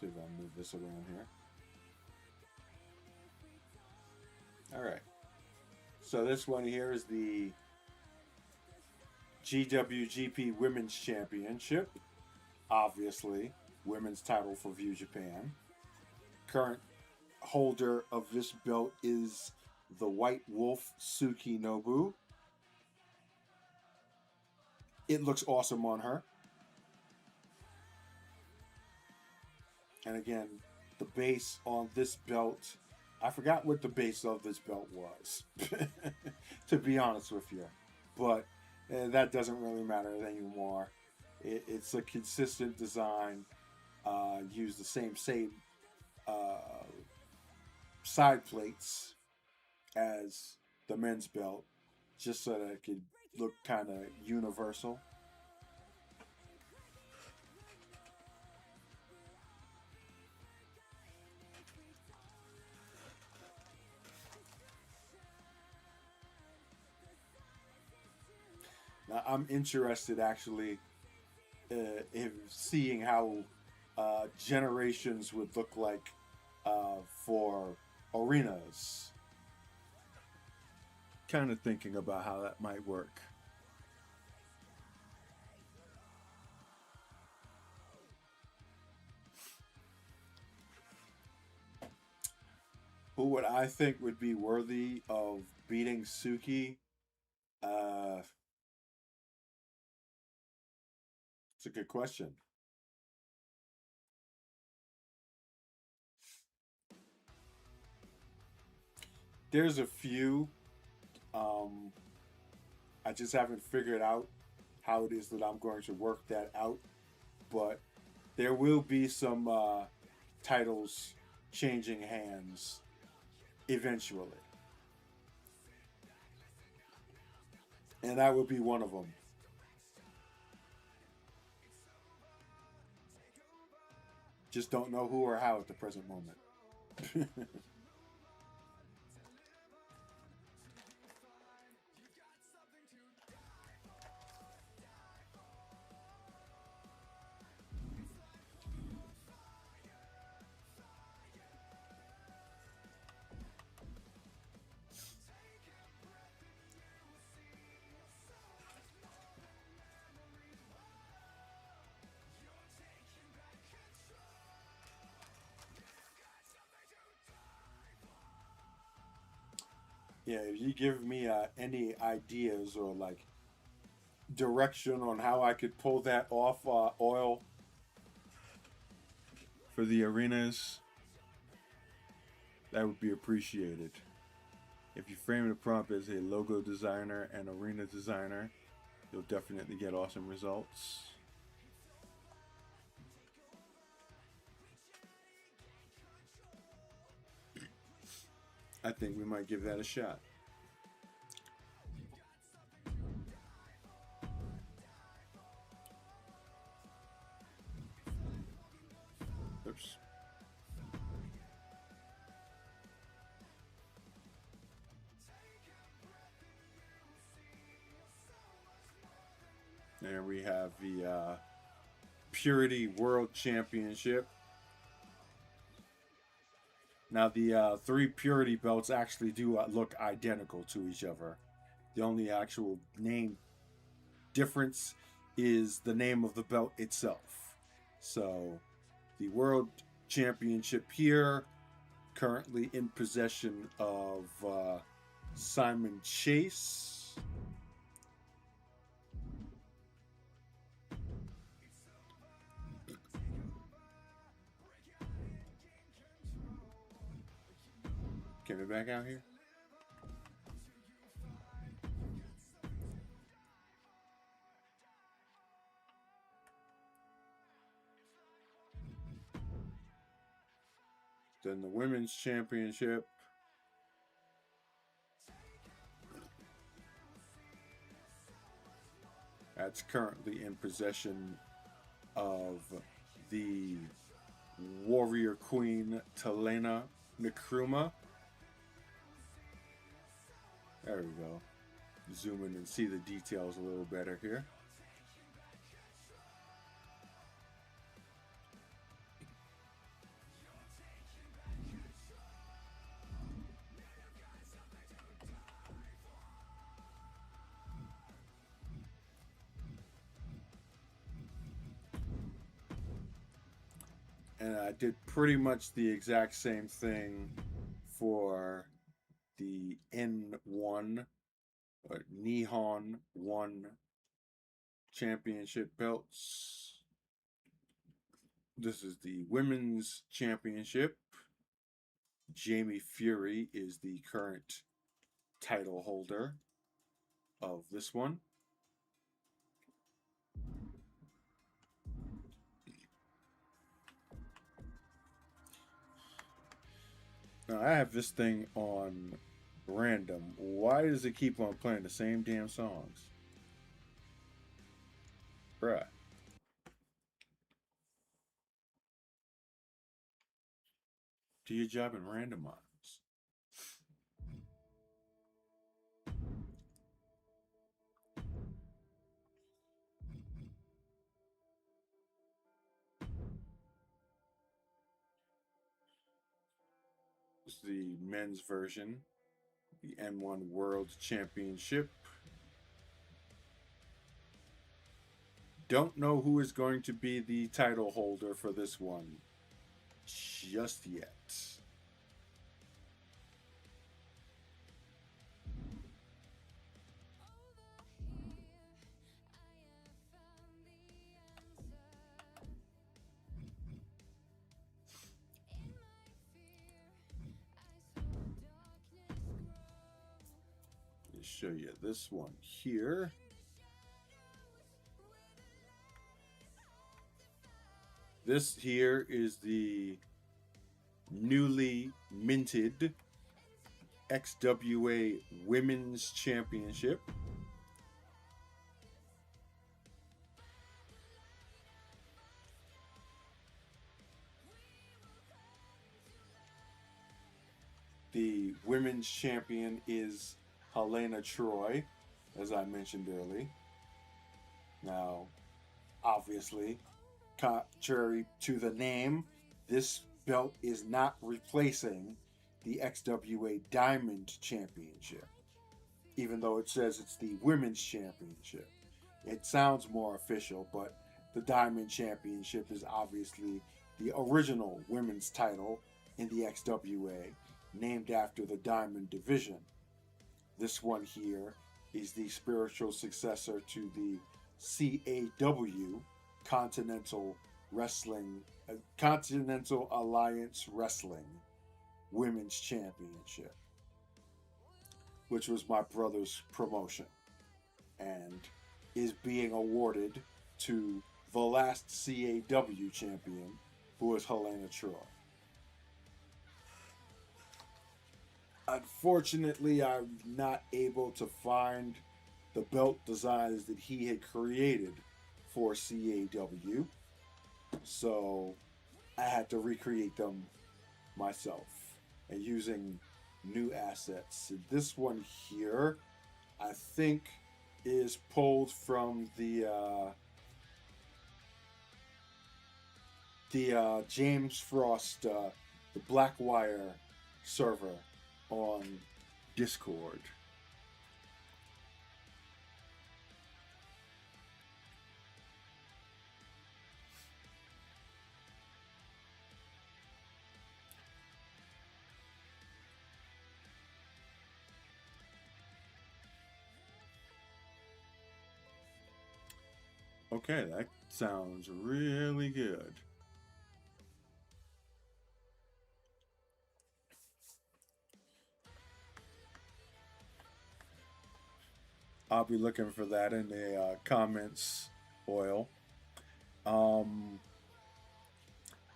See if I move this around here. All right. So this one here is the GWGP Women's Championship. Obviously, women's title for View Japan. Current holder of this belt is the White Wolf Suki Nobu. It looks awesome on her. And again, the base on this belt I forgot what the base of this belt was, to be honest with you. But that doesn't really matter anymore. It's a consistent design. Use the same uh, side plates as the men's belt, just so that it could look kind of universal. Now, I'm interested actually in seeing how generations would look like for arenas. Kind of thinking about how that might work. Who would I think would be worthy of beating Suki? Uh, it's a good question. There's a few. Um, I just haven't figured out how it is that I'm going to work that out. But there will be some titles changing hands eventually. And that would be one of them. Just don't know who or how at the present moment. Yeah, if you give me any ideas or like direction on how I could pull that off, oil for the arenas, that would be appreciated. If you frame the prompt as a logo designer and arena designer, you'll definitely get awesome results. I think we might give that a shot. Oops. There we have the Purity World Championship. Now, the three Purity belts actually do look identical to each other. The only actual name difference is the name of the belt itself. So, the World Championship here, currently in possession of Simon Chase. Get me back out here. Then the Women's Championship. That's currently in possession of the Warrior Queen Talena Nkrumah. There we go. Zoom in and see the details a little better here. And I did pretty much the exact same thing for the N1 or Nihon 1 championship belts. This is the women's championship. Jamie Fury is the current title holder of this one. Now I have this thing on random. Why does it keep on playing the same damn songs? Bruh. Do your job and randomize. It's the men's version, the N1 World Championship. Don't know who is going to be the title holder for this one just yet. Let me show you this one here. This here is the newly minted XWA Women's Championship. The women's champion is Helena Troy, as I mentioned earlier. Now, obviously, contrary to the name, this belt is not replacing the XWA Diamond Championship, even though it says it's the Women's Championship. It sounds more official, but the Diamond Championship is obviously the original women's title in the XWA, named after the Diamond Division. This one here is the spiritual successor to the CAW, Continental Alliance Wrestling Women's Championship, which was my brother's promotion and is being awarded to the last CAW champion, who was Helena Troy. Unfortunately, I'm not able to find the belt designs that he had created for CAW, so I had to recreate them myself and using new assets. And this one here, I think, is pulled from the James Frost, the Blackwire server on Discord. Okay, that sounds really good. I'll be looking for that in the comments, Oil.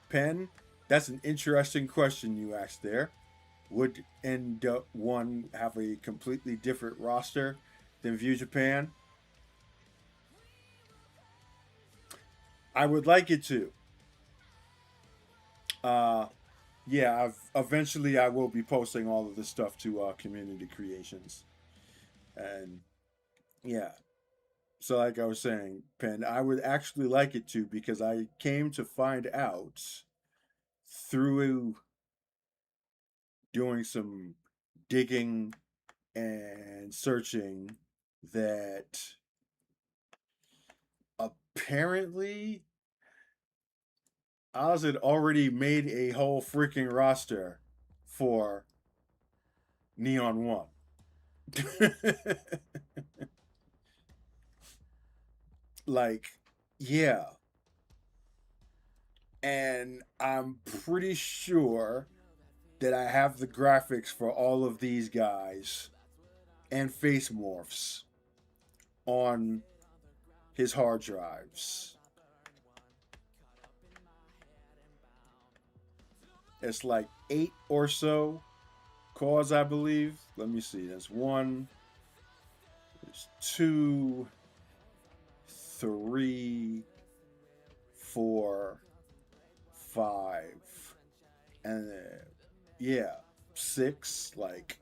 Pen, that's an interesting question you asked there. Would N1 have a completely different roster than View Japan? I would like it to. Yeah, eventually I will be posting all of this stuff to community creations. And yeah, so like I was saying, Pen, I would actually like it to, because I came to find out through doing some digging and searching that apparently Oz had already made a whole freaking roster for Neon 1. Like, yeah. And I'm pretty sure that I have the graphics for all of these guys and face morphs on his hard drives. It's like 8 or so cores, I believe. Let me see. There's 1, there's 2, 3, 4, 5, and yeah, 6. Like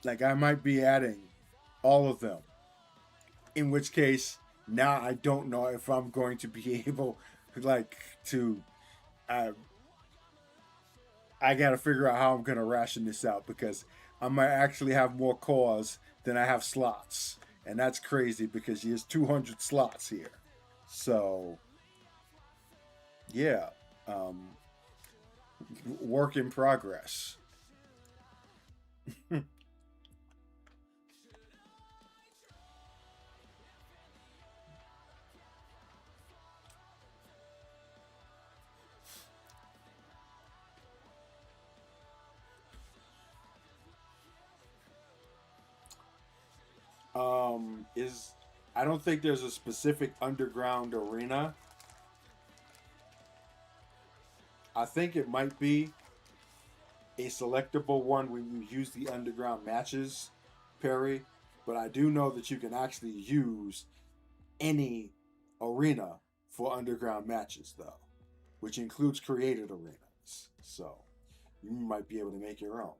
I might be adding all of them. In which case, now I don't know if I'm going to be able, to. I got to figure out how I'm going to ration this out because I might actually have more cores than I have slots, and that's crazy because he has 200 slots here. So, yeah, work in progress. Is I don't think there's a specific underground arena. I think it might be a selectable one when you use the underground matches, Perry. But I do know that you can actually use any arena for underground matches, though, which includes created arenas. So you might be able to make your own.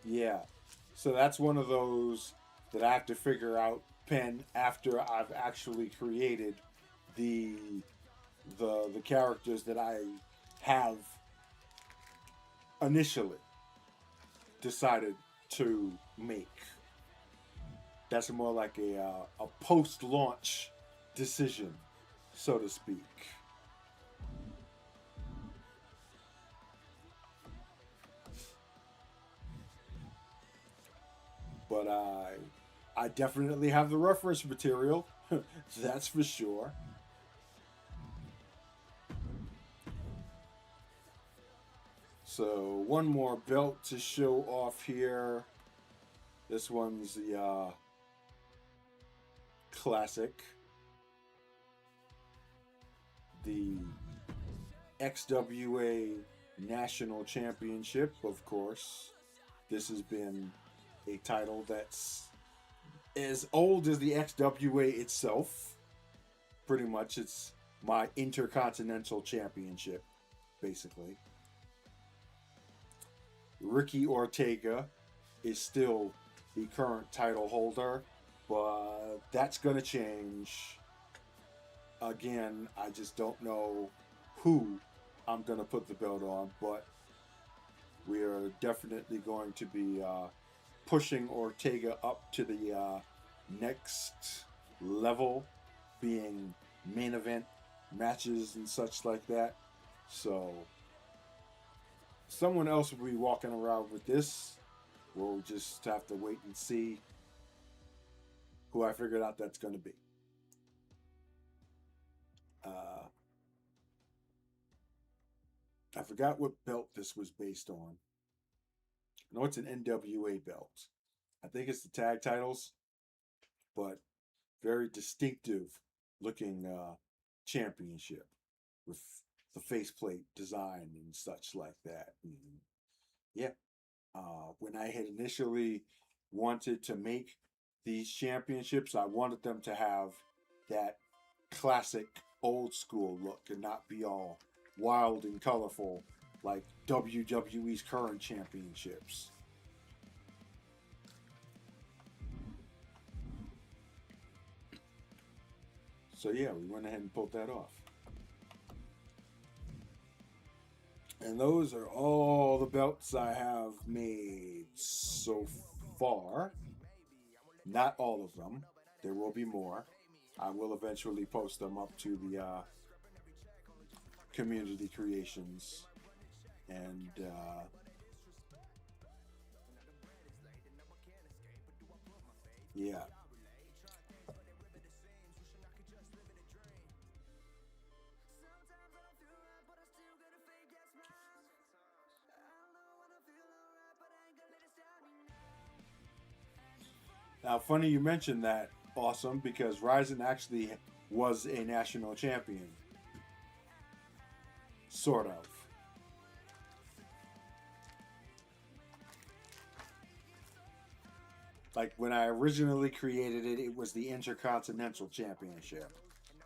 Yeah. So that's one of those that I have to figure out pen after I've actually created the the characters that I have initially decided to make. That's more like a post launch decision, so to speak. But I definitely have the reference material. That's for sure. So one more belt to show off here. This one's the classic, the XWA National Championship, of course. This has been a title that's as old as the XWA itself. Pretty much, it's my Intercontinental Championship, basically. Ricky Ortega is still the current title holder, but that's going to change. Again, I just don't know who I'm going to put the belt on, but we are definitely going to be pushing Ortega up to the next level, being main event matches and such like that. So someone else will be walking around with this. We'll just have to wait and see who I figured out that's going to be. I forgot what belt this was based on. I know it's an NWA belt. I think it's the tag titles, but very distinctive looking championship with the faceplate design and such like that. And yeah, when I had initially wanted to make these championships, I wanted them to have that classic old school look and not be all wild and colorful like WWE's current championships. So yeah, we went ahead and pulled that off. And those are all the belts I have made so far. Not all of them. There will be more. I will eventually post them up to the community creations. And yeah. Now, funny you mentioned that, awesome, because Ryzen actually was a national champion. Sort of. Like when I originally created it, it was the Intercontinental Championship.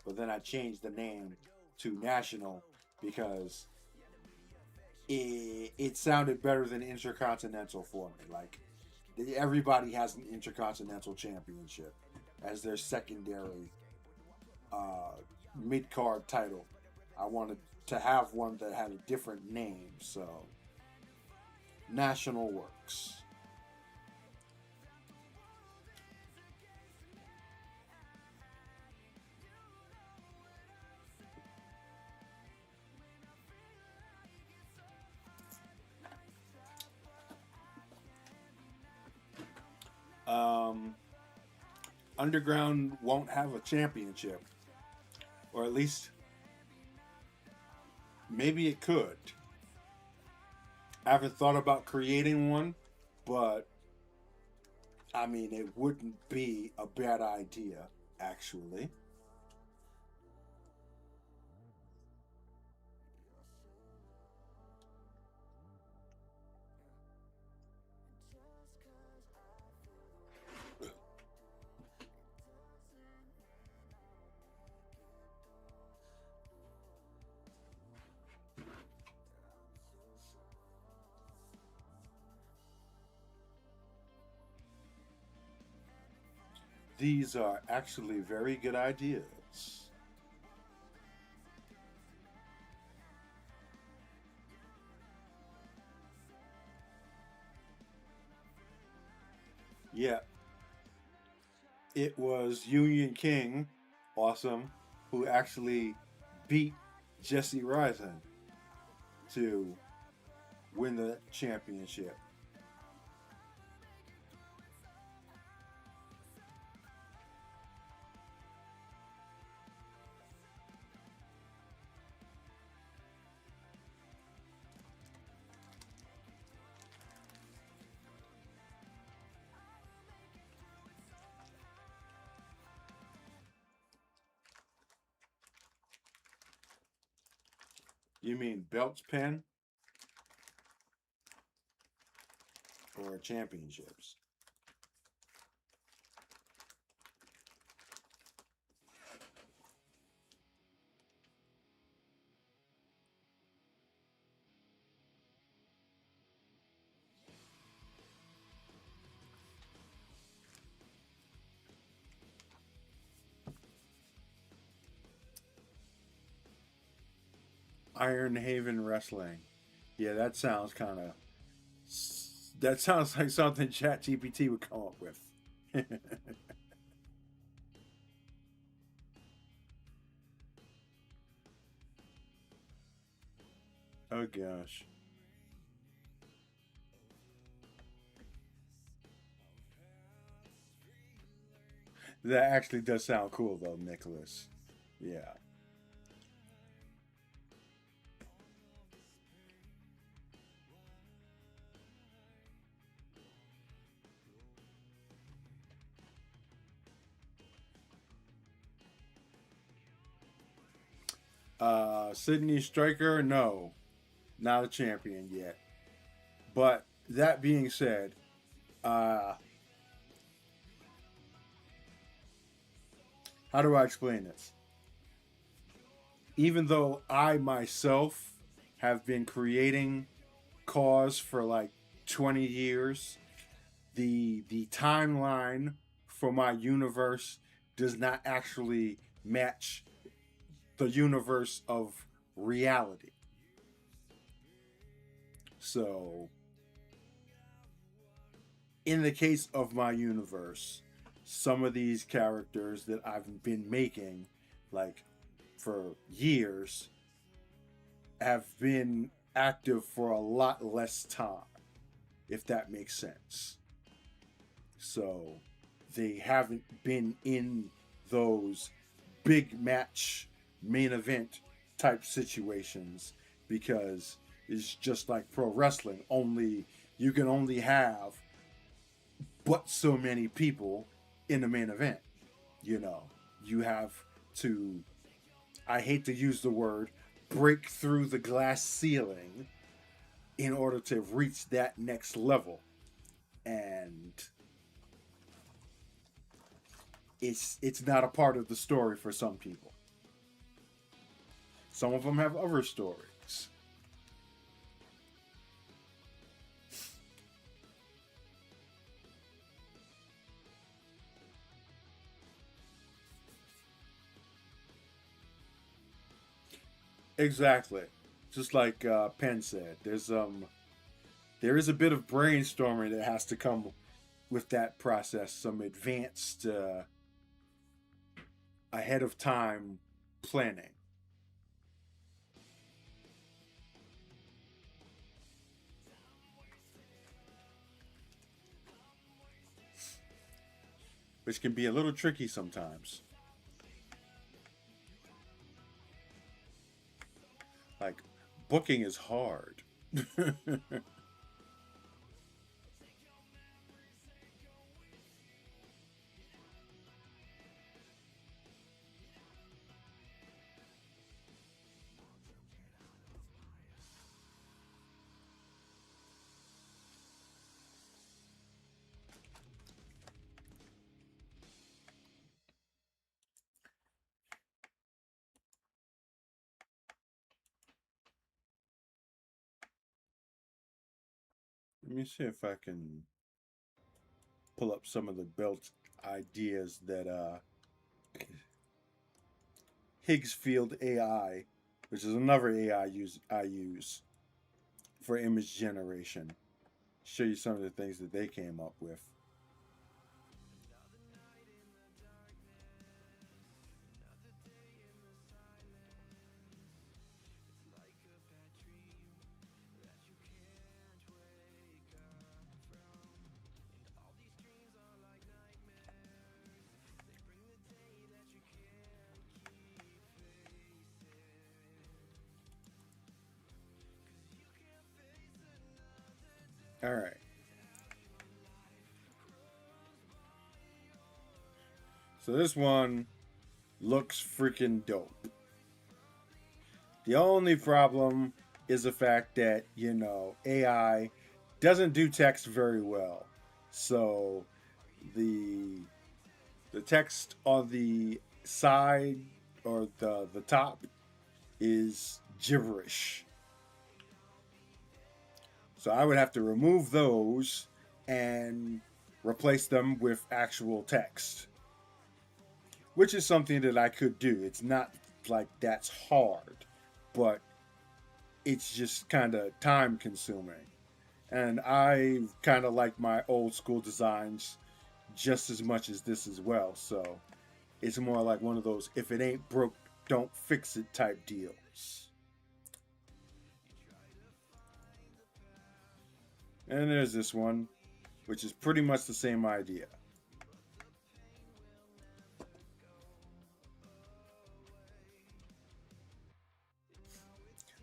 But then I changed the name to National because it sounded better than Intercontinental for me. Like everybody has an Intercontinental Championship as their secondary mid card title. I wanted to have one that had a different name, so National works. Underground won't have a championship, or at least maybe it could. I haven't thought about creating one, but I mean, it wouldn't be a bad idea, actually. These are actually very good ideas. Yeah, it was Union King, awesome, who actually beat Jesse Rising to win the championship. You mean belts pen or championships? Iron Haven Wrestling. Yeah, that sounds kind of. That sounds like something ChatGPT would come up with. Oh gosh. That actually does sound cool though, Nicholas. Yeah. Sydney Striker, no, not a champion yet. But that being said, uh, how do I explain this? Even though I myself have been creating cause for like 20 years, the timeline for my universe does not actually match the universe of reality. So, in the case of my universe, some of these characters that I've been making, like for years, have been active for a lot less time, if that makes sense. So, they haven't been in those big match, main event type situations because it's just like pro wrestling. Only you can only have but so many people in the main event. You know, you have to, I hate to use the word, break through the glass ceiling in order to reach that next level. And it's not a part of the story for some people. Some of them have other stories. Exactly. Just like Penn said, there is a bit of brainstorming that has to come with that process, some advanced ahead of time planning. Which can be a little tricky sometimes. Like, booking is hard. Let me see if I can pull up some of the built ideas that Higgsfield AI, which is another AI I use for image generation. Show you some of the things that they came up with. All right. So this one looks freaking dope. The only problem is the fact that, you know, AI doesn't do text very well. So the text on the side or the top is gibberish. So I would have to remove those and replace them with actual text, which is something that I could do. It's not like that's hard, but it's just kind of time consuming. And I kind of like my old school designs just as much as this as well. So it's more like one of those if it ain't broke, don't fix it type deals. And there's this one, which is pretty much the same idea.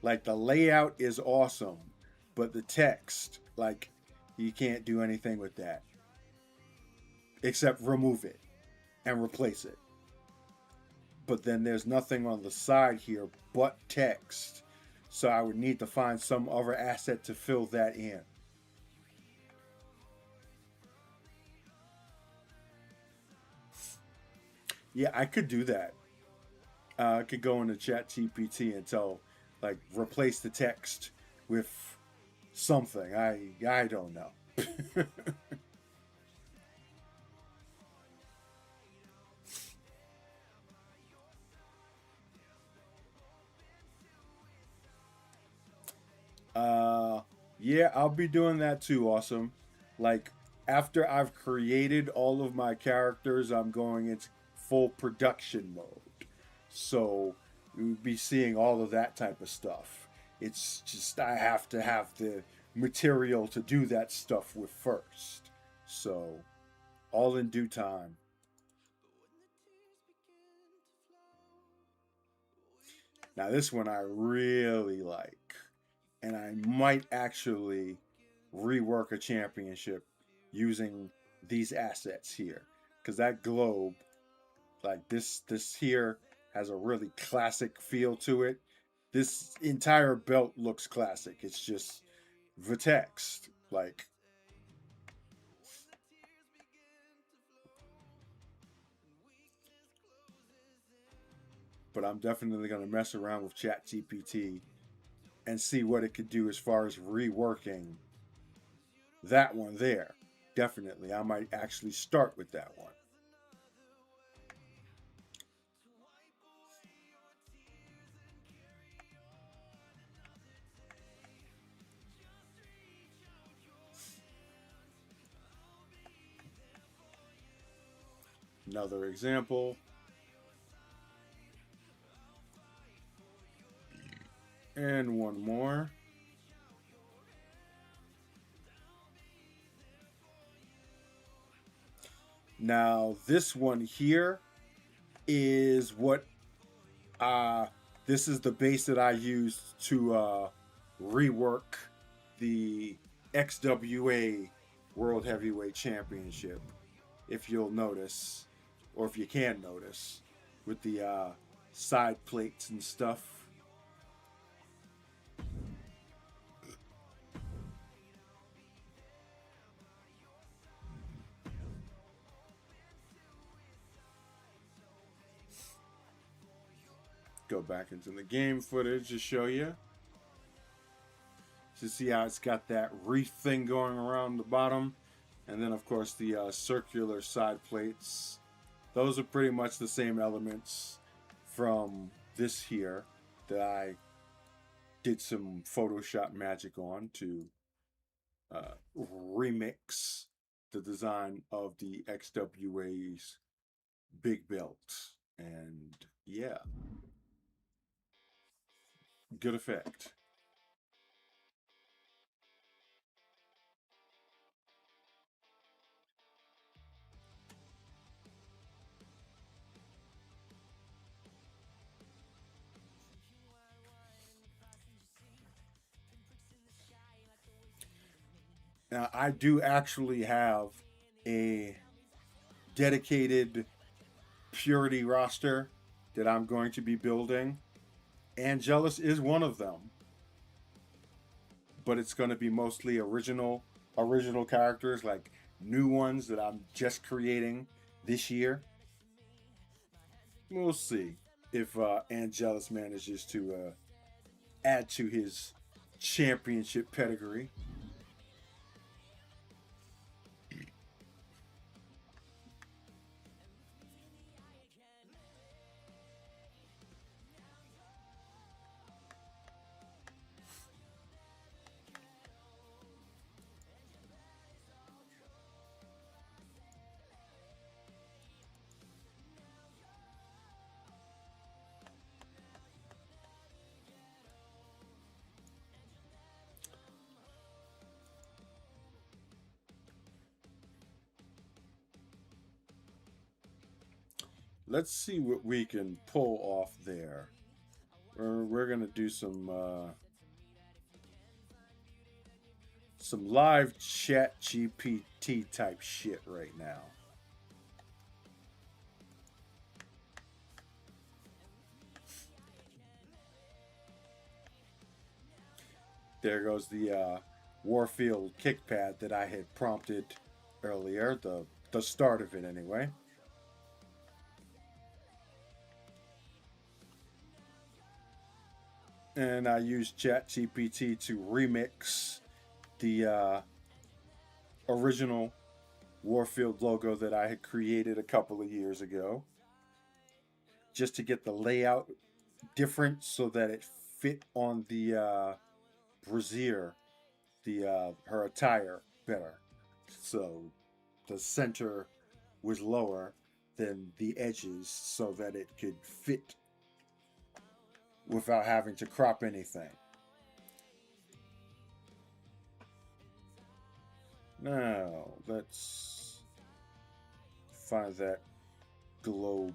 Like the layout is awesome, but the text, like, you can't do anything with that except remove it and replace it. But then there's nothing on the side here but text. So I would need to find some other asset to fill that in. Yeah, I could do that. I could go into ChatGPT and tell, like, replace the text with something. I don't know. Yeah, I'll be doing that too, awesome. Like after I've created all of my characters, I'm going into full production mode. So you'll be seeing all of that type of stuff. It's just I have to have the material to do that stuff with first. So all in due time. Now this one I really like, and I might actually rework a championship using these assets here, because that globe, like this here, has a really classic feel to it. This entire belt looks classic. It's just the text, like. But I'm definitely gonna mess around with ChatGPT and see what it could do as far as reworking that one there. Definitely, I might actually start with that one. Another example. And one more. Now, this one here is what this is the base that I used to rework the XWA World Heavyweight Championship. If you'll notice, or if you can notice, with the side plates and stuff. Go back into the game footage to show you. To see how it's got that wreath thing going around the bottom. And then, of course, the circular side plates. Those are pretty much the same elements from this here that I did some Photoshop magic on to remix the design of the XWA's big belt. And yeah, good effect. Now, I do actually have a dedicated Purity roster that I'm going to be building. Angelus is one of them, but it's going to be mostly original characters, like new ones that I'm just creating this year. We'll see if Angelus manages to add to his championship pedigree. Let's see what we can pull off there. We're gonna do some live chat GPT type shit right now. There goes the Warfield kickpad that I had prompted earlier, the start of it anyway. And I used ChatGPT to remix the original Warfield logo that I had created a couple of years ago, just to get the layout different so that it fit on the brassiere, the her attire better. So the center was lower than the edges so that it could fit without having to crop anything. Now, let's find that globe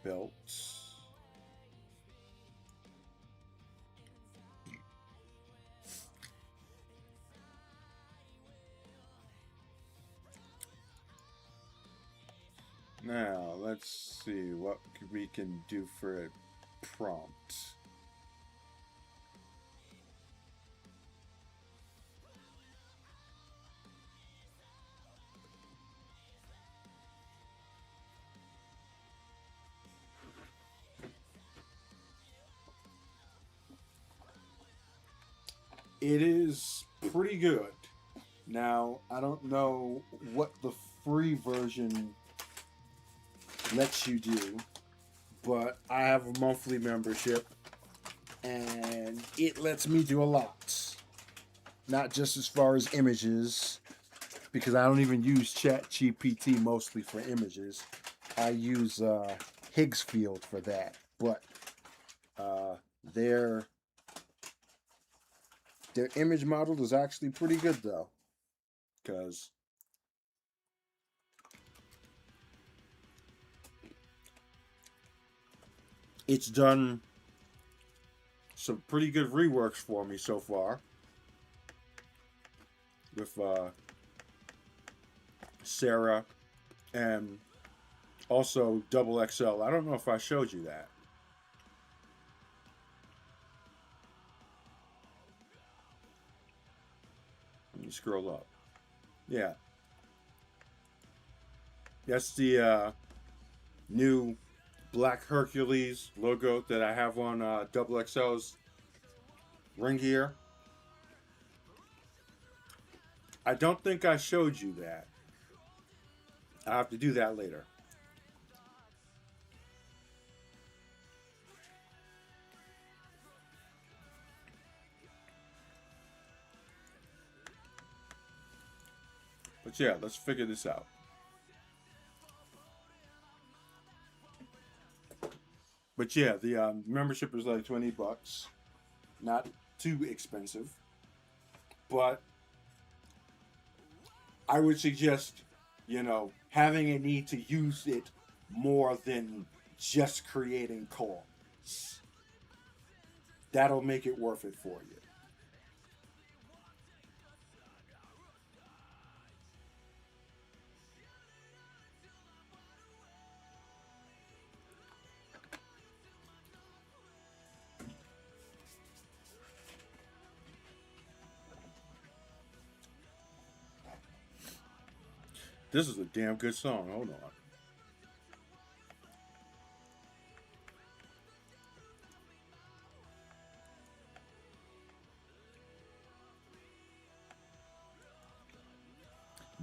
belt. Now, let's see what we can do for a prompt. It is pretty good. Now, I don't know what the free version lets you do, but I have a monthly membership and it lets me do a lot. Not just as far as images, because I don't even use ChatGPT mostly for images. I use Higgs Field for that, but their image model is actually pretty good though, because it's done some pretty good reworks for me so far with Sarah and also Double XL. I don't know if I showed you that. Let me scroll up. Yeah. That's the new Black Hercules logo that I have on Double XL's ring gear. I don't think I showed you that. I'll have to do that later. But yeah, let's figure this out. But yeah, the membership is like $20. Not too expensive. But I would suggest, having a need to use it more than just creating calls. That'll make it worth it for you. This is a damn good song. Hold on.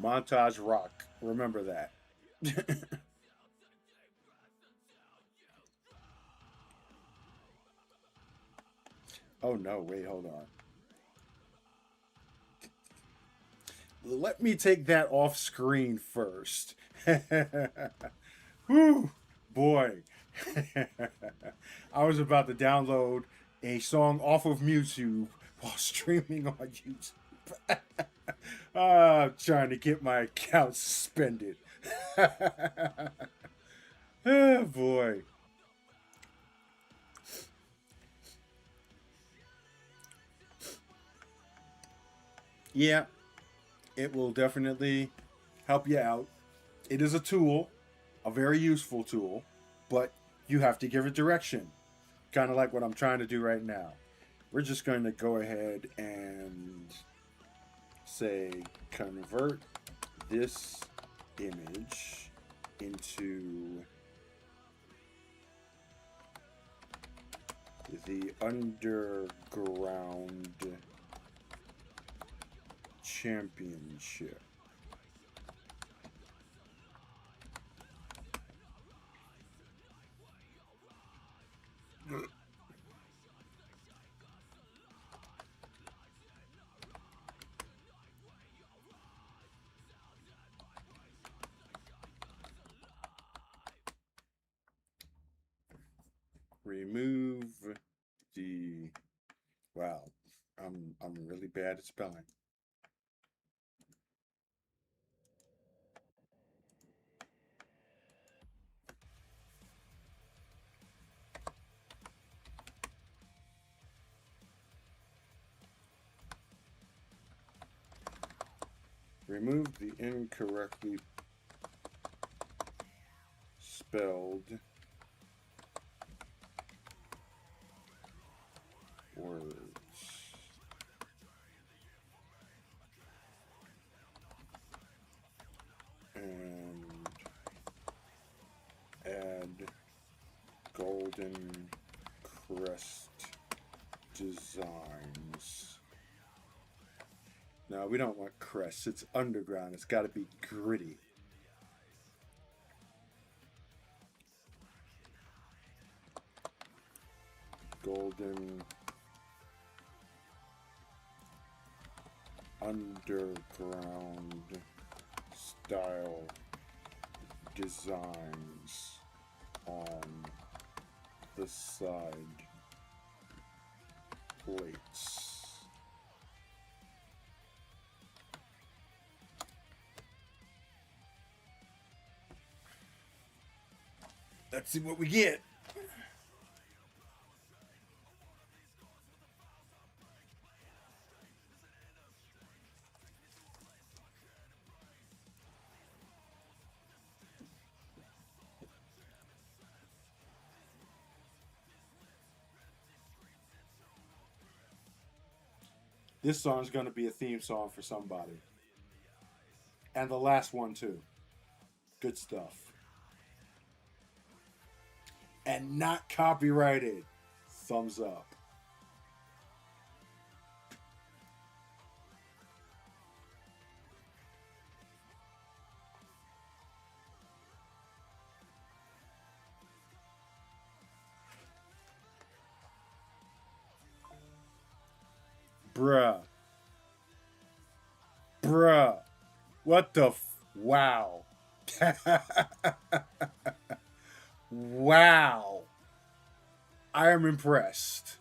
Montage Rock. Remember that. Oh no, wait, hold on. Let me take that off screen first. Whew, boy. I was about to download a song off of YouTube while streaming on YouTube. Trying to get my account suspended. Oh boy. Yeah, it will definitely help you out. It is a tool, a very useful tool, but you have to give it direction. Kind of like what I'm trying to do right now. We're just going to go ahead and say convert this image into the underground championship. remove the. Wow, I'm really bad at spelling. Remove the incorrectly spelled words. And add golden crest designs. No, we don't want crests. It's underground. It's got to be gritty. Golden underground style designs on the side plates. Let's see what we get. This song's going to be a theme song for somebody. And the last one, too. Good stuff. And not copyrighted. Thumbs up. Bruh. Bruh. What the wow. Wow. I am impressed.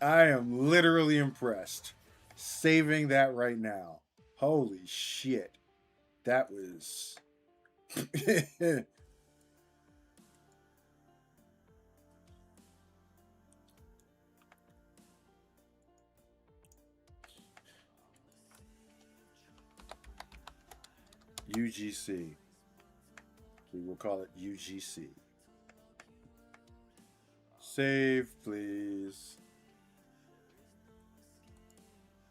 I am literally impressed. Saving that right now. Holy shit. That was. UGC. We will call it UGC. Save, please.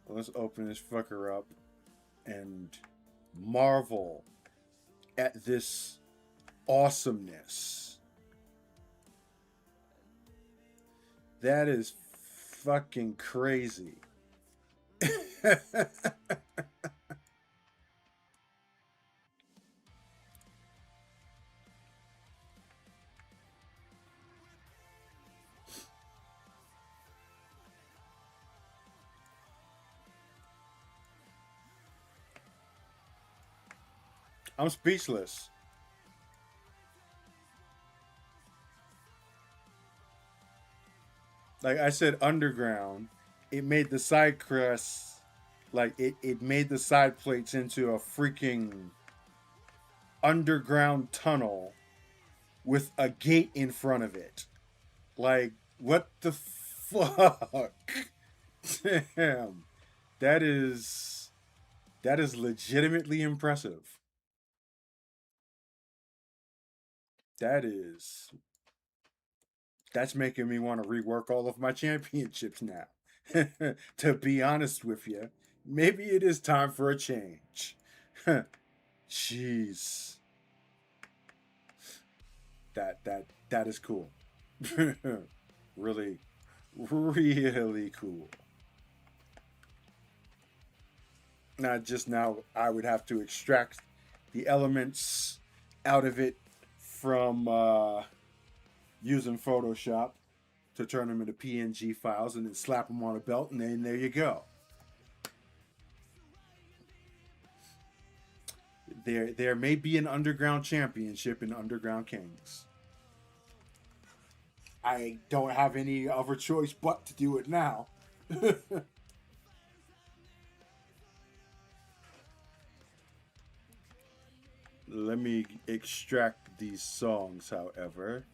Let's open this fucker up and marvel at this awesomeness. That is fucking crazy. I'm speechless. Like I said, underground, it made the side crests, like it made the side plates into a freaking underground tunnel with a gate in front of it. Like, what the fuck? Damn. That is legitimately impressive. That's making me want to rework all of my championships now. To be honest with you, maybe it is time for a change. Jeez. That is cool. Really, really cool. Not just now, I would have to extract the elements out of it from using Photoshop to turn them into PNG files and then slap them on a belt, and then there you go. There may be an underground championship in Underground Kings. I don't have any other choice but to do it now. Let me extract these songs, however.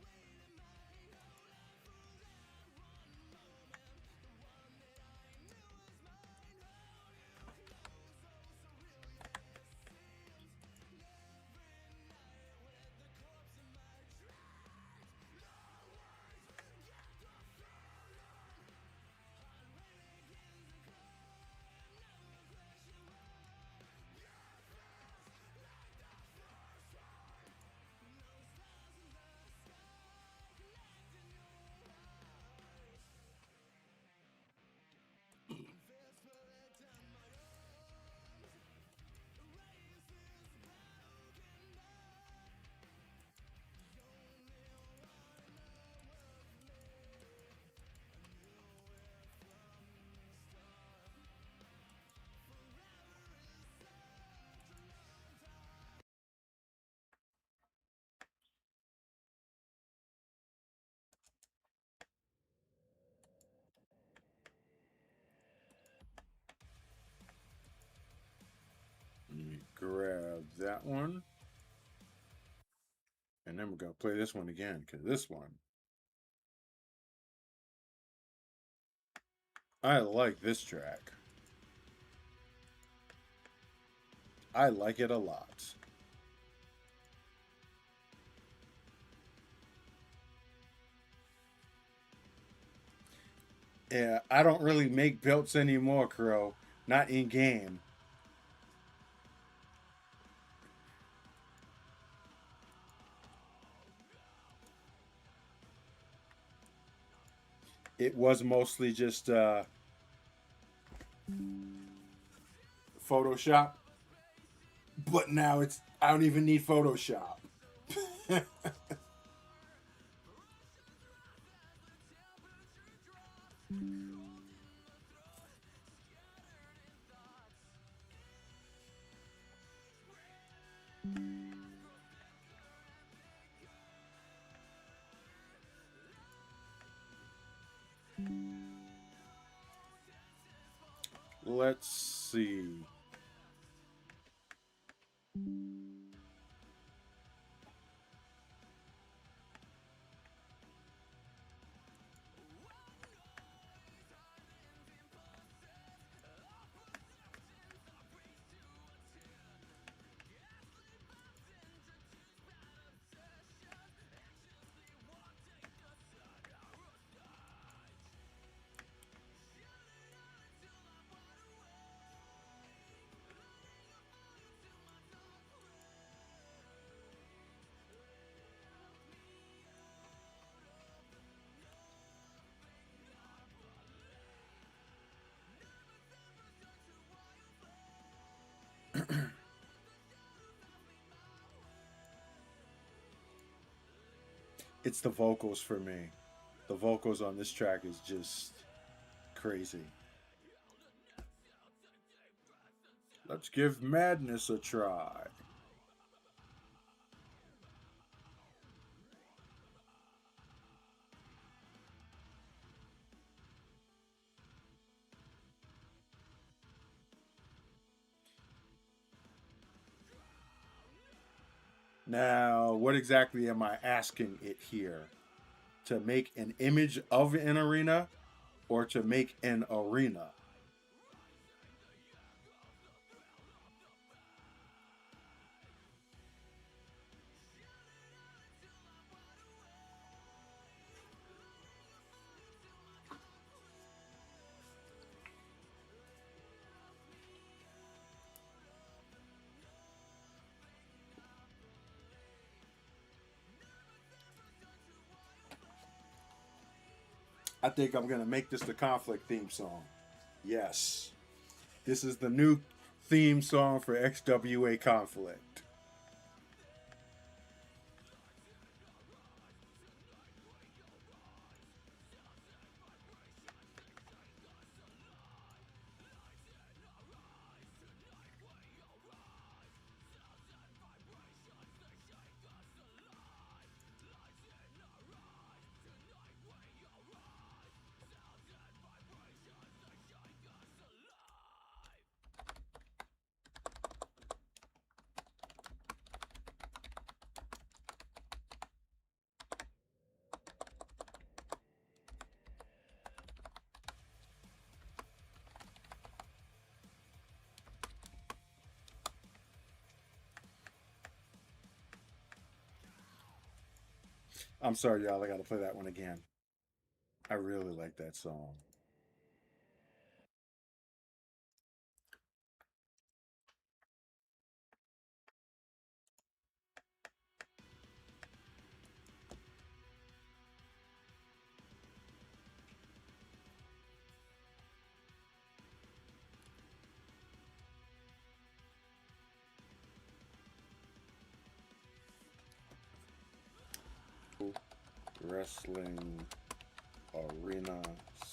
Let me grab that one. And then we're going to play this one again, because this one, I like this track. I like it a lot. Yeah, I don't really make belts anymore, Crow. Not in game. It was mostly just Photoshop. But now it's I don't even need Photoshop. Let's see. It's the vocals for me. The vocals on this track is just crazy. Let's give Madness a try. Now, what exactly am I asking it here? To make an image of an arena or to make an arena? I think I'm going to make this the conflict theme song. Yes. This is the new theme song for XWA Conflict. I'm sorry, y'all. I got to play that one again. I really like that song. Wrestling arena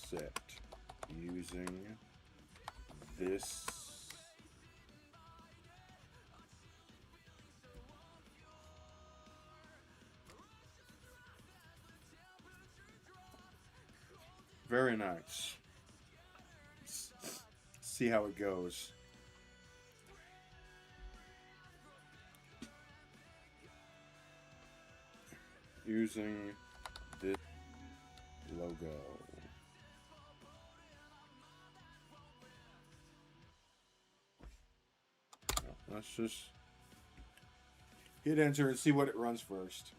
set using this very nice. See how it goes. Using this logo. Let's just hit enter and see what it runs first.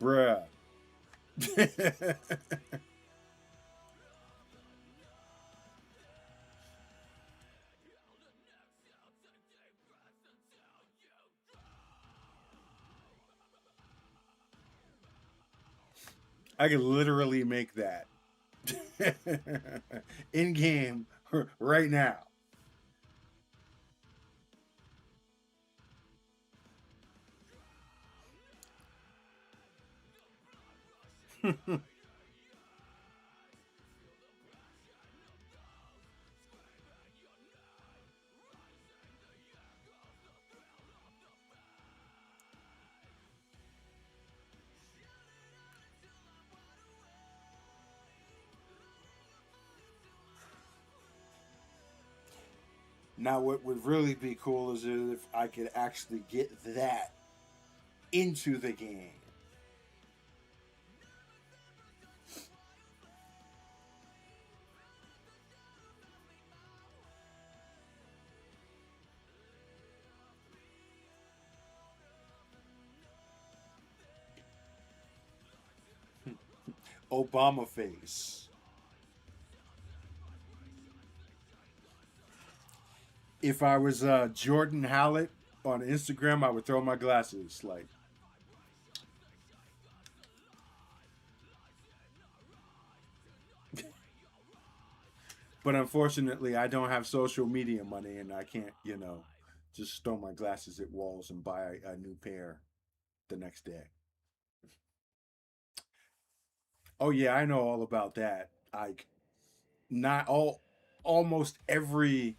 Bruh. I could literally make that in game right now. Now, what would really be cool is if I could actually get that into the game. Obama face. If I was Jordan Hallett on Instagram, I would throw my glasses like. But unfortunately, I don't have social media money, and I can't, just throw my glasses at walls and buy a new pair the next day. Oh yeah, I know all about that. Like, not all, almost every,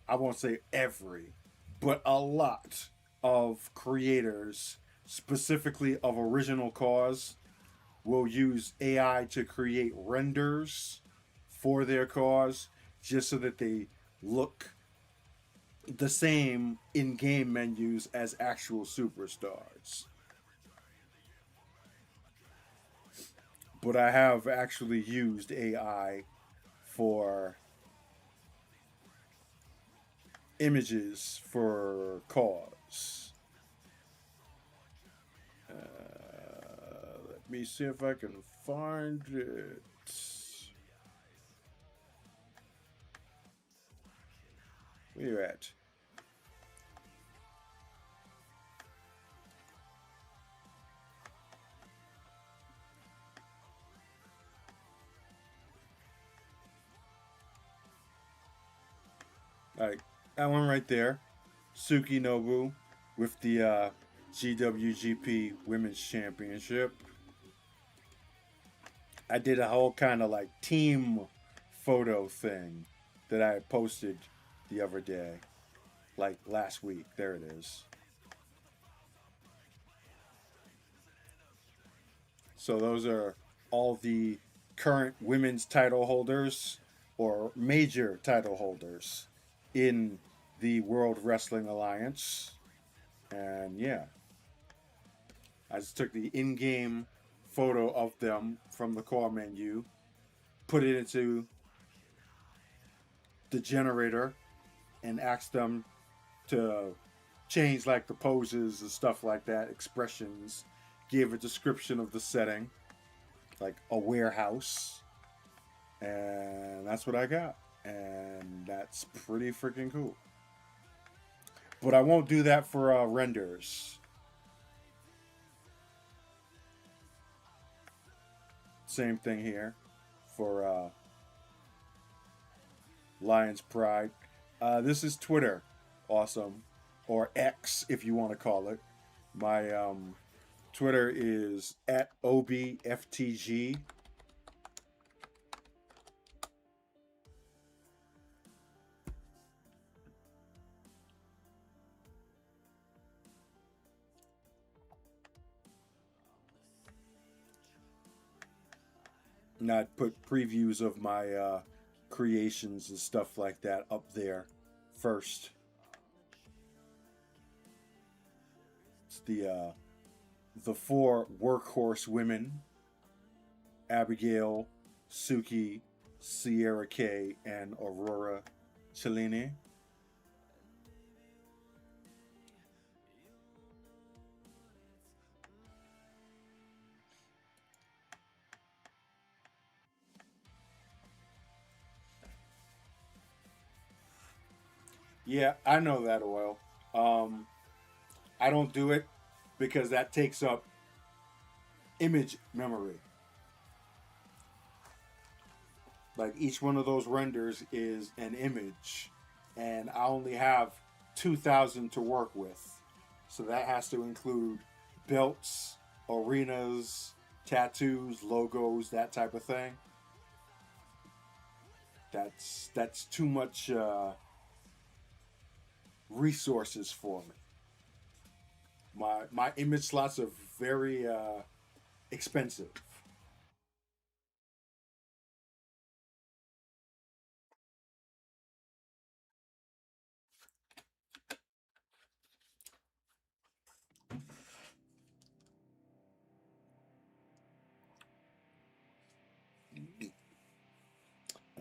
I won't say every, but a lot of creators, specifically of original cause, will use AI to create renders for their cause just so that they look the same in game menus as actual superstars. But I have actually used AI for images for cause. Let me see if I can find it. Where you at? All right, that one right there, Suki Nobu with the GWGP Women's Championship. I did a whole kind of like team photo thing that I posted the other day, like last week. There it is. So those are all the current women's title holders or major title holders in the World Wrestling Alliance. And yeah, I just took the in game photo of them from the core menu, put it into the generator, and asked them to change like the poses and stuff like that, expressions, give a description of the setting, like a warehouse. And that's what I got. And that's pretty freaking cool. But I won't do that for renders. Same thing here for Lion's Pride. This is Twitter. Awesome. Or X, if you want to call it. My Twitter is at OBFTG. And I'd put previews of my creations and stuff like that up there first. It's the four workhorse women: Abigail, Suki, Sierra Kay, and Aurora Cellini. Yeah, I know that, Oil. I don't do it because that takes up image memory. Like each one of those renders is an image, and I only have 2,000 to work with. So that has to include belts, arenas, tattoos, logos, that type of thing. That's too much resources for me. My image slots are very expensive.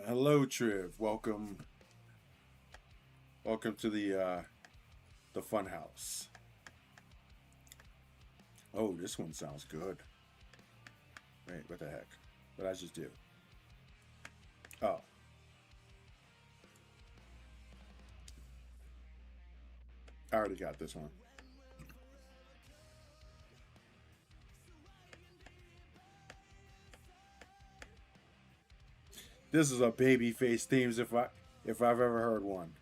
Hello, Triv. Welcome to the fun house. Oh, this one sounds good. Wait, what the heck? What did I just do? Oh. I already got this one. This is a babyface themes if I've ever heard one.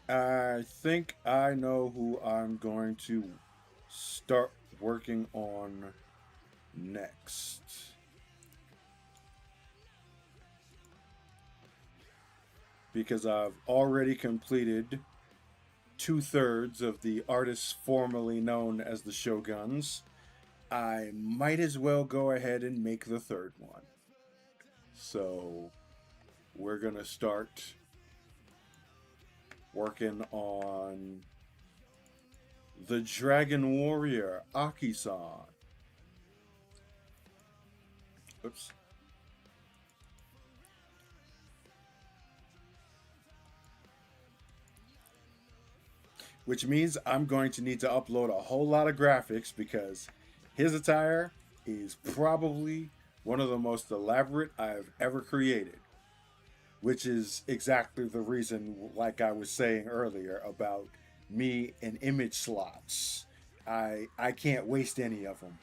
I think I know who I'm going to start working on next. Because I've already completed 2/3 of the artists formerly known as the Shoguns. I might as well go ahead and make the third one. So we're going to start working on the Dragon Warrior, Aki-san. Oops. Which means I'm going to need to upload a whole lot of graphics because his attire is probably one of the most elaborate I've ever created. which is exactly the reason, like I was saying earlier, about me and image slots. I can't waste any of them.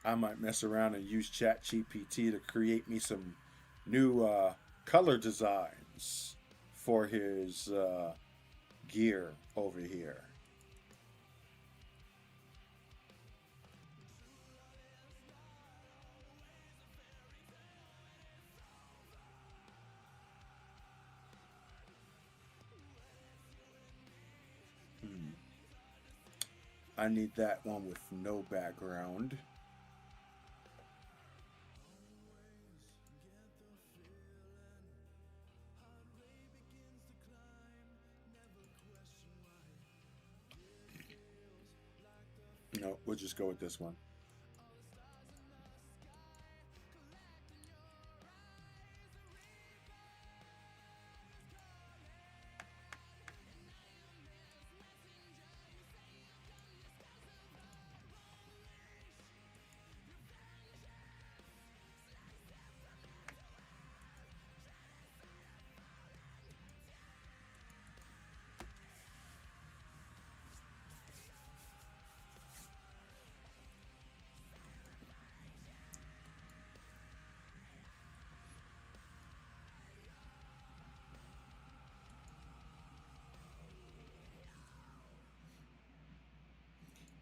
I might mess around and use Chat GPT to create me some new color designs for his gear over here. Hmm. I need that one with no background. No, we'll just go with this one.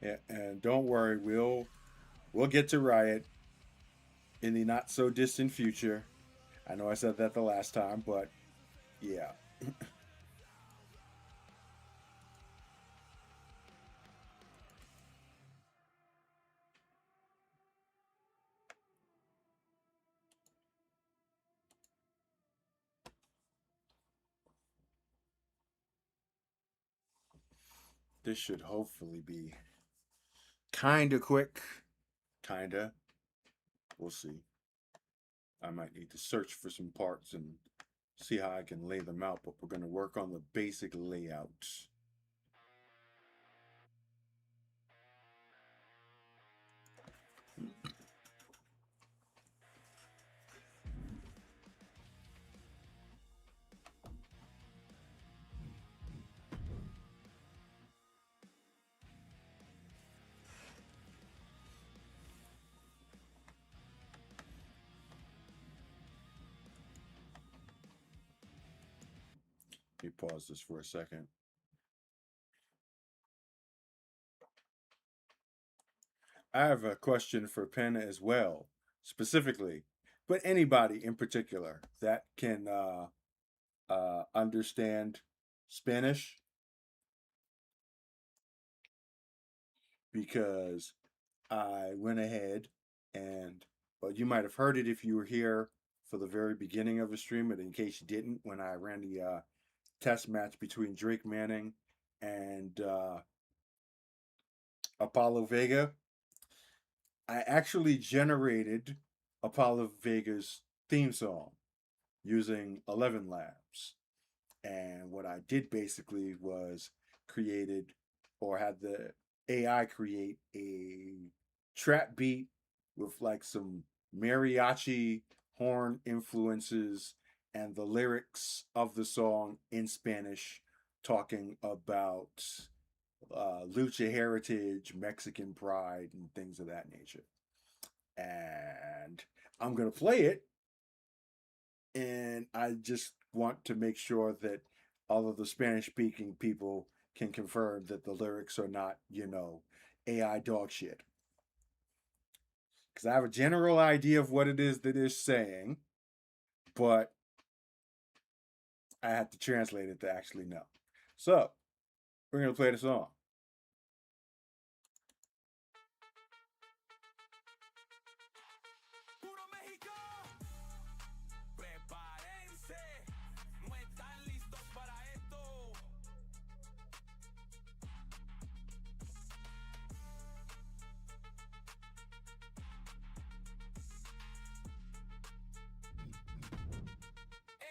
Yeah, and don't worry, we'll get to Riot in the not so distant future. I know I said that the last time, but yeah. This should hopefully be kinda quick. Kinda. We'll see. I might need to search for some parts and see how I can lay them out, but we're going to work on the basic layout. Let me pause this for a second. I have a question for Penn as well, specifically, but anybody in particular that can understand Spanish, because I went ahead and, well, you might have heard it if you were here for the very beginning of the stream, but in case you didn't, when I ran the test match between Drake Manning and Apollo Vega, I actually generated Apollo Vega's theme song using 11 Labs. And what I did basically was created or had the AI create a trap beat with like some mariachi horn influences and the lyrics of the song in Spanish talking about lucha heritage, Mexican pride, and things of that nature. And I'm going to play it, and I just want to make sure that all of the Spanish speaking people can confirm that the lyrics are not, AI dog shit. Because I have a general idea of what it is that it's saying, but I have to translate it to actually know. So, we're going to play the song. música. Prepárense, no están listos para esto.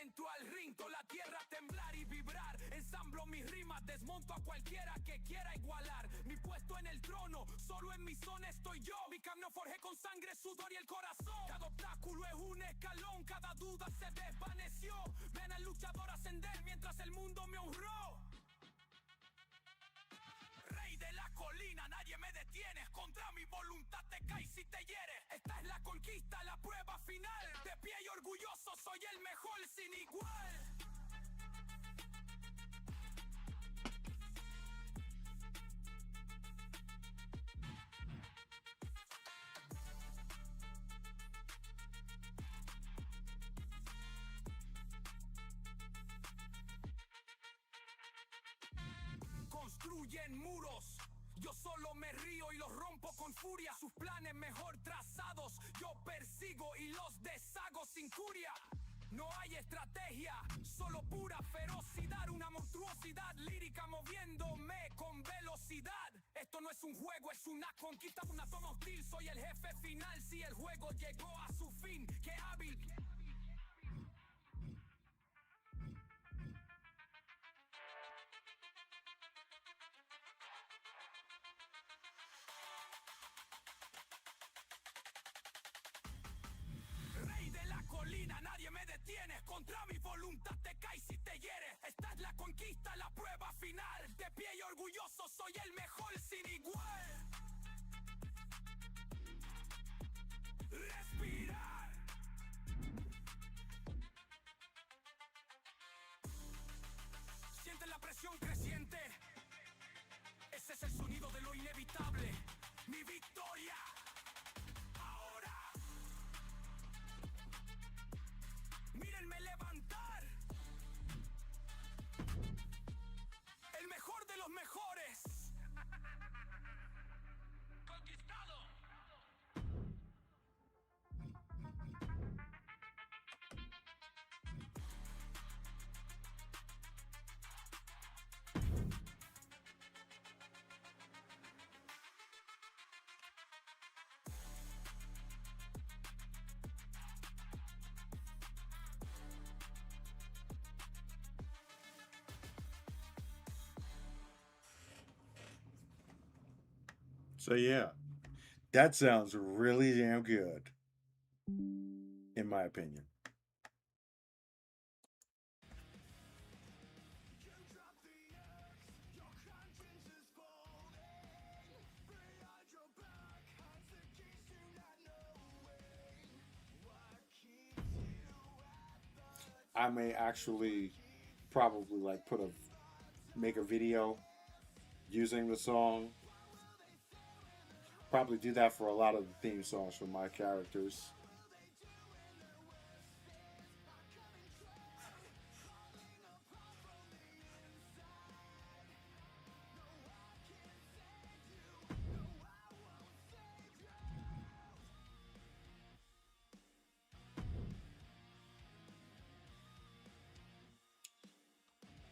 Entro al ring, toda la tierra temblar y vibrar. Ensamblo mis rimas, desmonto a cualquiera que quiera igualar. Mi puesto en el trono, solo en mi zona estoy yo. Mi camino forjé con sangre, sudor y el corazón. Cada obstáculo es un escalón, cada duda se desvaneció. Ven al luchador ascender mientras el mundo me honró. Rey de la colina, nadie me detiene. Contra mi voluntad te caes y te hieres. Esta es la conquista, la prueba final. De pie y orgulloso, soy el mejor sin igual. Construyen muros, yo solo me río y los rompo con furia. Sus planes mejor trazados, yo persigo y los deshago sin furia. No hay estrategia, solo pura ferocidad. Una monstruosidad lírica moviéndome con velocidad. Esto no es un juego, es una conquista, una zona hostil. Soy el jefe final, si el juego llegó a su fin. ¡Qué hábil! Rey de la colina, nadie me detiene. Contra mi voluntad te caes y te hieres. Esta es la conquista, la prueba final. De pie y orgulloso, soy el mejor sin igual. Respirar. Siente la presión creciente. Ese es el sonido de lo inevitable. Mi victoria. Ahora. Mírenme levantar. El mejor de los mejores. Conquistado. So yeah, that sounds really damn good, in my opinion. I may actually probably like make a video using the song. Probably do that for a lot of the theme songs for my characters.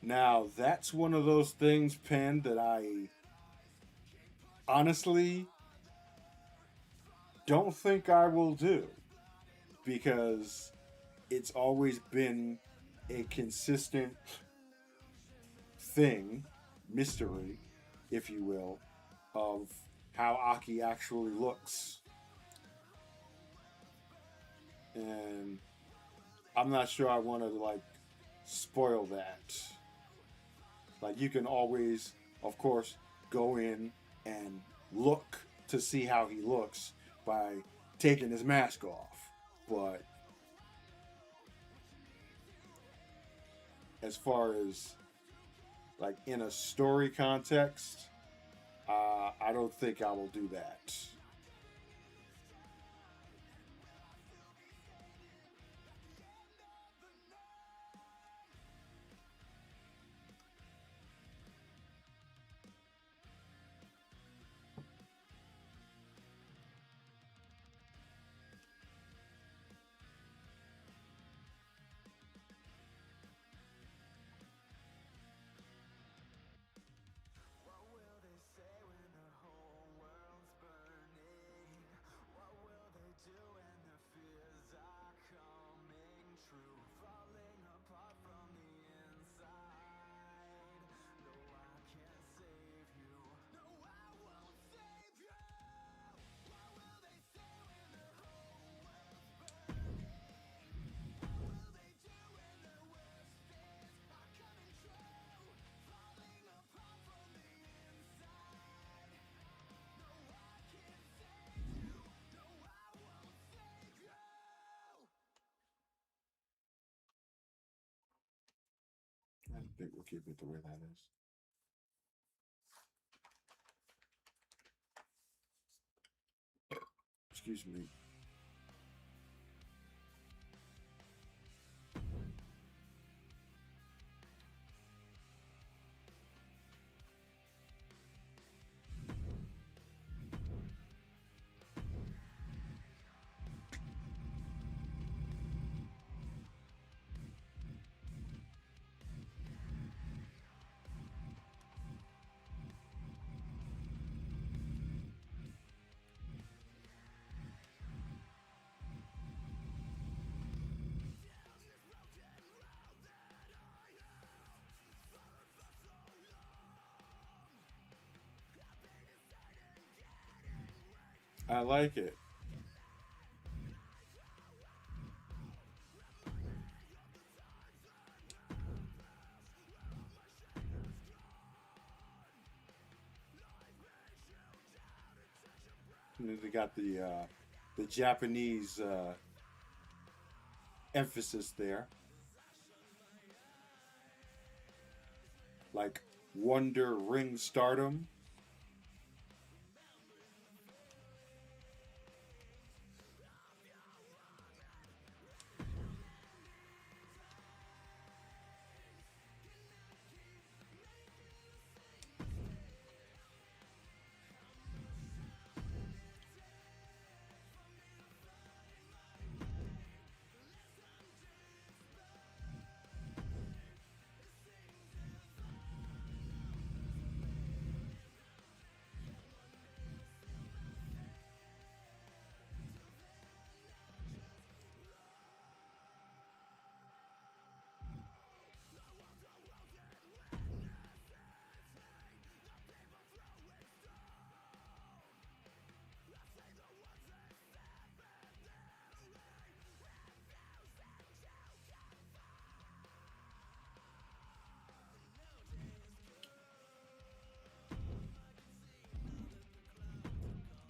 Now, that's one of those things, Penn, that I honestly don't think I will do because it's always been a consistent thing, mystery, if you will, of how Aki actually looks. And I'm not sure I want to spoil that. Like, you can always, of course, go in and look to see how he looks by taking his mask off. But as far as like in a story context, I don't think I will do that. think we'll keep it the way that is. Excuse me. I like it. And then they got the Japanese emphasis there, like Wonder Ring Stardom.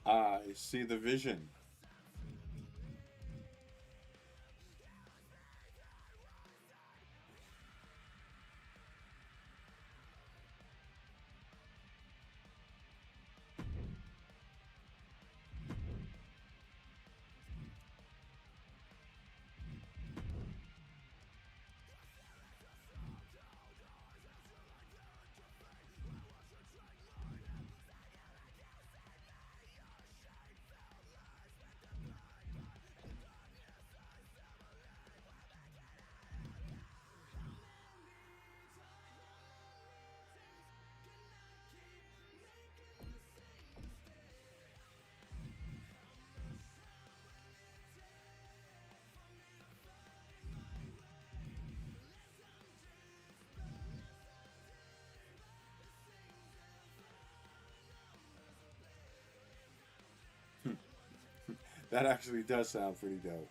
I see the vision. That actually does sound pretty dope.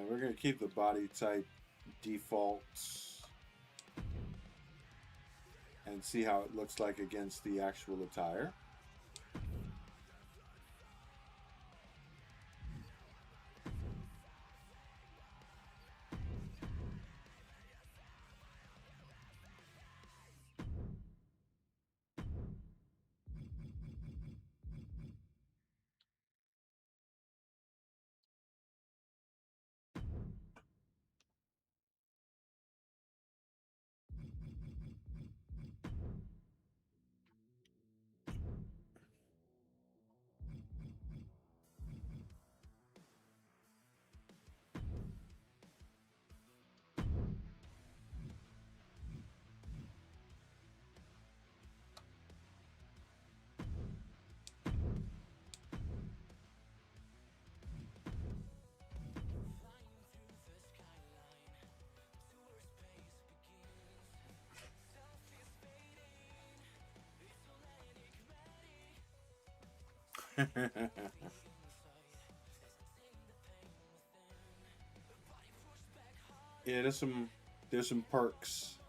We're going to keep the body type defaults and see how it looks like against the actual attire. Yeah, there's some perks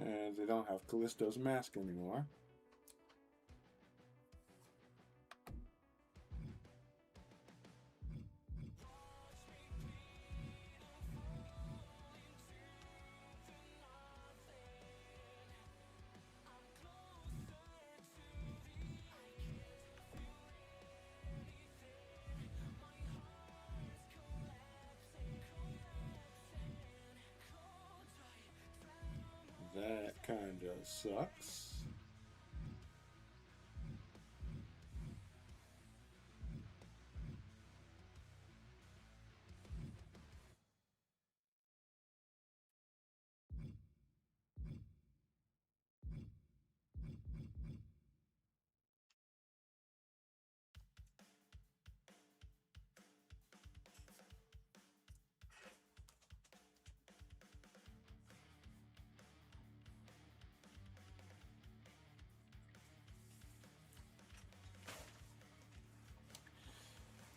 And they don't have Callisto's mask anymore. That kind of sucks.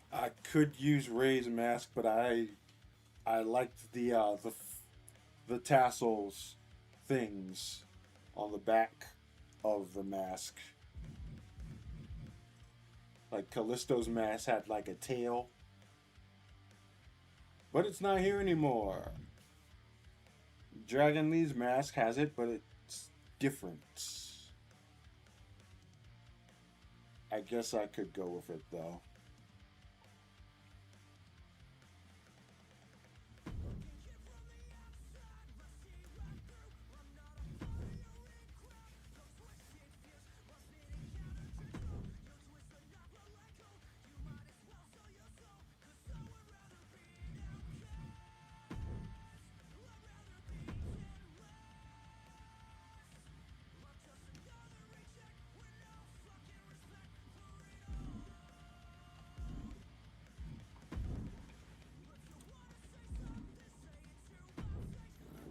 I could use Ray's mask, but I liked the tassels things on the back of the mask. Like Callisto's mask had like a tail, but it's not here anymore. Dragon Lee's mask has it, but it's different. I guess I could go with it though.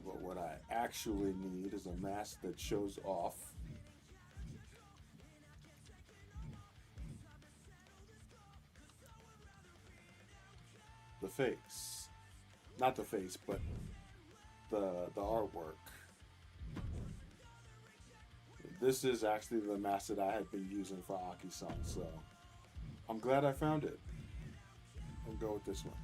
But what I actually need is a mask that shows off the face. Not the face, but the artwork. This is actually the mask that I had been using for Aki-san, so I'm glad I found it. I'll go with this one.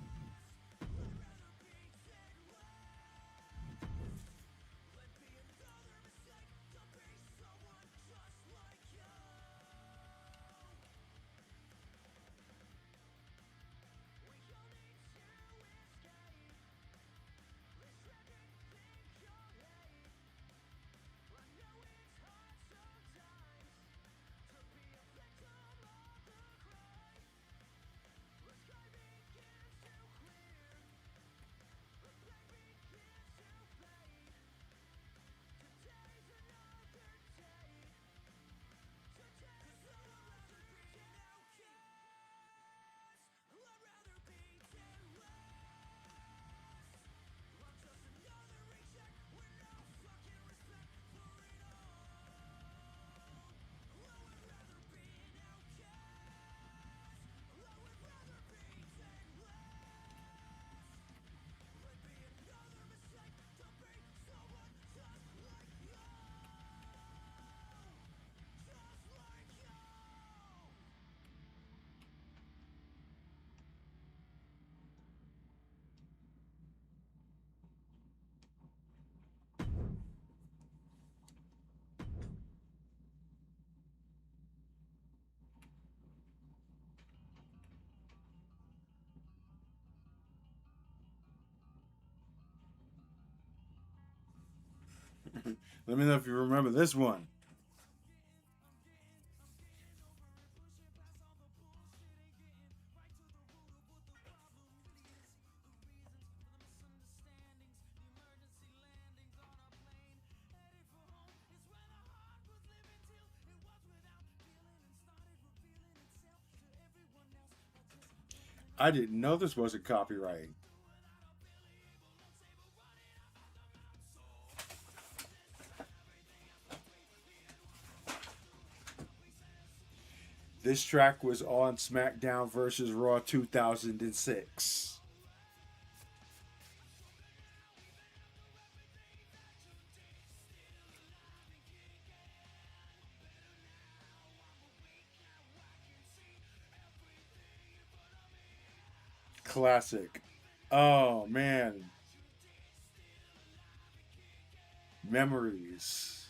Let me know if you remember this one. I didn't know this wasn't copyright. This track was on SmackDown vs. Raw 2006. Classic. Oh man, memories.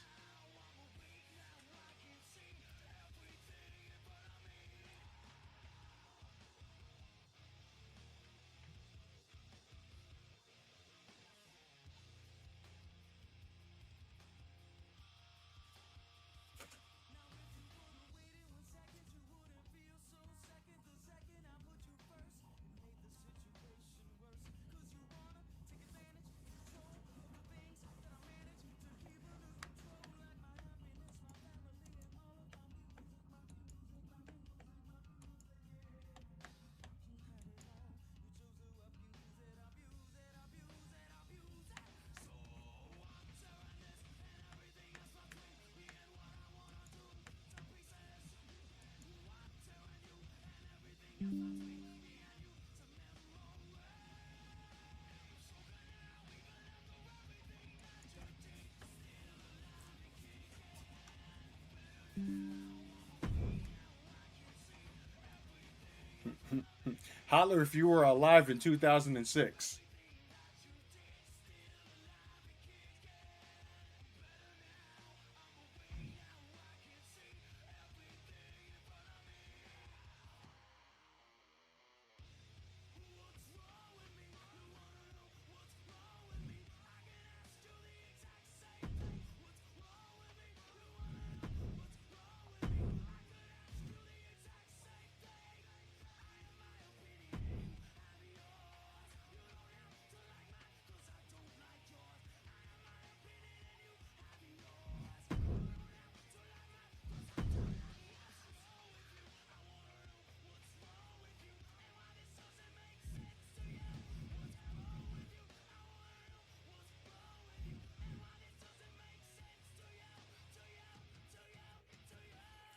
Holler if you were alive in 2006.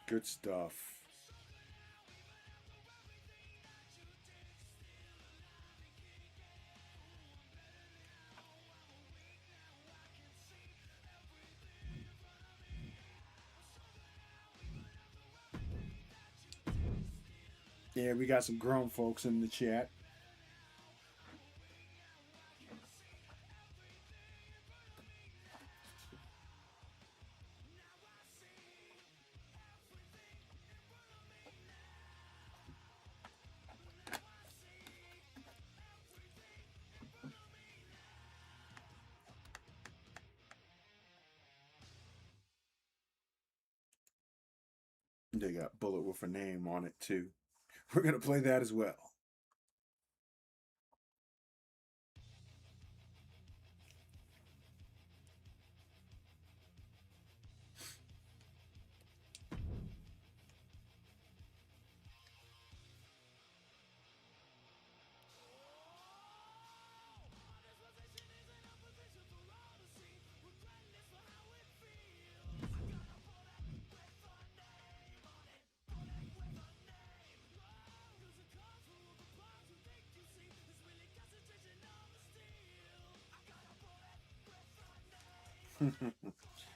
Good stuff. Yeah, we got some grown folks in the chat. They got Bullet with a name on it too. We're gonna play that as well.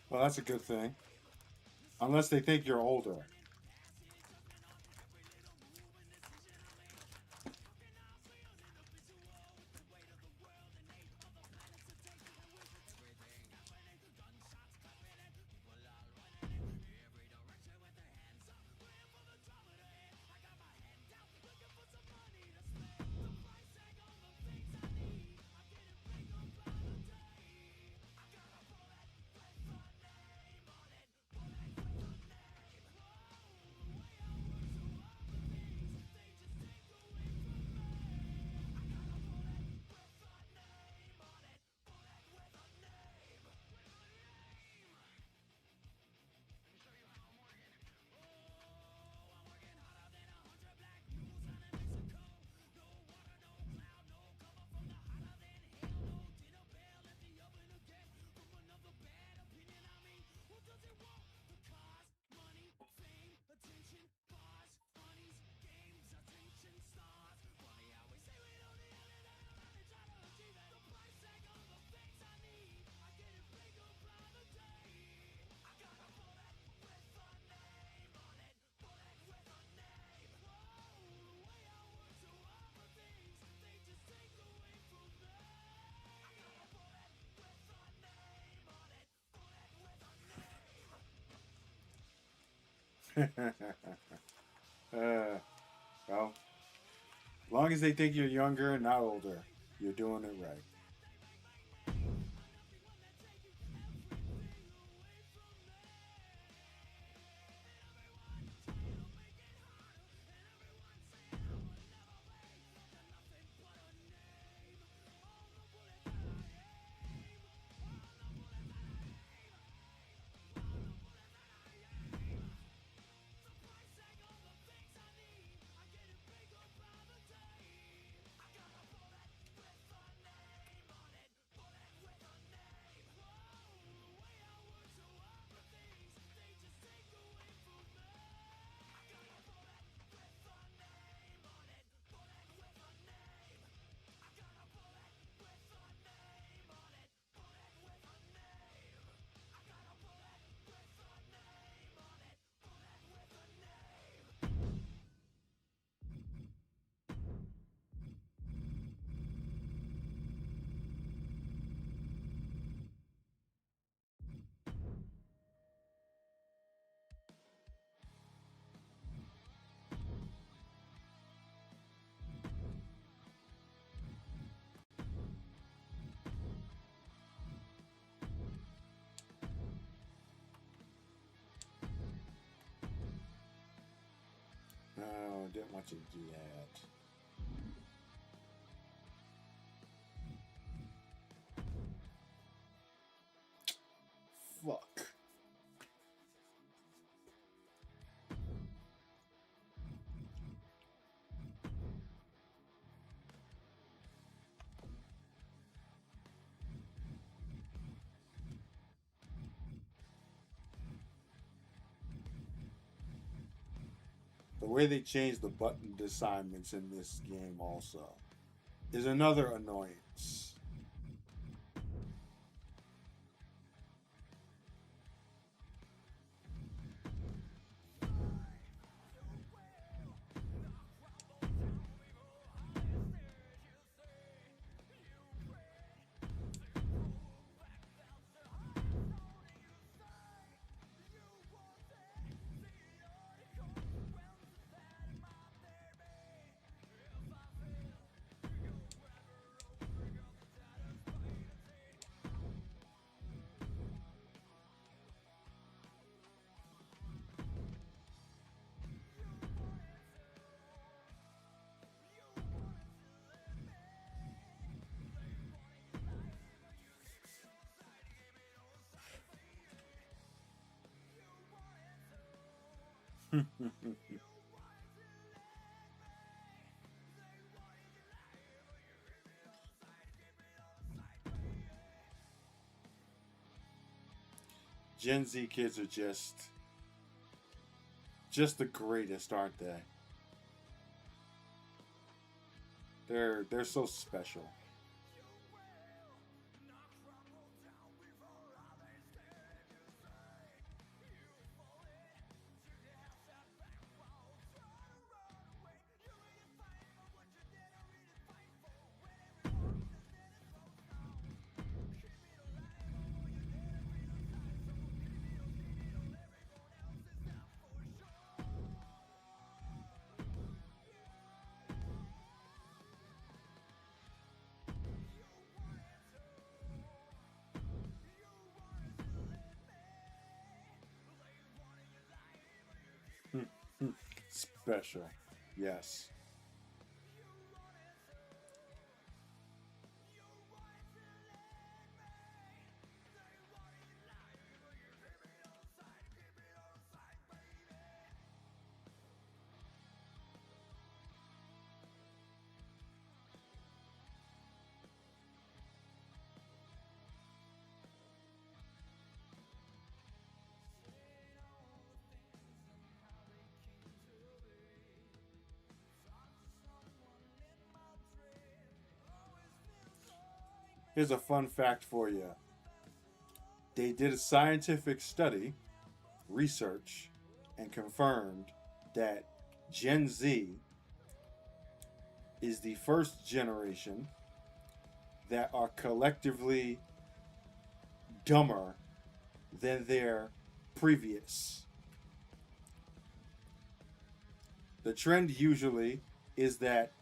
Well, that's a good thing. Unless they think you're older. Well, as long as they think you're younger and not older, you're doing it right. No, didn't want you to do that. Fuck. The way they changed the button assignments in this game also is another annoyance. Gen Z kids are just the greatest, aren't they? They're so special. Special. Yes. Here's a fun fact for you. They did a scientific study, research, and confirmed that Gen Z is the first generation that are collectively dumber than their previous The trend usually is that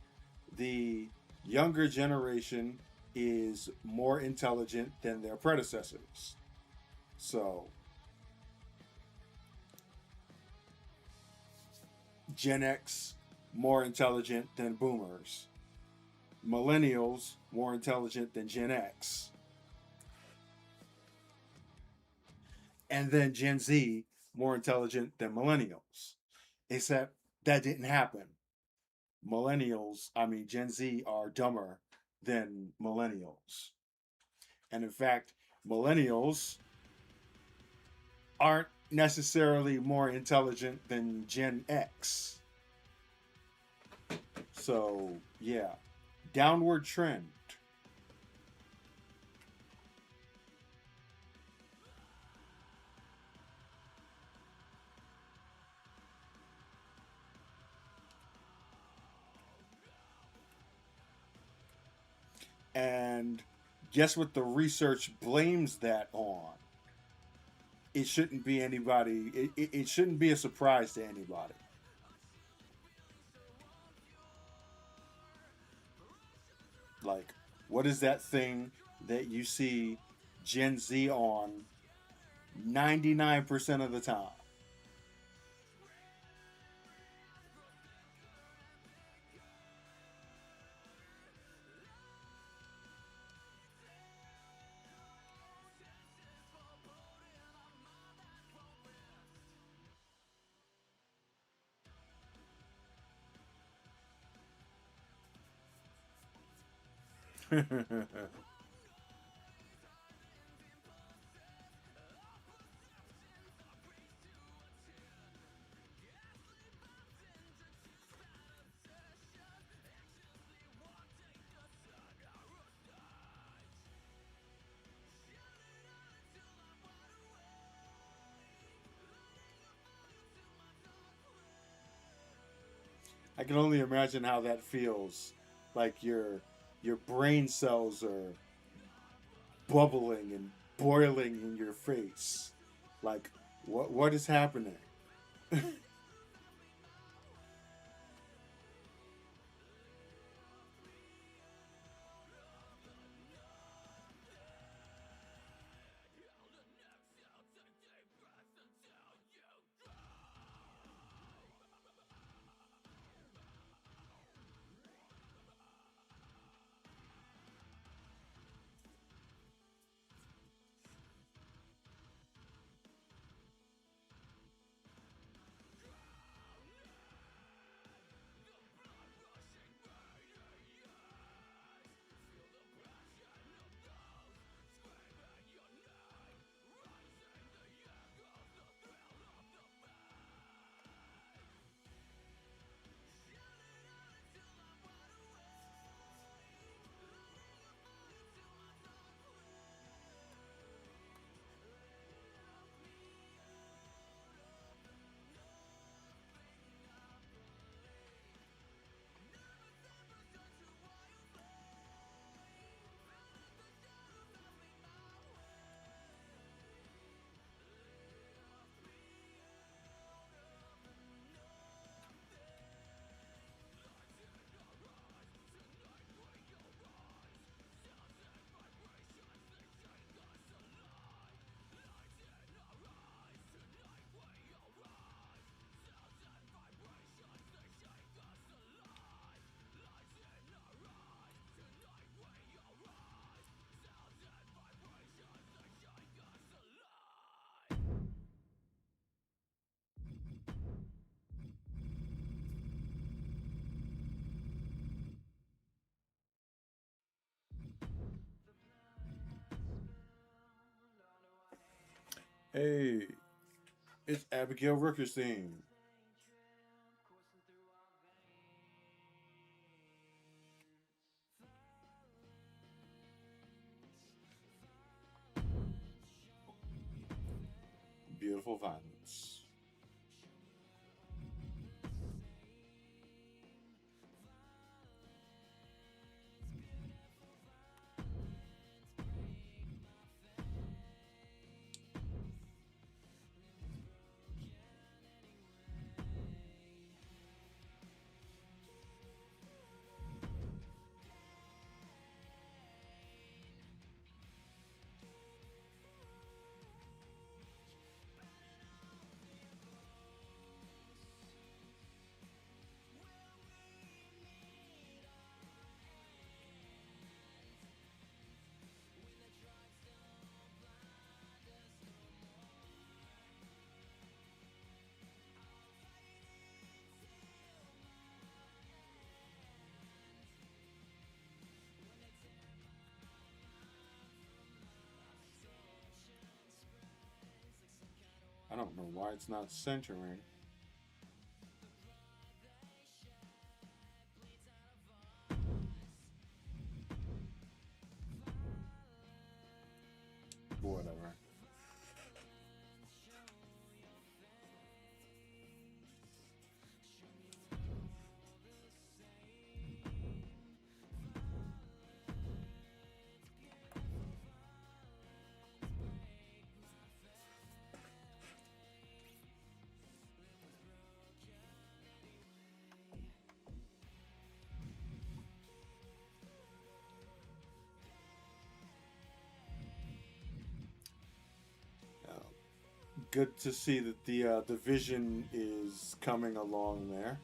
the younger generation is more intelligent than their predecessors. So, Gen X more intelligent than boomers. Millennials more intelligent than Gen X. And then Gen Z more intelligent than millennials. Except that didn't happen. Gen Z are dumber than millennials. And in fact, millennials aren't necessarily more intelligent than Gen X. So, yeah, downward trend. And guess what the research blames that on? It shouldn't be anybody, it shouldn't be a surprise to anybody. Like, what is that thing that you see Gen Z on 99% of the time? I can only imagine how that feels. Like your brain cells are bubbling and boiling in your face. Like what is happening? Hey, it's Abigail Rooker's theme. Beautiful violence. I don't know why it's not centering. Whatever. Good to see that the division is coming along there.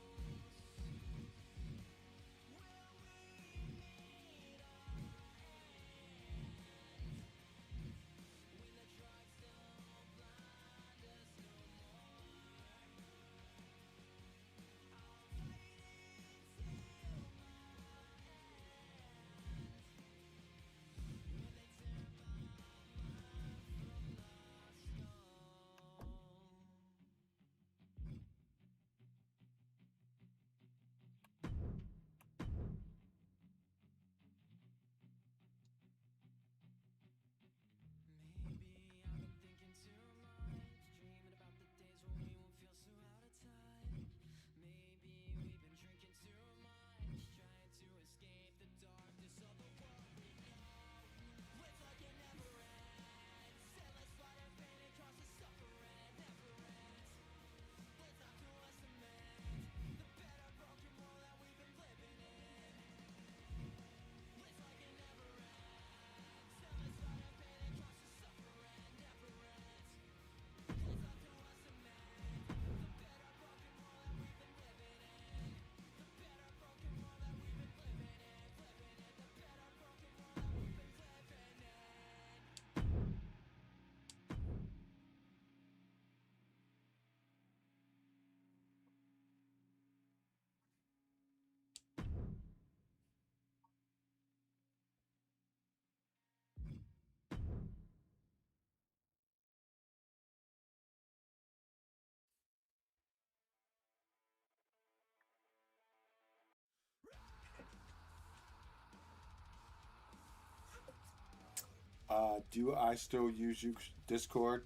Do I still use Discord?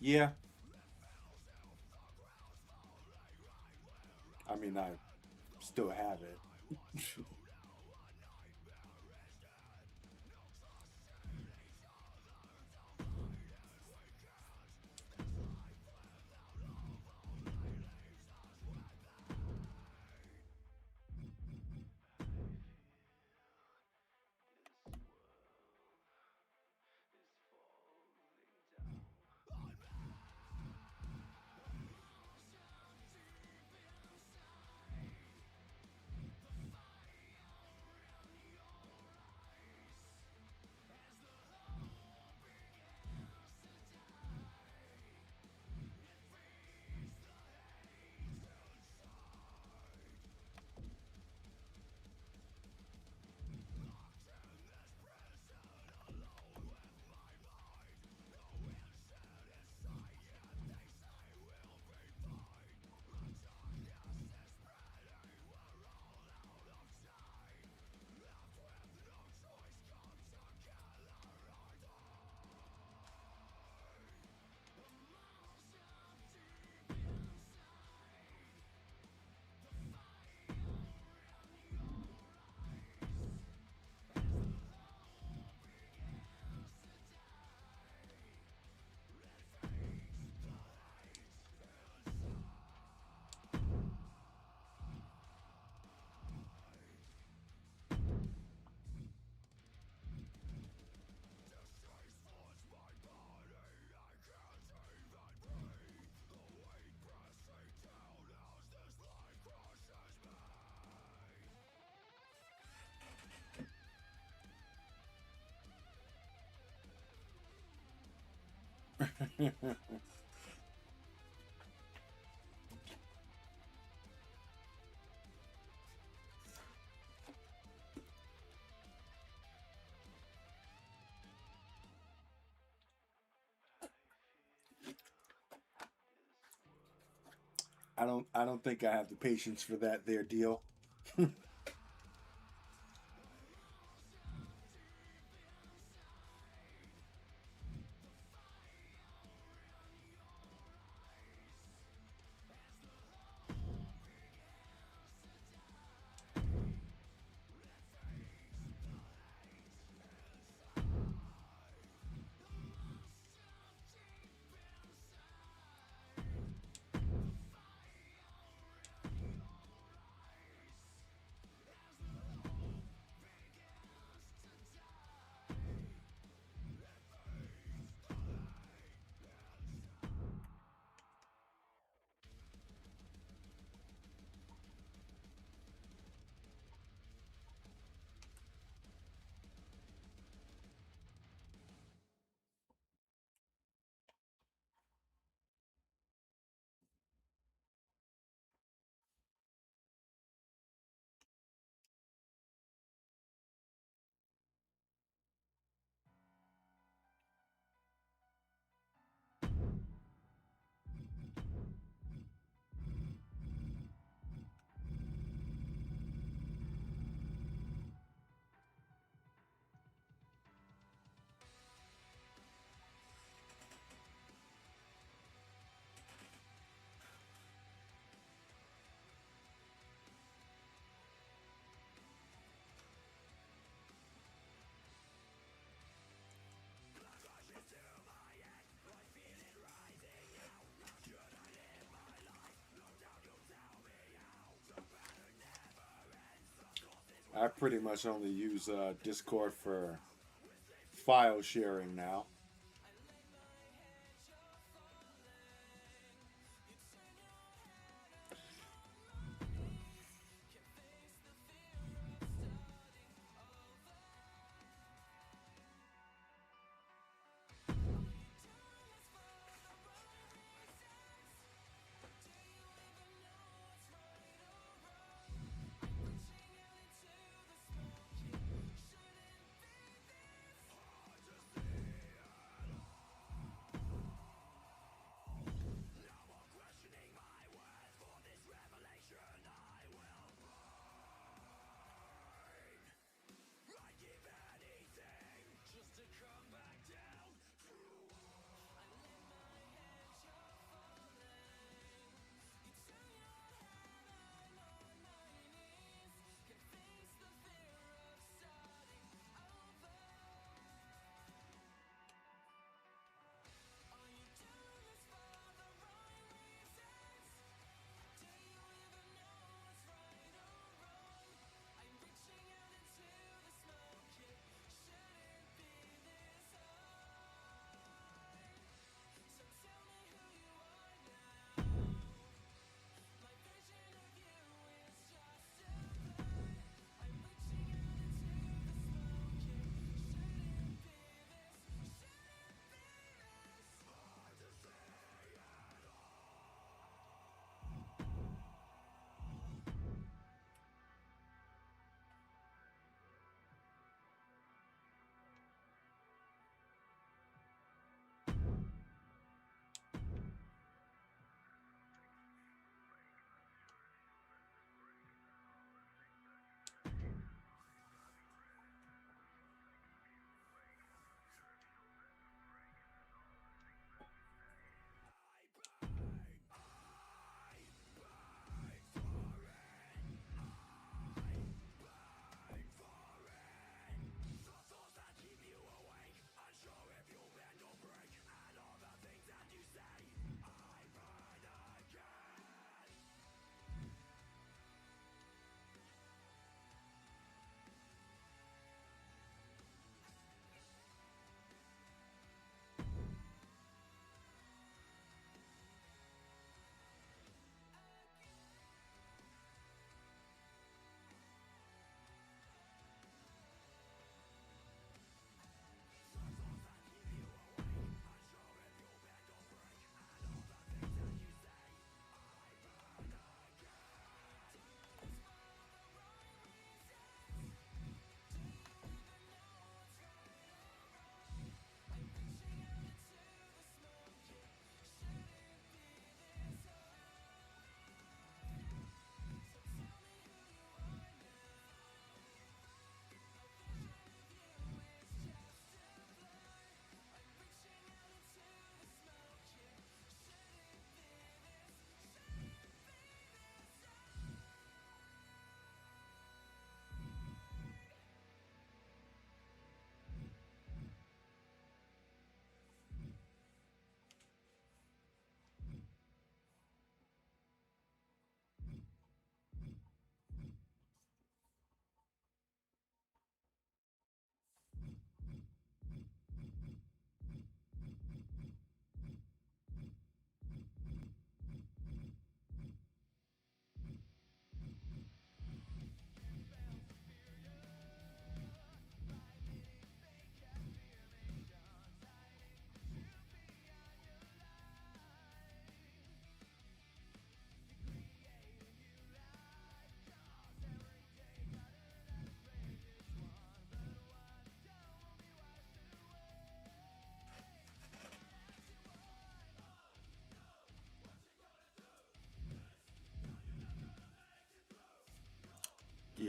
Yeah. I mean, I still have it. I don't think I have the patience for that there deal. I pretty much only use Discord for file sharing now.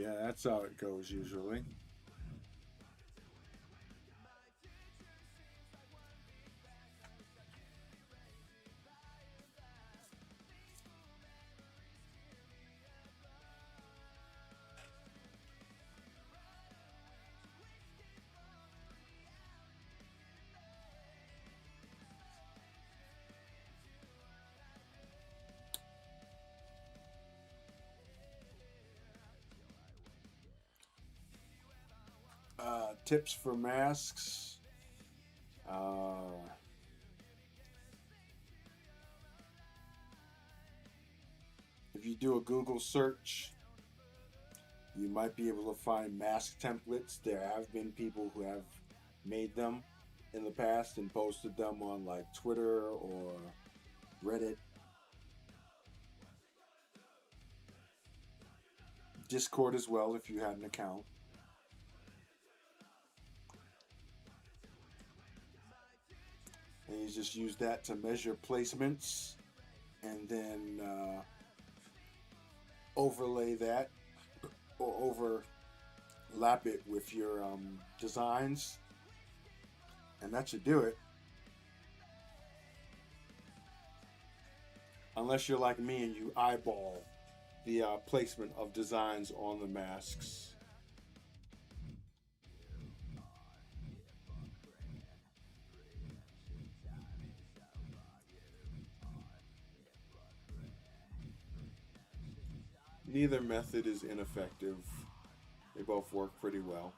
Yeah, that's how it goes usually. Tips for masks. If you do a Google search, you might be able to find mask templates. There have been people who have made them in the past and posted them on like Twitter or Reddit. Discord as well if you had an account. And you just use that to measure placements and then overlay that or overlap it with your designs, and that should do it. Unless you're like me and you eyeball the placement of designs on the masks. Neither method is ineffective. They both work pretty well.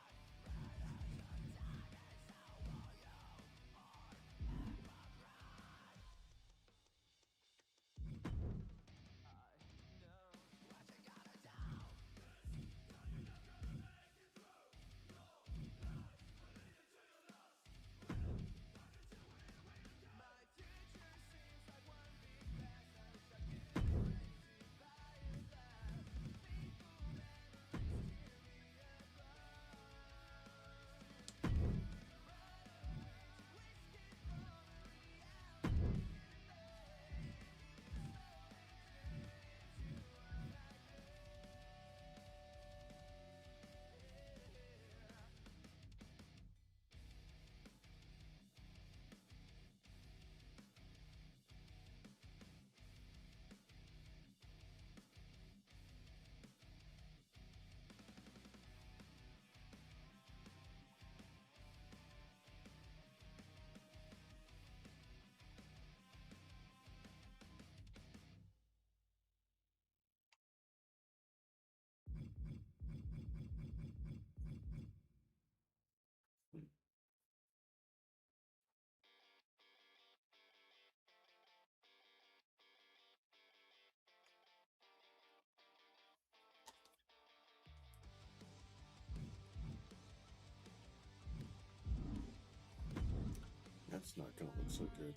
That's not gonna look so good.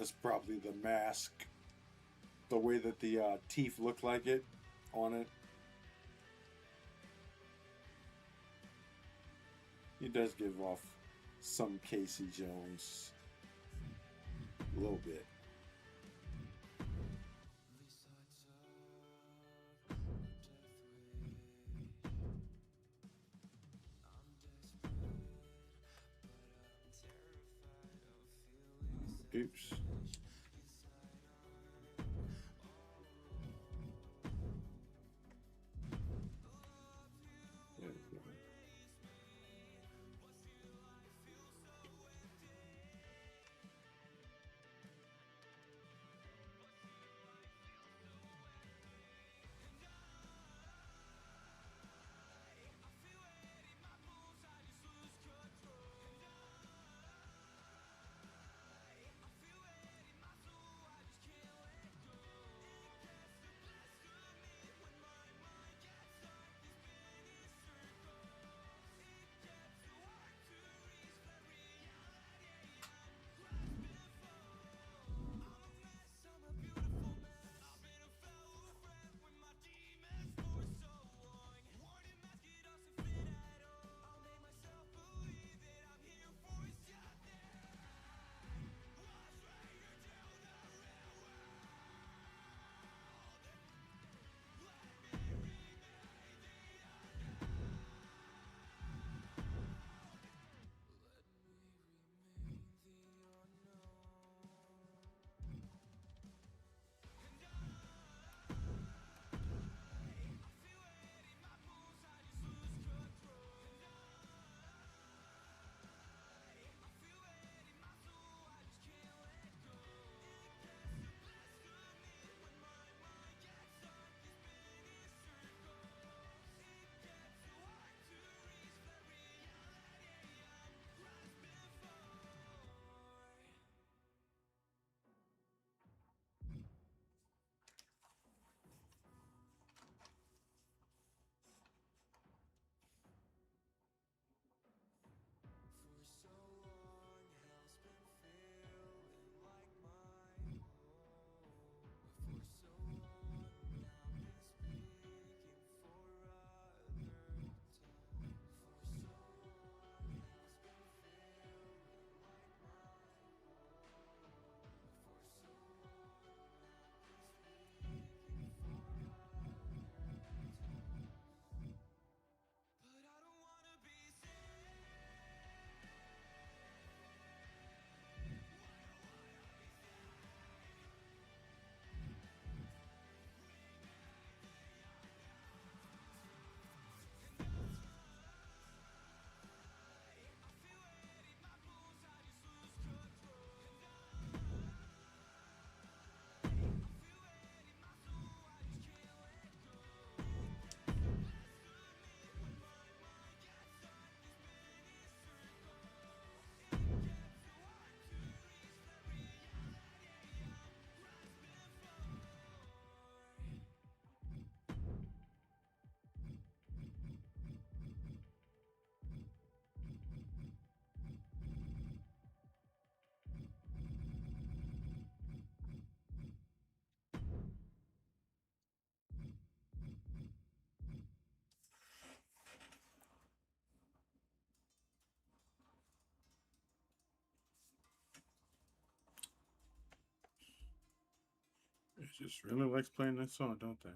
That's probably the mask. The way that the teeth look like it on it. He does give off some Casey Jones. A little bit. Oops. There we go. It just really likes playing that song, don't they?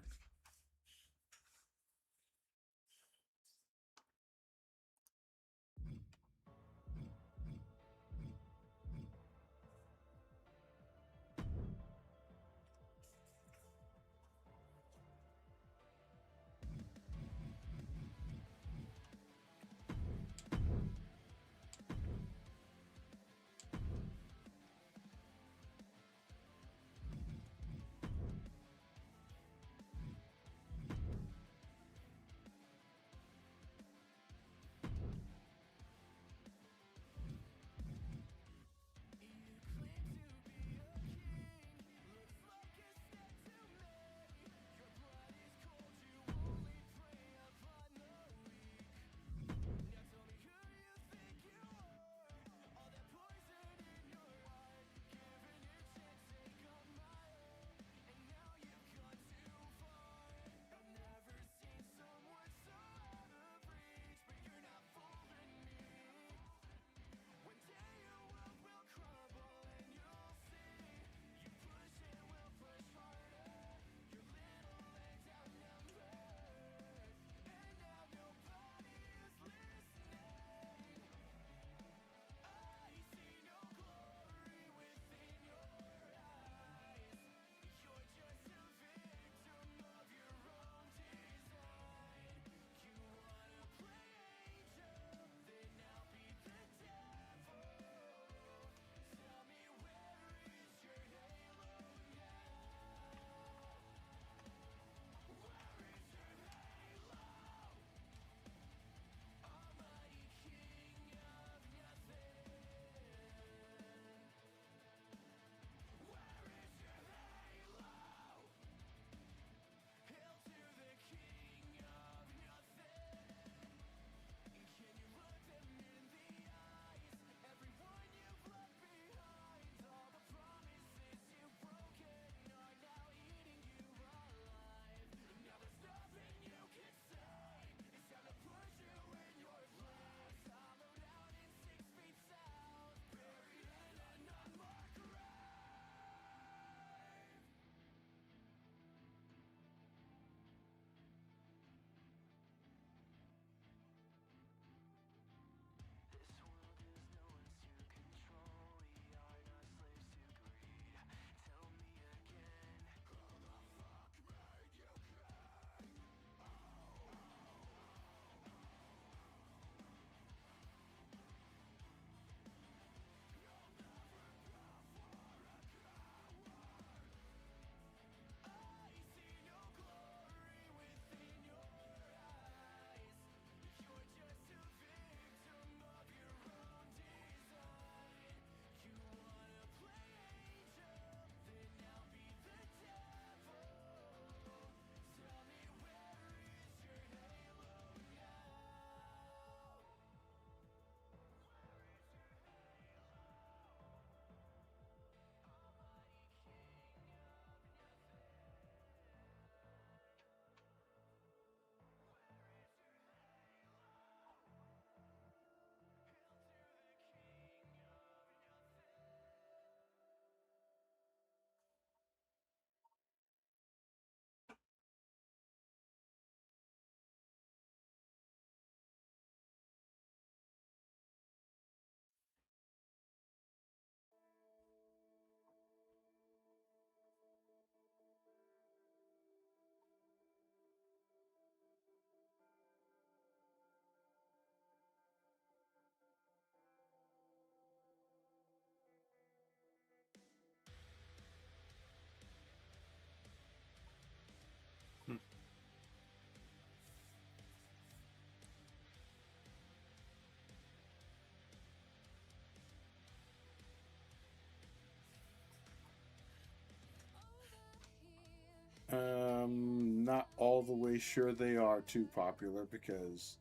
all the way sure they are too popular because,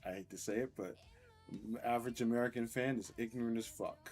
I hate to say it, but average American fan is ignorant as fuck.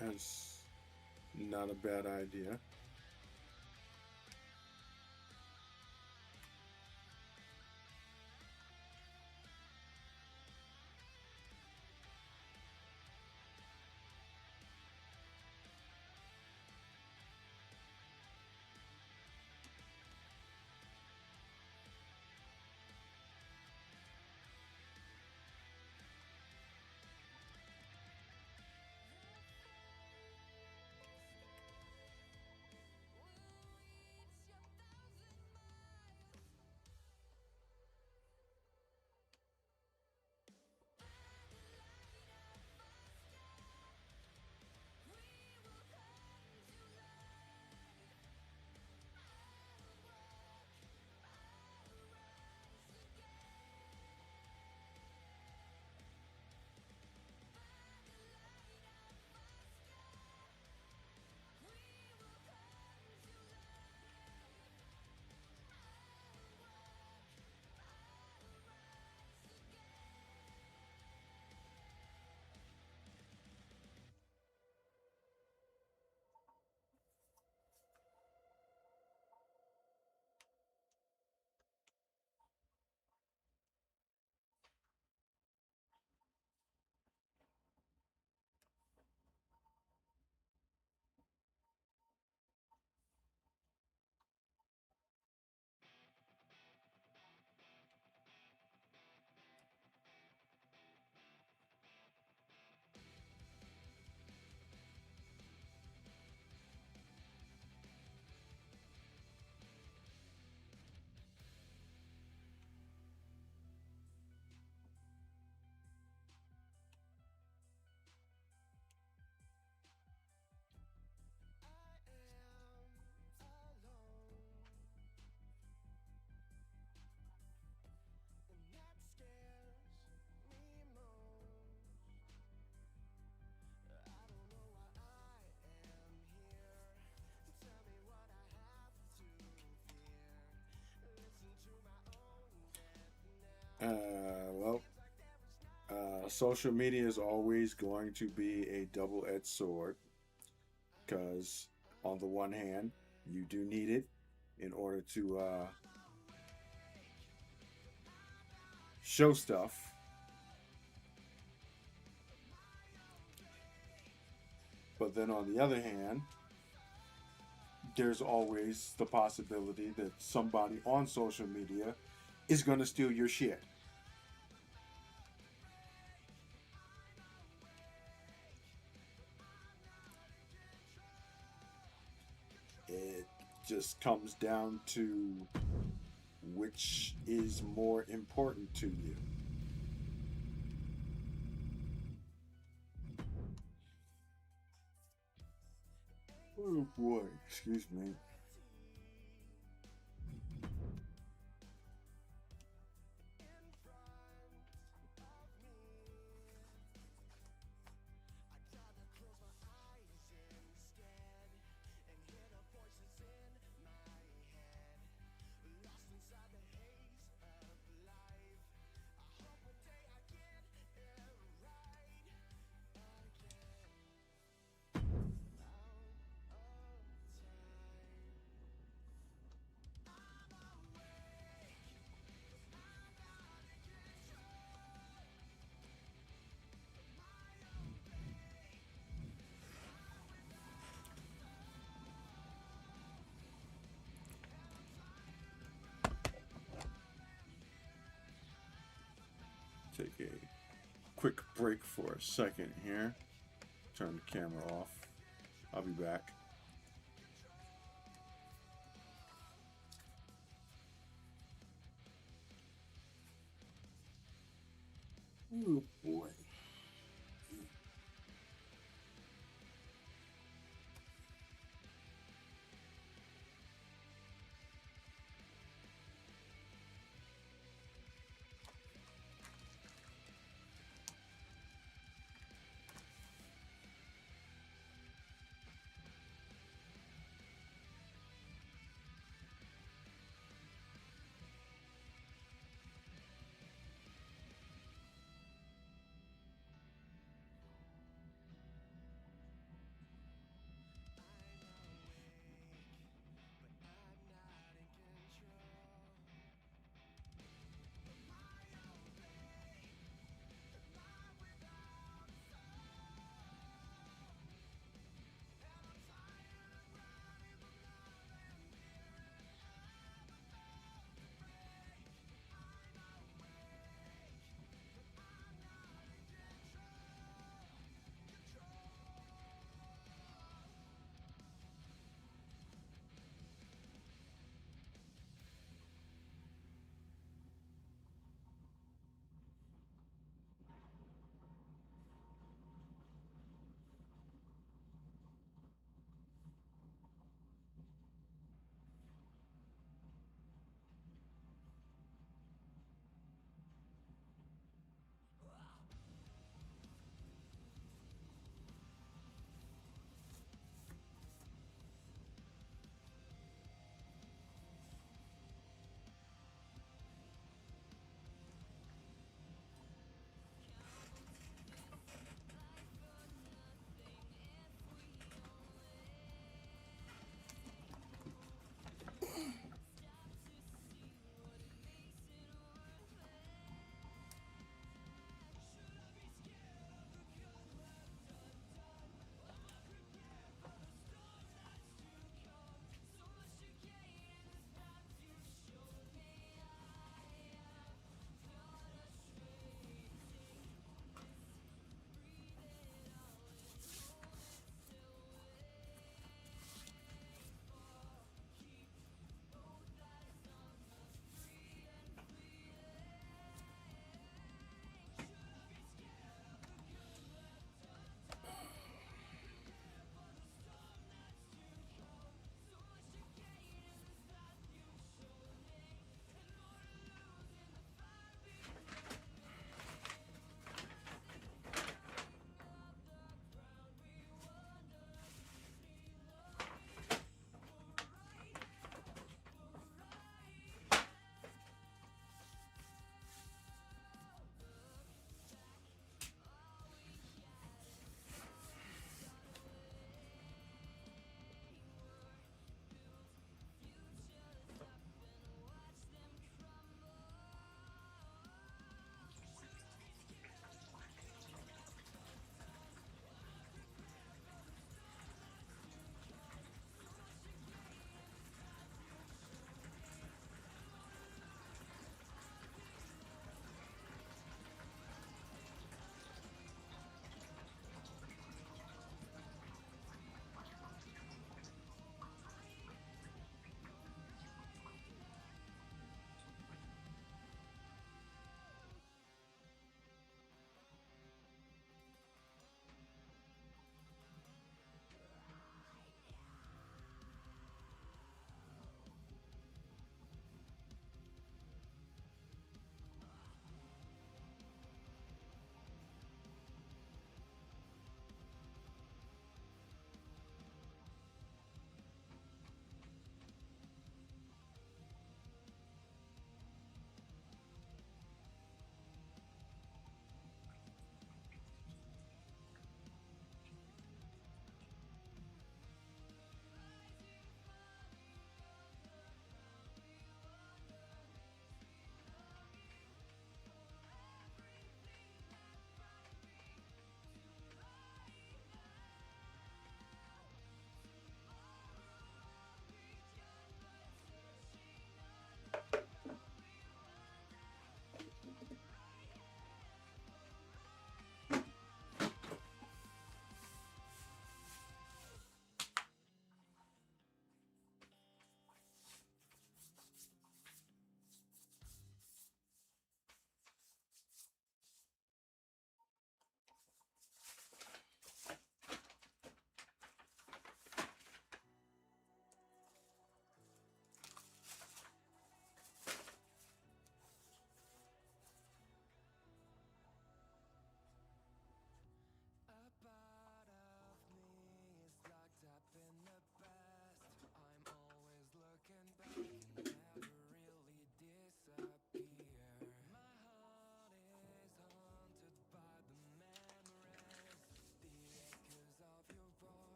That's not a bad idea. Well, social media is always going to be a double-edged sword because, on the one hand, you do need it in order to show stuff, but then on the other hand, there's always the possibility that somebody on social media is going to steal your shit. just comes down to which is more important to you. Oh boy, excuse me. Take a quick break for a second here. Turn the camera off. I'll be back. Oh boy.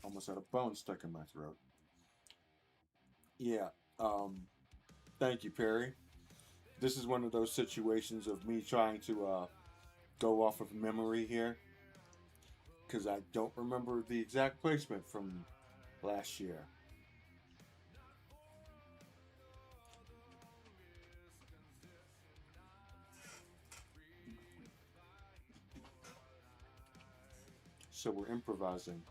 Almost had a bone stuck in my throat. Yeah. Thank you, Perry. This is one of those situations of me trying to go off of memory here, because I don't remember the exact placement from last year. So we're improvising.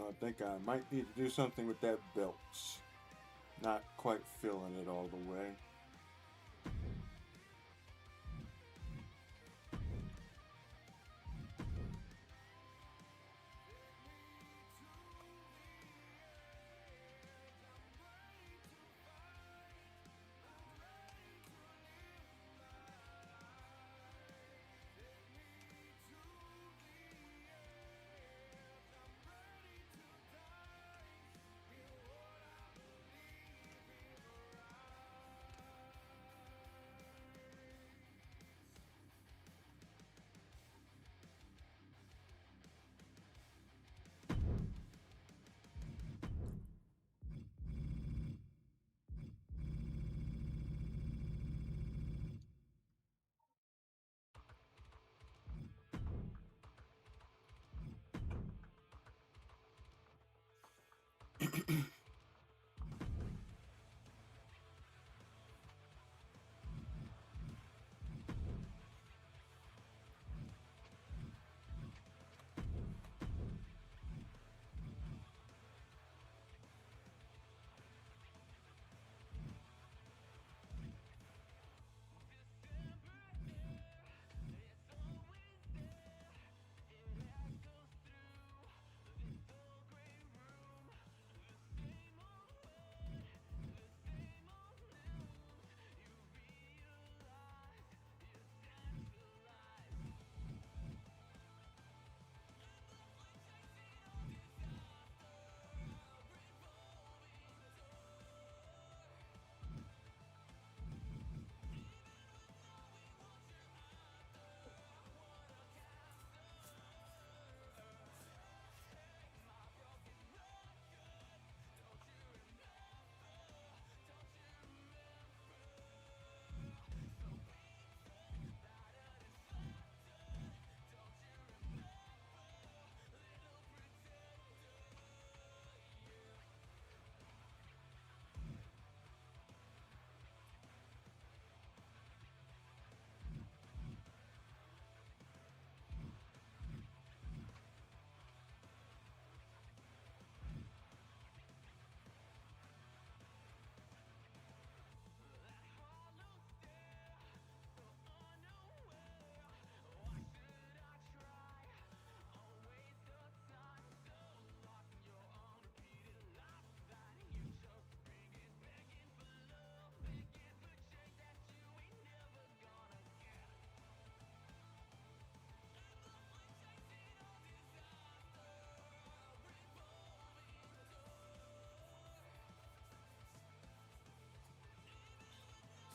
I think I might need to do something with that belt. Not quite feeling it all the way.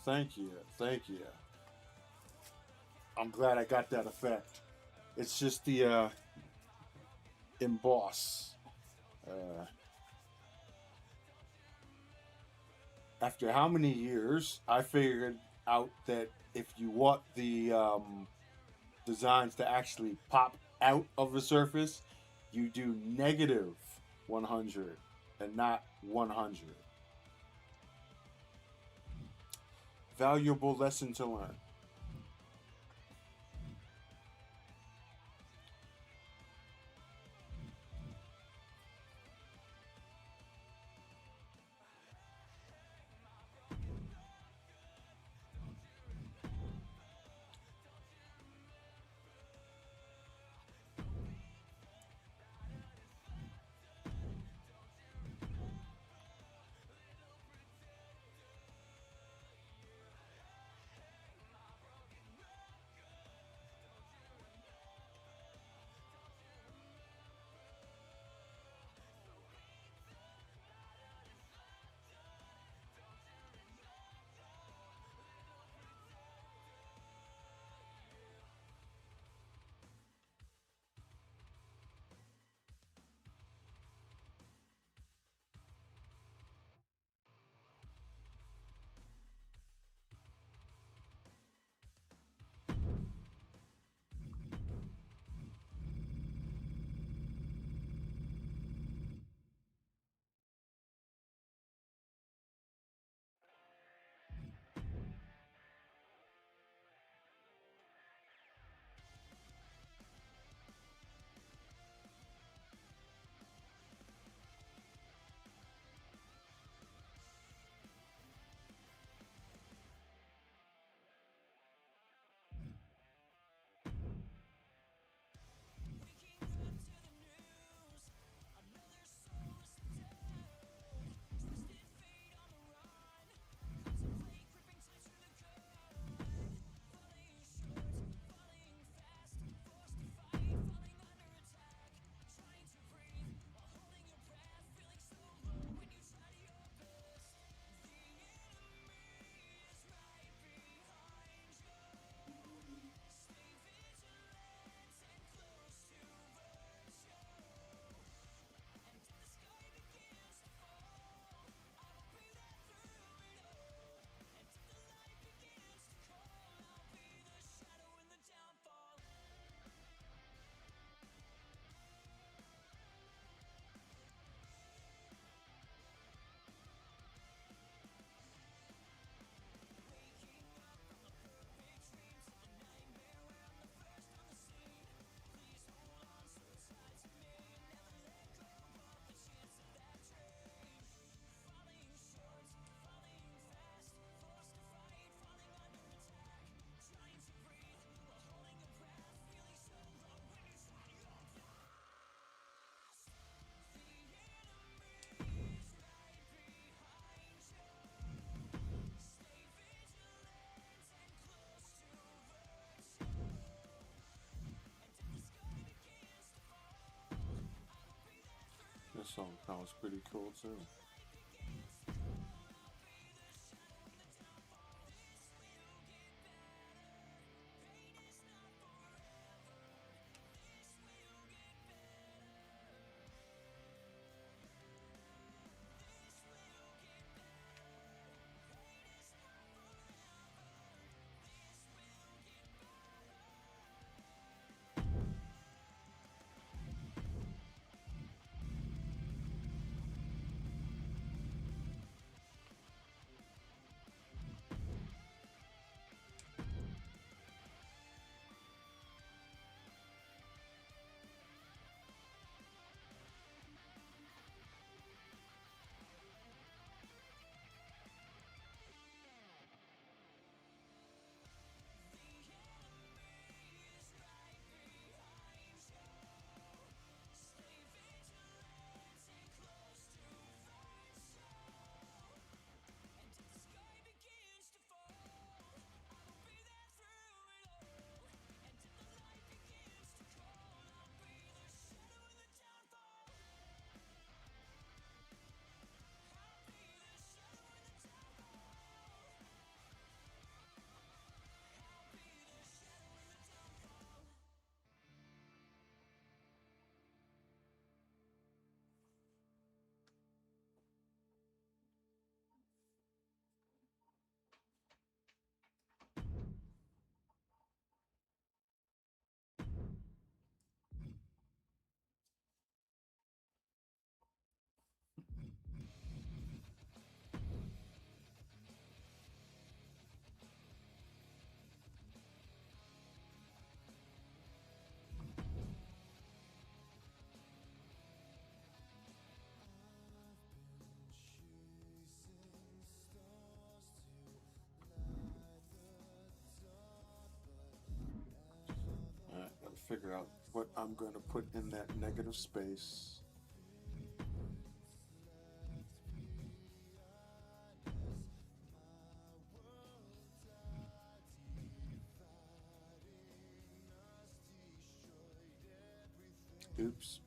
Thank you. Thank you. I'm glad I got that effect. It's just the emboss. Uh, After how many years, I figured out that if you want the designs to actually pop out of the surface, you do negative 100 and not 100. Valuable lesson to learn. This song sounds pretty cool too. figure out what I'm going to put in that negative space. Oops.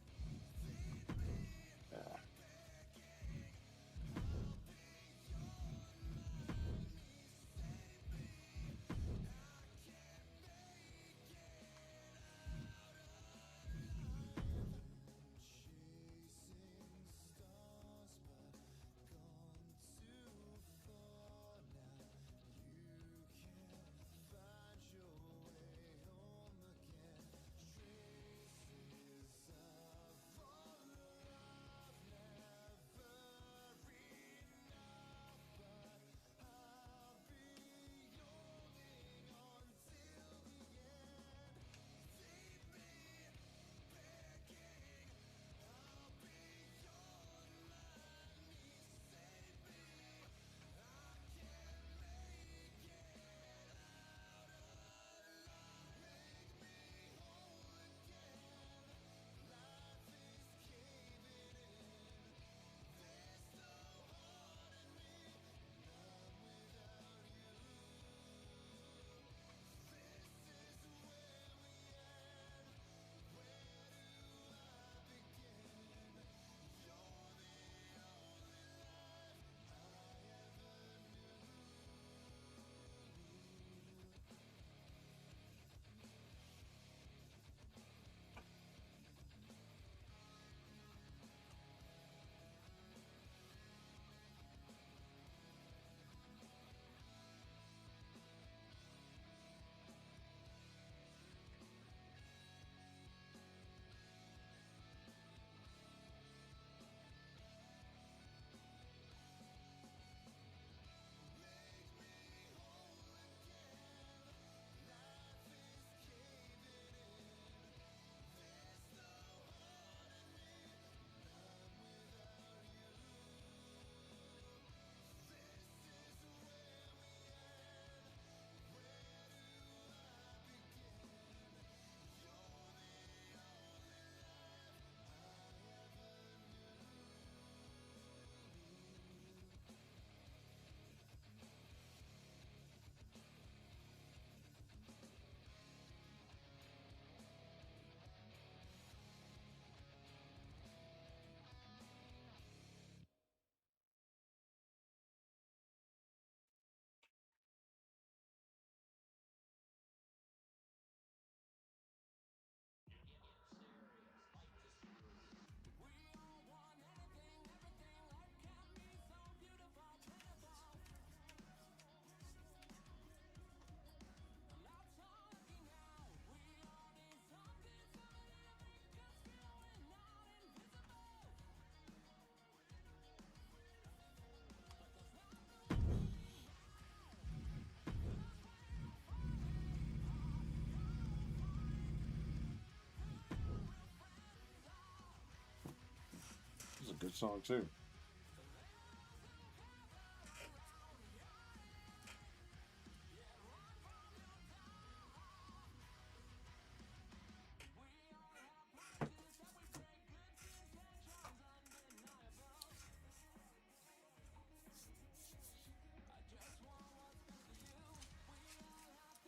It's a good song too.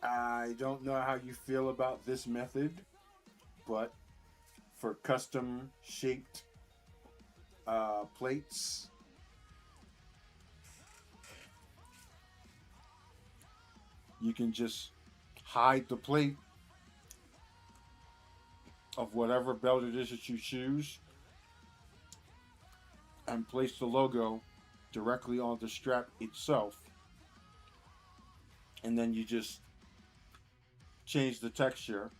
I don't know how you feel about this method, but for custom shaped plates, you can just hide the plate of whatever belt it is that you choose and place the logo directly on the strap itself. And then you just change the texture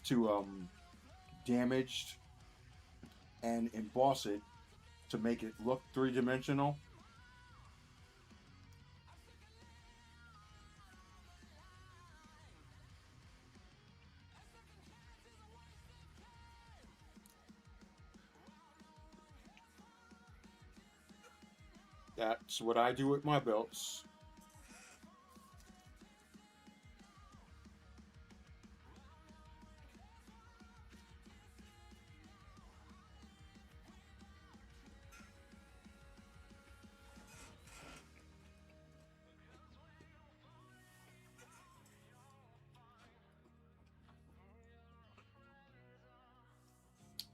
to damaged and emboss it to make it look three-dimensional. That's what I do with my belts.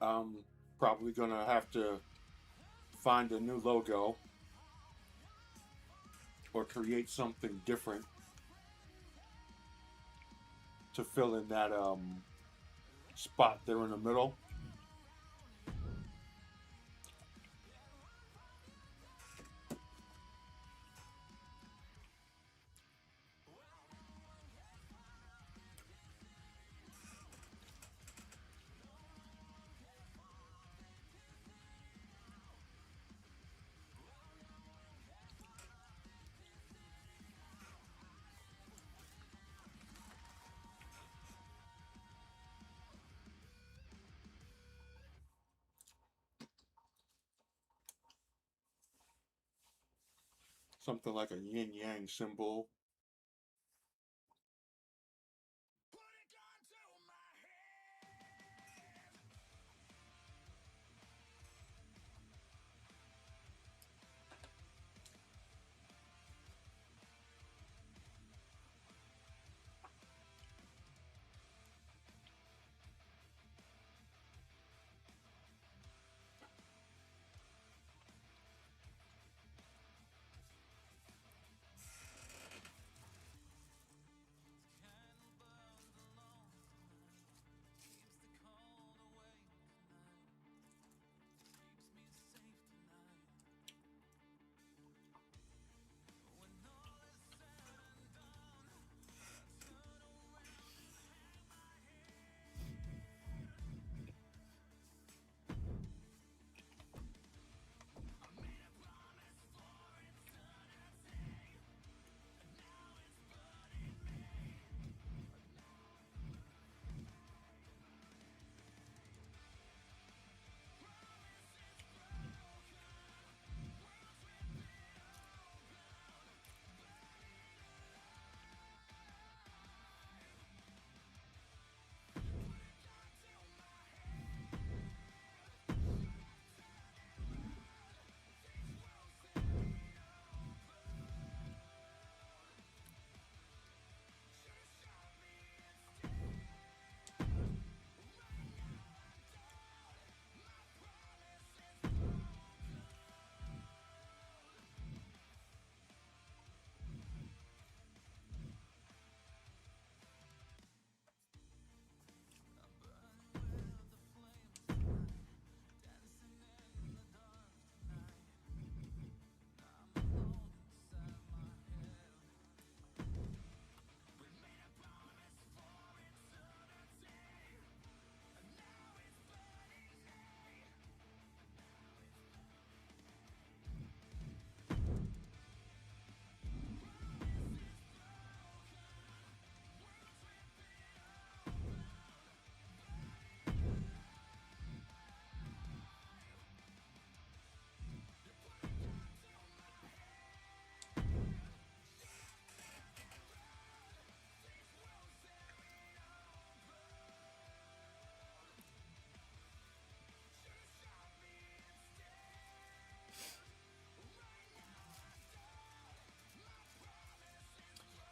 I'm probably gonna have to find a new logo or create something different to fill in that spot there in the middle. Something like a yin yang symbol.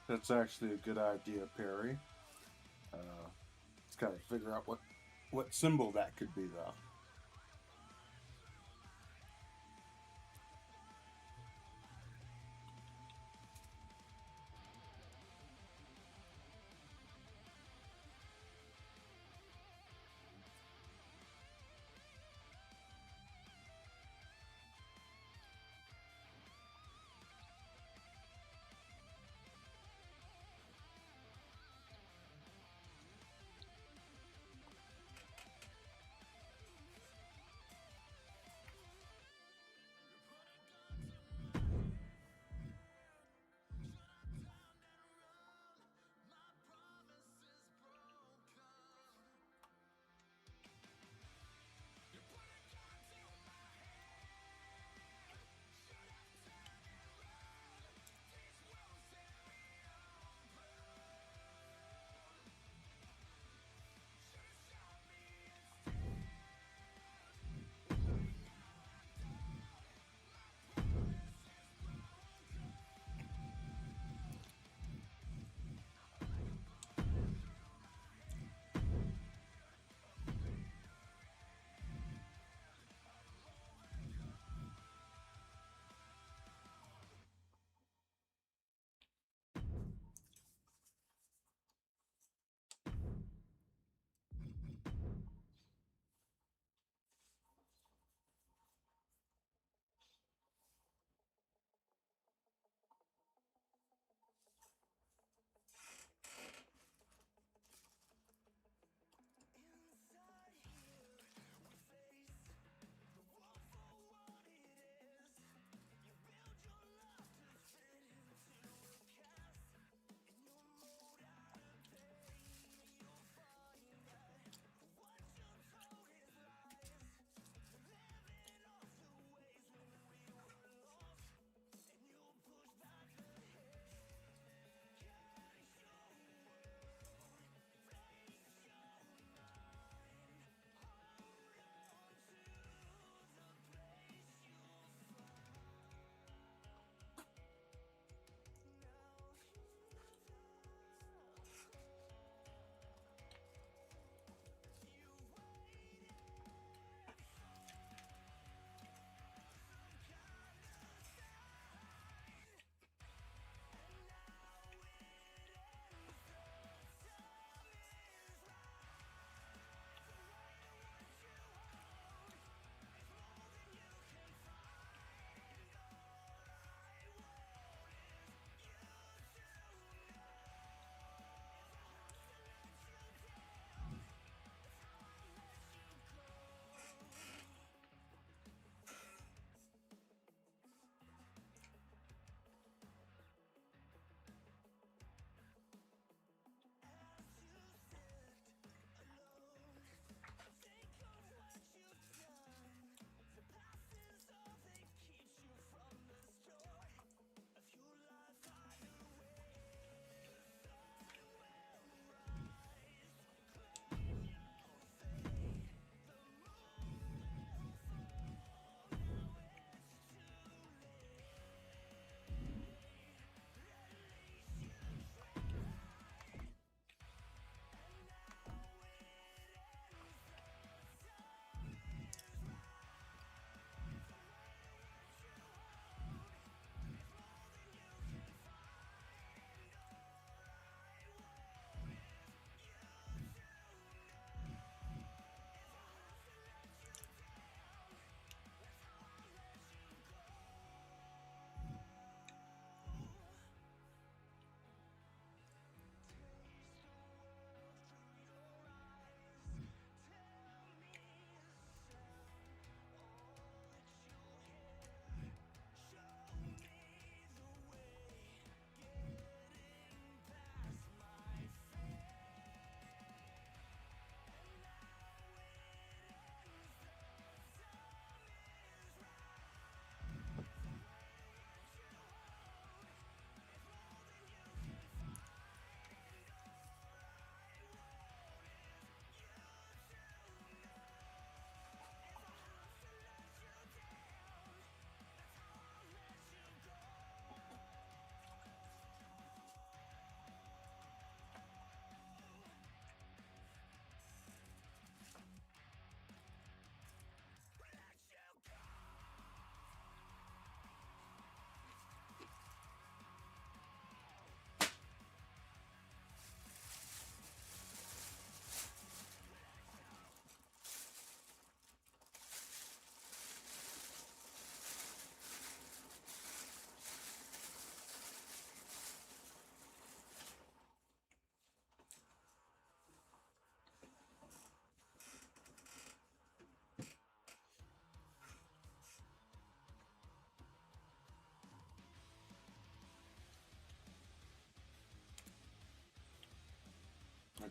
That's actually a good idea, Perry. Uh, Let's gotta figure out what symbol that could be, though.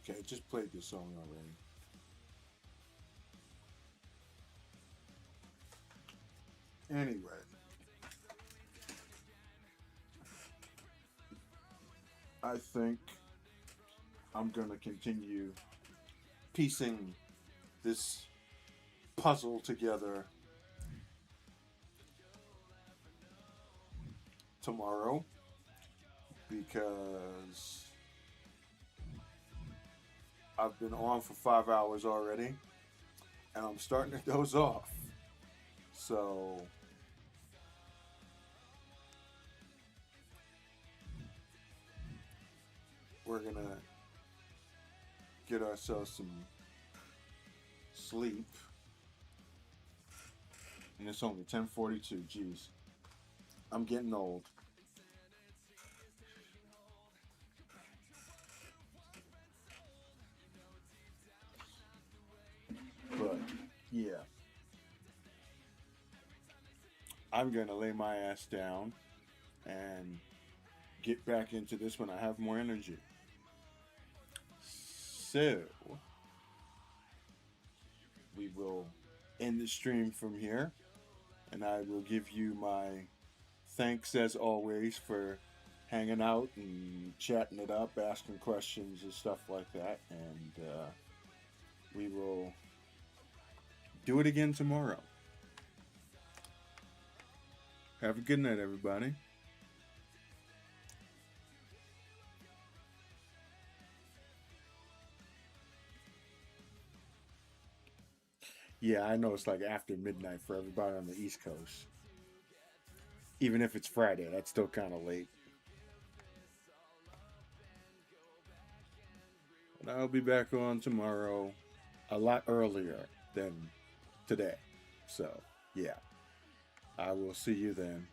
Okay, just played this song already. Anyway, I think I'm gonna continue piecing this puzzle together tomorrow because I've been on for 5 hours already and I'm starting to doze off. So we're gonna get ourselves some sleep. And it's only 10:42. Jeez, I'm getting old. But yeah, I'm gonna lay my ass down and get back into this when I have more energy. So we will end the stream from here, and I will give you my thanks as always for hanging out and chatting it up, asking questions and stuff like that. And we will do it again tomorrow. Have a good night, everybody. Yeah, I know it's like after midnight for everybody on the East Coast. Even if it's Friday, that's still kind of late. But I'll be back on tomorrow a lot earlier than today. So, yeah. I will see you then.